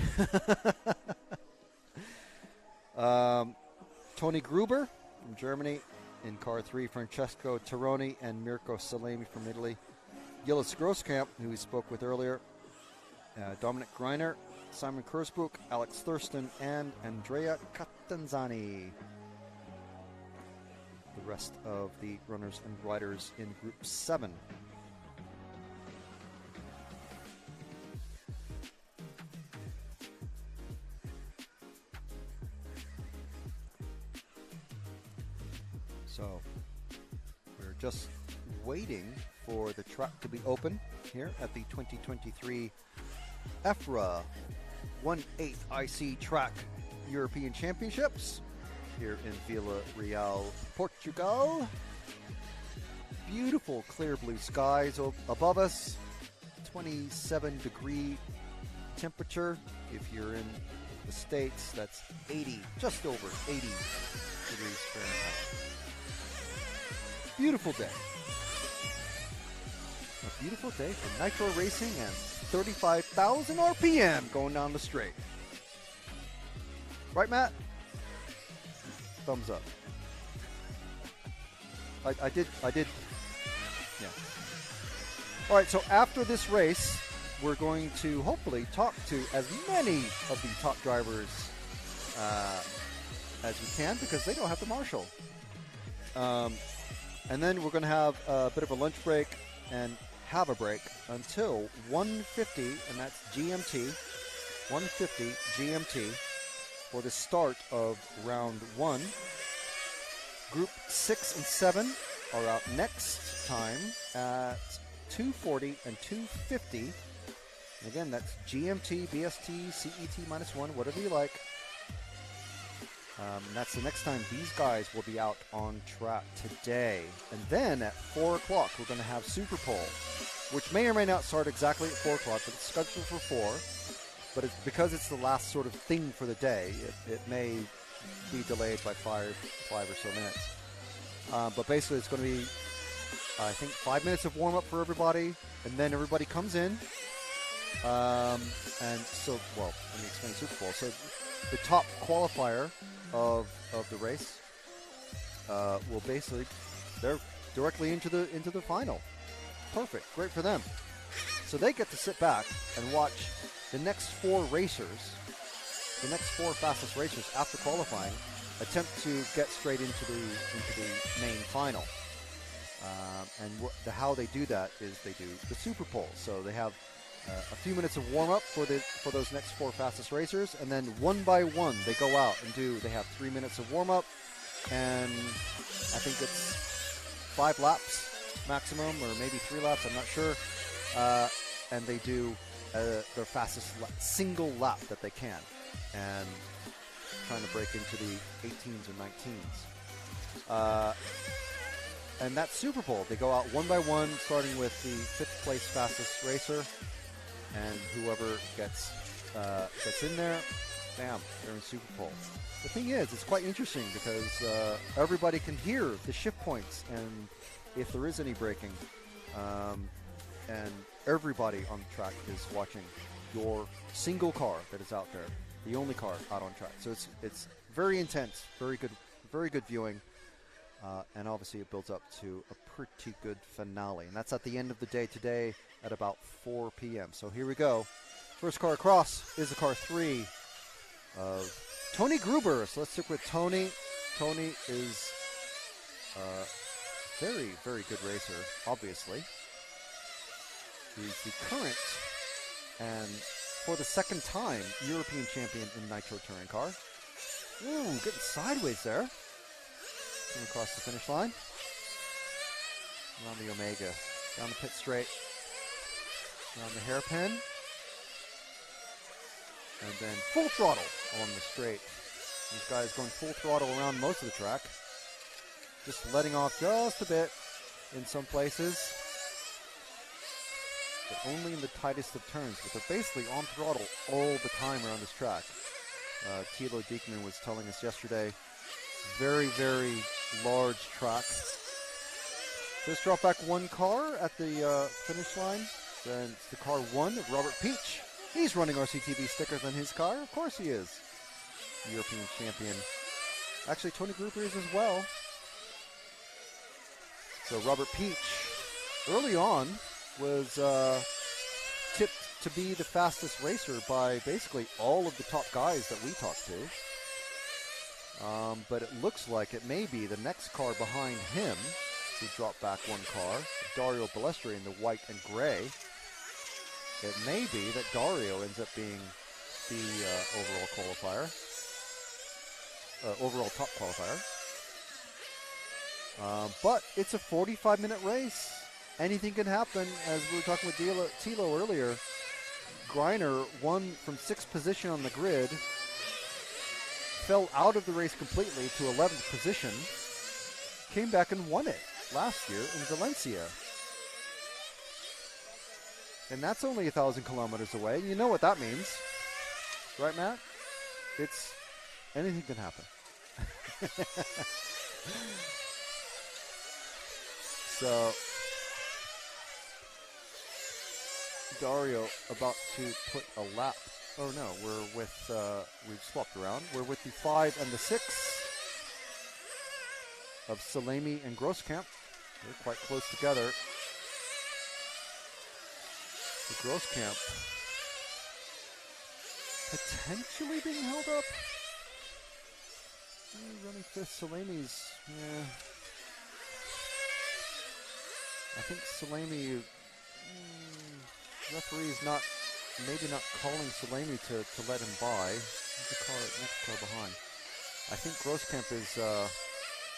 Tony Gruber from Germany in car 3, Francesco Tironi and Mirko Salemi from Italy. Gillis Grosskamp, who we spoke with earlier, Dominic Greiner, Simon Kurzbuch, Alex Thurston, and Andrea Catanzani. The rest of the runners and riders in Group 7. So, we're just waiting for the track to be open here at the 2023 EFRA 1/8 IC Track European Championships here in Vila Real, Portugal. Beautiful clear blue skies above us, 27-degree temperature. If you're in the States, that's 80, just over 80 degrees Fahrenheit. Beautiful day. A beautiful day for nitro racing and 35,000 RPM going down the straight. Right, Matt? Thumbs up. I did. Yeah. All right, so after this race, we're going to hopefully talk to as many of the top drivers as we can, because they don't have to marshal. And then we're going to have a bit of a lunch break and have a break until 1:50, and that's GMT, 1:50 GMT for the start of round 1. Group 6 and 7 are out next time at 2:40 and 2:50. And again, that's GMT, BST, CET -1, whatever you like. That's the next time these guys will be out on track today. And then at 4 o'clock, we're going to have SUPERPOLE, which may or may not start exactly at 4 o'clock, but it's scheduled for 4. But because it's the last sort of thing for the day, it may be delayed by five or so minutes. But basically, it's going to be, I think, 5 minutes of warm-up for everybody, and then everybody comes in. And so, well, let me explain SUPERPOLE. So the top qualifier of the race will basically, they're directly into the final. Perfect, great for them. So they get to sit back and watch the next 4 racers, the next 4 fastest racers after qualifying, attempt to get straight into the main final. And how they do that is they do the SUPERPOLE. So they have a few minutes of warm up for those next 4 fastest racers, and then one by one they go out and they have 3 minutes of warm up, and I think it's 5 laps maximum, or maybe 3 laps, I'm not sure. And they do their fastest single lap that they can, and trying to break into the 18s or 19s. And that's SUPERPOLE. They go out one by one, starting with the 5th place fastest racer, and whoever gets in there, bam, they're in SUPERPOLE. The thing is, it's quite interesting because everybody can hear the shift points and if there is any braking, and everybody on the track is watching your single car that is out there, the only car out on track. So it's very intense, very good viewing, and obviously it builds up to a pretty good finale. And that's at the end of the day today at about 4 p.m. So here we go. First car across is the car 3 of Tony Gruber. So let's stick with Tony. Tony is a very, very good racer, obviously. He's the current and for the second time European champion in Nitro Touring Car. Ooh, getting sideways there. Coming across the finish line. Around the Omega. Down the pit straight. Around the hairpin. And then full throttle on the straight. These guys going full throttle around most of the track. Just letting off just a bit in some places. But only in the tightest of turns. But they're basically on throttle all the time around this track. Tilo Dickman was telling us yesterday. Very, very large track. Just drop back one car at the finish line. Then it's the car 1 of Robert Peach. He's running RCTV stickers on his car. Of course he is. European champion. Actually, Tony Gruber is as well. So Robert Peach, early on, was tipped to be the fastest racer by basically all of the top guys that we talked to. But it looks like it may be the next car behind him, who dropped back one car, Dario Balestri in the white and gray. It may be that Dario ends up being the overall qualifier, overall top qualifier. But it's a 45-minute race. Anything can happen. As we were talking with Tilo earlier, Greiner won from 6th position on the grid, fell out of the race completely to 11th position, came back and won it last year in Valencia. And that's only 1,000 kilometers away. You know what that means. Right, Matt? It's anything can happen. So Dario about to put a lap. Oh no, we're with, we've swapped around. We're with the 5 and the 6 of Salemi and Grosskamp. They're quite close together. The Grosskamp potentially being held up. Running 5th, Salemi's, yeah. I think Salemi, referee's maybe not calling Salemi to let him by. The next car behind. I think Grosskamp is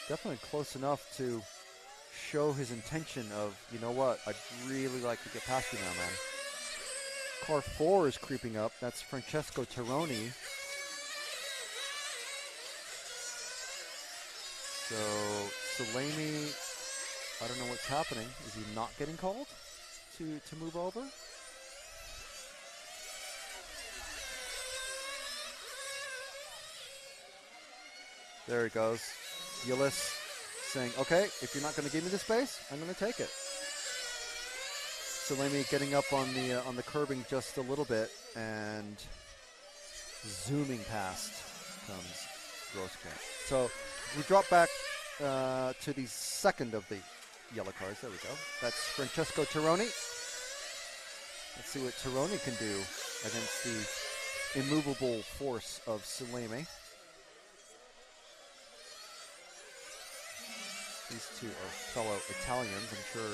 definitely close enough to show his intention of, you know what, I'd really like to get past you now, man. Car 4 is creeping up. That's Francesco Terroni. So Salemi, I don't know what's happening. Is he not getting called to move over? There he goes. Gillis saying, okay, if you're not going to give me the space, I'm going to take it. Salemi getting up on the curbing just a little bit, and zooming past comes Grosskamp. So we drop back to the second of the yellow cards. There we go. That's Francesco Tironi. Let's see what Tironi can do against the immovable force of Salemi. These two are fellow Italians. I'm sure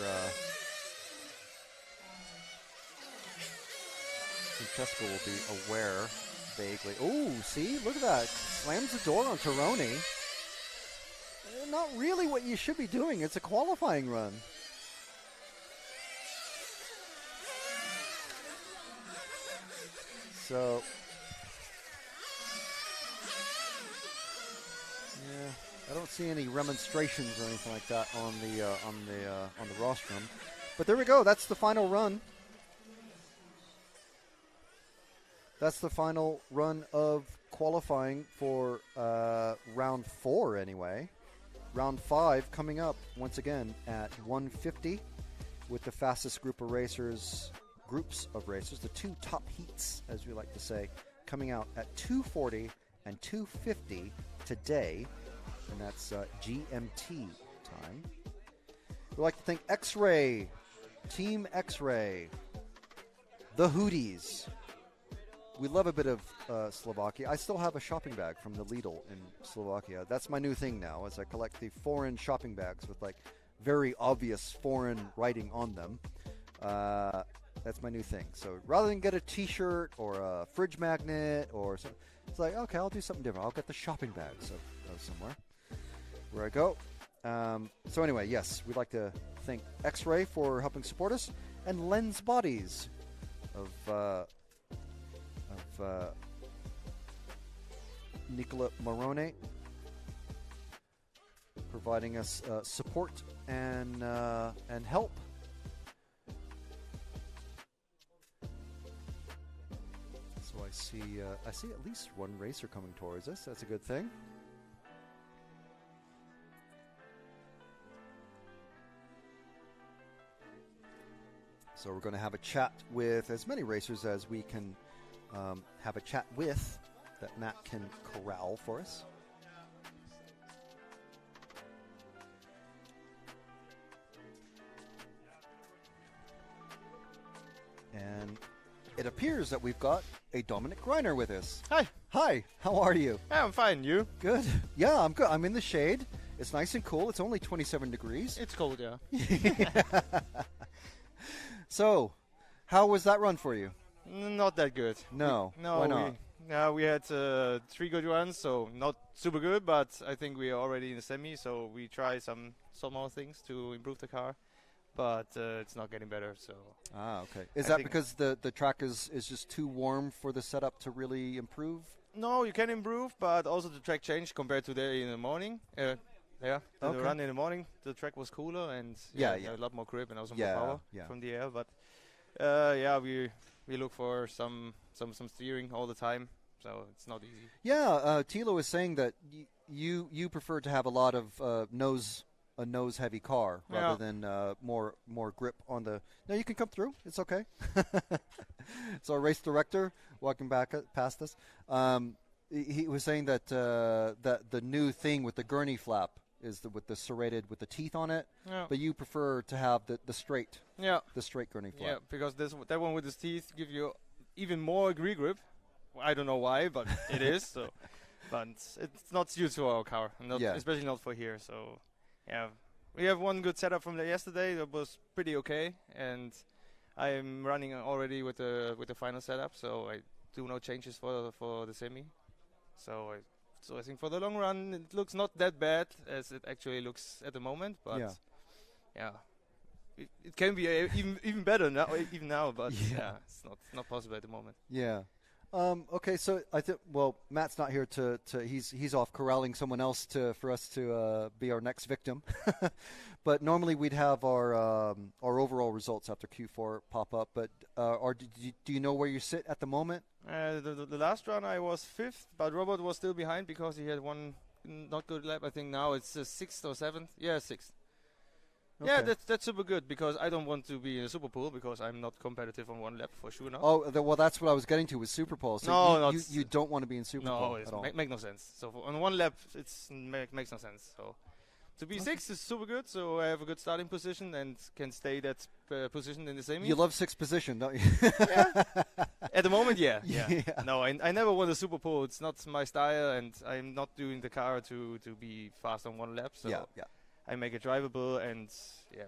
Francesco will be aware vaguely. Oh, see? Look at that. Slams the door on Tironi. Not really what you should be doing. It's a qualifying run. So, yeah, I don't see any remonstrations or anything like that on the rostrum. But there we go. That's the final run. That's the final run of qualifying for round 4 anyway. Round 5 coming up once again at 1:50 with the fastest groups of racers, the two top heats, as we like to say, coming out at 2:40 and 2:50 today, and that's GMT time. We'd like to thank X-Ray, Team X-Ray, the Hooties. We love a bit of Slovakia. I still have a shopping bag from the Lidl in Slovakia. That's my new thing now, as I collect the foreign shopping bags with like very obvious foreign writing on them. That's my new thing. So rather than get a T-shirt or a fridge magnet or something, it's like, okay, I'll do something different. I'll get the shopping bag somewhere where I go. So anyway, yes, we'd like to thank X-Ray for helping support us, and Lens Bodies of Nicola Morone, providing us support and help. So I see at least one racer coming towards us. That's a good thing. So we're going to have a chat with as many racers as we can have a chat with, that Matt can corral for us. And it appears that we've got a Dominic Greiner with us. Hi. Hi, how are you? Yeah, I'm fine. You? Good. Yeah, I'm good. I'm in the shade. It's nice and cool. It's only 27 degrees. It's cold, yeah. So, how was that run for you? Not that good. No. Why not? We had 3 good runs, so not super good, but I think we are already in the semi, so we try some more things to improve the car, but it's not getting better. So. Ah, okay. Is that because the track is just too warm for the setup to really improve? No, you can improve, but also the track changed compared to today in the morning. The run in the morning, the track was cooler and a lot more grip and also more power from the air. But we look for some steering all the time, so it's not easy. Yeah, Tilo is saying that you prefer to have a lot of a nose heavy car rather than more grip on the. No, you can come through. It's okay. So our race director walking back past us, he was saying that the new thing with the gurney flap is with the serrated with the teeth on it, but you prefer to have the straight gurney flap. Yeah, because that one with the teeth give you even more grip. I don't know why, but it is. So, but it's not suited to our car, especially not for here. So, yeah, we have one good setup from yesterday that was pretty okay, and I am running already with the final setup. So I do no changes for the semi. So I think for the long run, it looks not that bad as it actually looks at the moment. But it can be even better now, but it's not possible at the moment. Yeah. Okay, so I think Matt's not here to he's off corralling someone else for us to be our next victim. But normally we'd have our overall results after Q4 pop up. But do you know where you sit at the moment? The last run I was 5th, but Robert was still behind because he had one not good lap. I think now it's 6th or 7th. Yeah, 6th. Okay. Yeah, that's super good because I don't want to be in a SUPERPOLE because I'm not competitive on one lap for sure now. Oh, well, that's what I was getting to with SUPERPOLE. So no, you don't want to be in SUPERPOLE at all. Make no sense. So on one lap, makes no sense. So to be 6th is super good. So I have a good starting position and can stay that position in the same. You love 6th position, don't you? Yeah. At the moment, yeah. No, I never won a SUPERPOLE. It's not my style, and I'm not doing the car to be fast on one lap. So yeah. I make it drivable and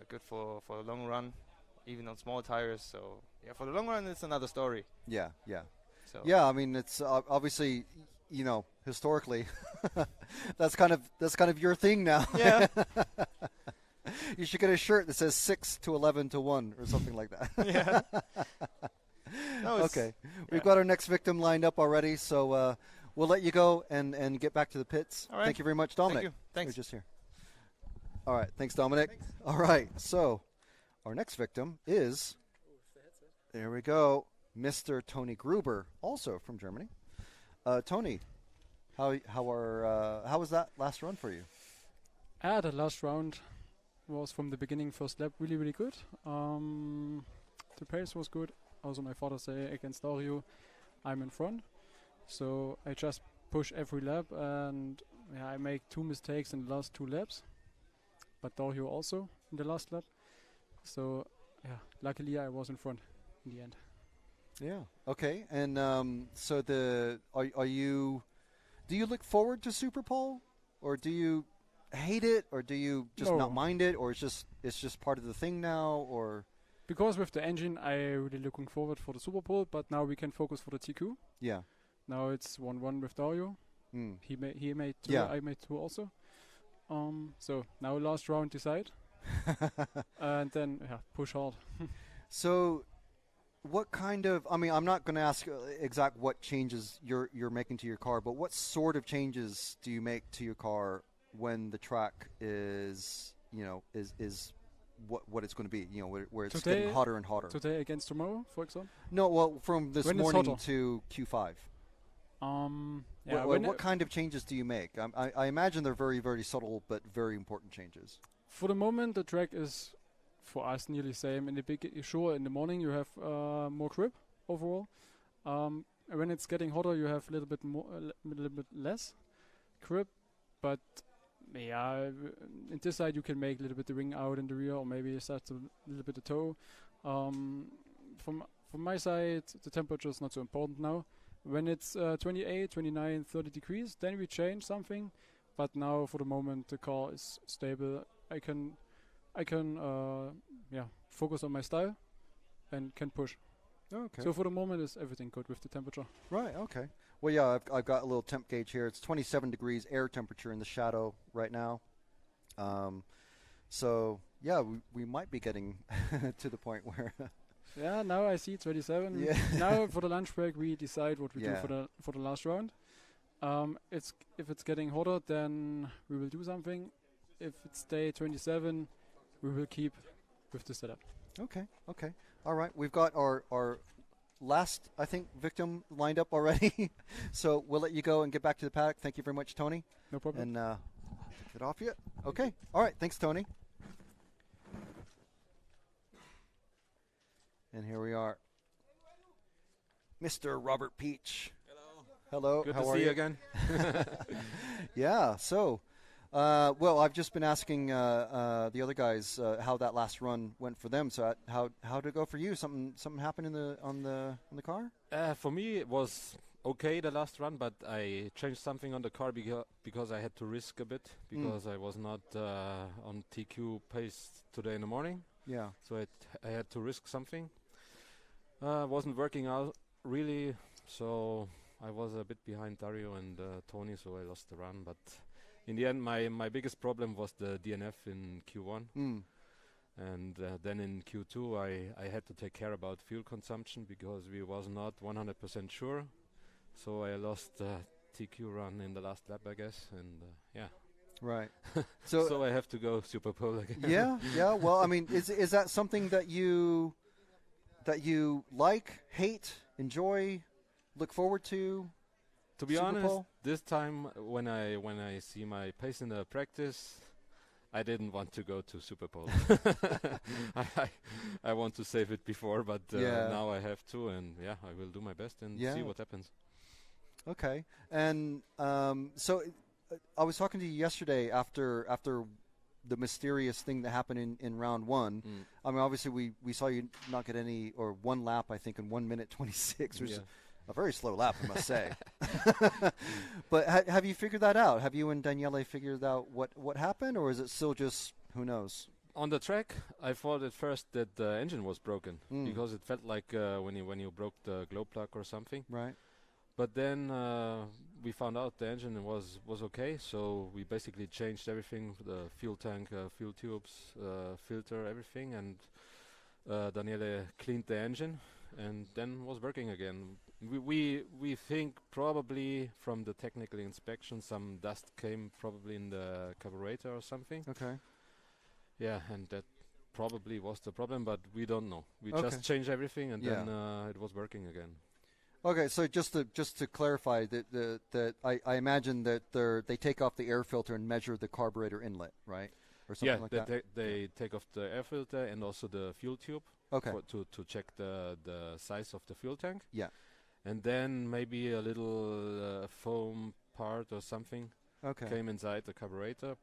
good for a long run, even on small tires. So for the long run, it's another story. Yeah. So I mean, it's obviously, historically, that's kind of your thing now. Yeah. You should get a shirt that says 6 to 11 to 1 or something like that. Yeah. No, okay, we've got our next victim lined up already, so we'll let you go and get back to the pits. All right. Thank you very much, Dominic. Thank you. Thanks. We're just here. All right. Thanks, Dominic. Thanks. All right. So our next victim is, there we go, Mr. Tony Gruber, also from Germany. Tony, how was that last run for you? The last round was from the beginning, first lap, really, really good. The pace was good. Also, my father say against Dario, I'm in front. So I just push every lap, and I make 2 mistakes in the last 2 laps. But Dario also in the last lap. So, luckily I was in front in the end. Yeah. Okay. And so do you look forward to SUPERPOLE, or do you hate it, or do you just not mind it, or it's just part of the thing now, or? Because with the engine, I really looking forward for the SUPERPOLE, but now we can focus for the TQ. Yeah. Now it's 1-1 with Dario. He made 2. I made 2 also. So now last round decide, and then push hard. So, what kind of? I mean, I'm not going to ask exact what changes you're making to your car, but what sort of changes do you make to your car when the track is what it's going to be? Where it's getting hotter and hotter. Today against tomorrow, for example. No, well, from this morning to Q5. What kind of changes do you make? I imagine they're very, very subtle but very important changes. For the moment, the track is, for us, nearly same. In the morning you have more grip overall. When it's getting hotter, you have a little bit more, a little bit less grip. But in this side you can make a little bit the ring out in the rear, or maybe start a little bit the toe. From my side, the temperature is not so important now. When it's 28, 29, 30 degrees, then we change something. But now, for the moment, the car is stable. I can focus on my style and can push. Okay. So for the moment, is everything good with the temperature? Right. Okay. Well, yeah, I've got a little temp gauge here. It's 27 degrees air temperature in the shadow right now. So yeah, we might be getting to the point where. Yeah, now I see 27. Yeah. Now for the lunch break, we decide what we do for the last round. If it's getting hotter, then we will do something. If it's day 27, we will keep with the setup. Okay. All right. We've got our last, I think, victim lined up already. So we'll let you go and get back to the paddock. Thank you very much, Tony. No problem. And get off you. Okay. All right. Thanks, Tony. And here we are. Mr. Robert Peach. Hello. Good How to are see you you again. Yeah. So, well, I've just been asking the other guys how that last run went for them. So, how did it go for you? Something happened on the car? For me, it was okay the last run, but I changed something on the car because I had to risk a bit because I was not on TQ pace today in the morning. Yeah. So I had to risk something. Wasn't working out really, so I was a bit behind Dario and Tony, so I lost the run. But in the end, my biggest problem was the DNF in Q1. And then in Q2, I had to take care about fuel consumption because we was not 100% sure So I lost TQ run in the last lap, I guess, and yeah. Right. So I have to go SUPERPOLE again. Yeah. Well, I mean, is that something that you like, hate, enjoy, look forward to? To be SUPERPOLE? honest, this time when I see my pace in the practice, I didn't want to go to SUPERPOLE. I want to save it before, but now I have to, and yeah, I will do my best and see what happens. Okay. And so I was talking to you yesterday after the mysterious thing that happened in round one. I mean, obviously we saw you not get any, or one lap, I think, in 1 minute 26, which is a very slow lap, I must say. But have you figured that out? Have you and Daniele figured out what happened, or is it still just who knows? On the track, I thought at first that the engine was broken because it felt like when you broke the glow plug or something. Right. But then we found out the engine was okay, so we basically changed everything: the fuel tank, fuel tubes, filter, everything, and Daniele cleaned the engine, and then was working again. We think probably from the technical inspection some dust came probably in the carburetor or something. Okay. Yeah, and that probably was the problem, but we don't know. We just changed everything, and then it was working again. Okay, so just to clarify, that I imagine that they take off the air filter and measure the carburetor inlet, right, or something like that. They take off the air filter and also the fuel tube. Okay. To check the size of the fuel tank. Yeah. And then maybe a little foam part or something came inside the carburetor.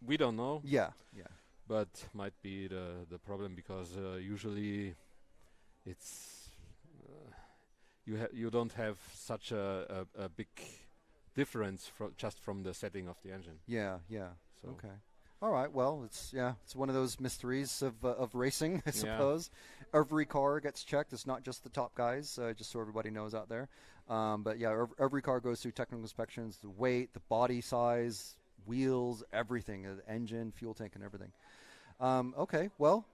We don't know. Yeah. But might be the problem because usually it's you don't have such a big difference just from the setting of the engine. Yeah. So okay. All right. Well, it's one of those mysteries of racing, I suppose. Every car gets checked. It's not just the top guys, just so everybody knows out there. But yeah, every car goes through technical inspections: the weight, the body size, wheels, everything, the engine, fuel tank, and everything. Okay. Well,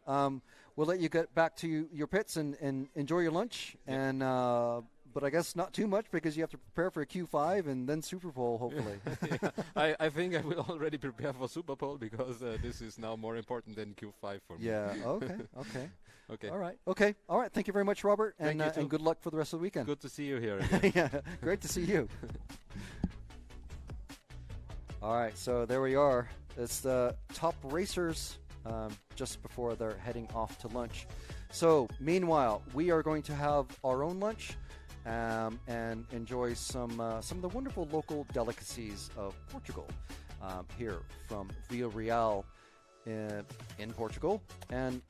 we'll let you get back to your pits and enjoy your lunch. And but I guess not too much because you have to prepare for a Q5 and then SUPERPOLE, hopefully. I think I will already prepare for SUPERPOLE because this is now more important than Q5 for me. Yeah, okay. Okay. All right. Thank you very much, Robert, and good luck for the rest of the weekend. Good to see you here. Yeah, great to see you. All right, so there we are. It's the top racers just before they're heading off to lunch. So meanwhile, we are going to have our own lunch. And enjoy some of the wonderful local delicacies of Portugal here from Vila Real in Portugal. And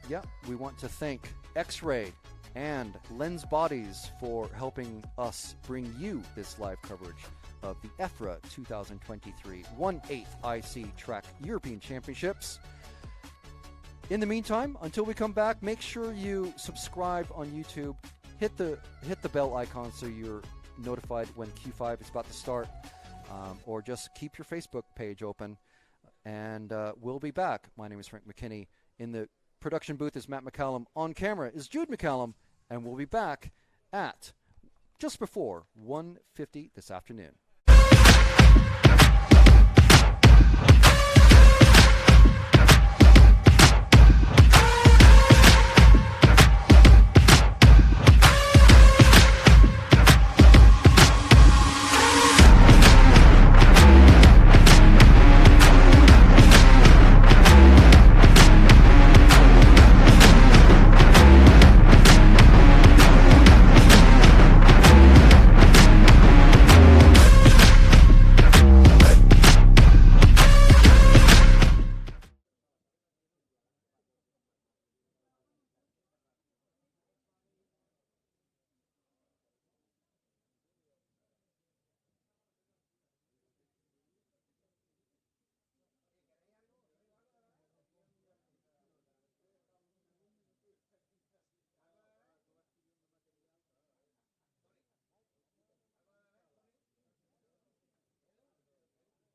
yeah, we want to thank X-Ray and Lens Bodies for helping us bring you this live coverage of the EFRA 2023 1/8 IC Track European Championships. In the meantime, until we come back, make sure you subscribe on YouTube. Hit the bell icon so you're notified when Q5 is about to start, or just keep your Facebook page open, and we'll be back. My name is Frank McKinney. In the production booth is Matt McCallum. On camera is Jude McCallum, and we'll be back at just before 1:50 this afternoon.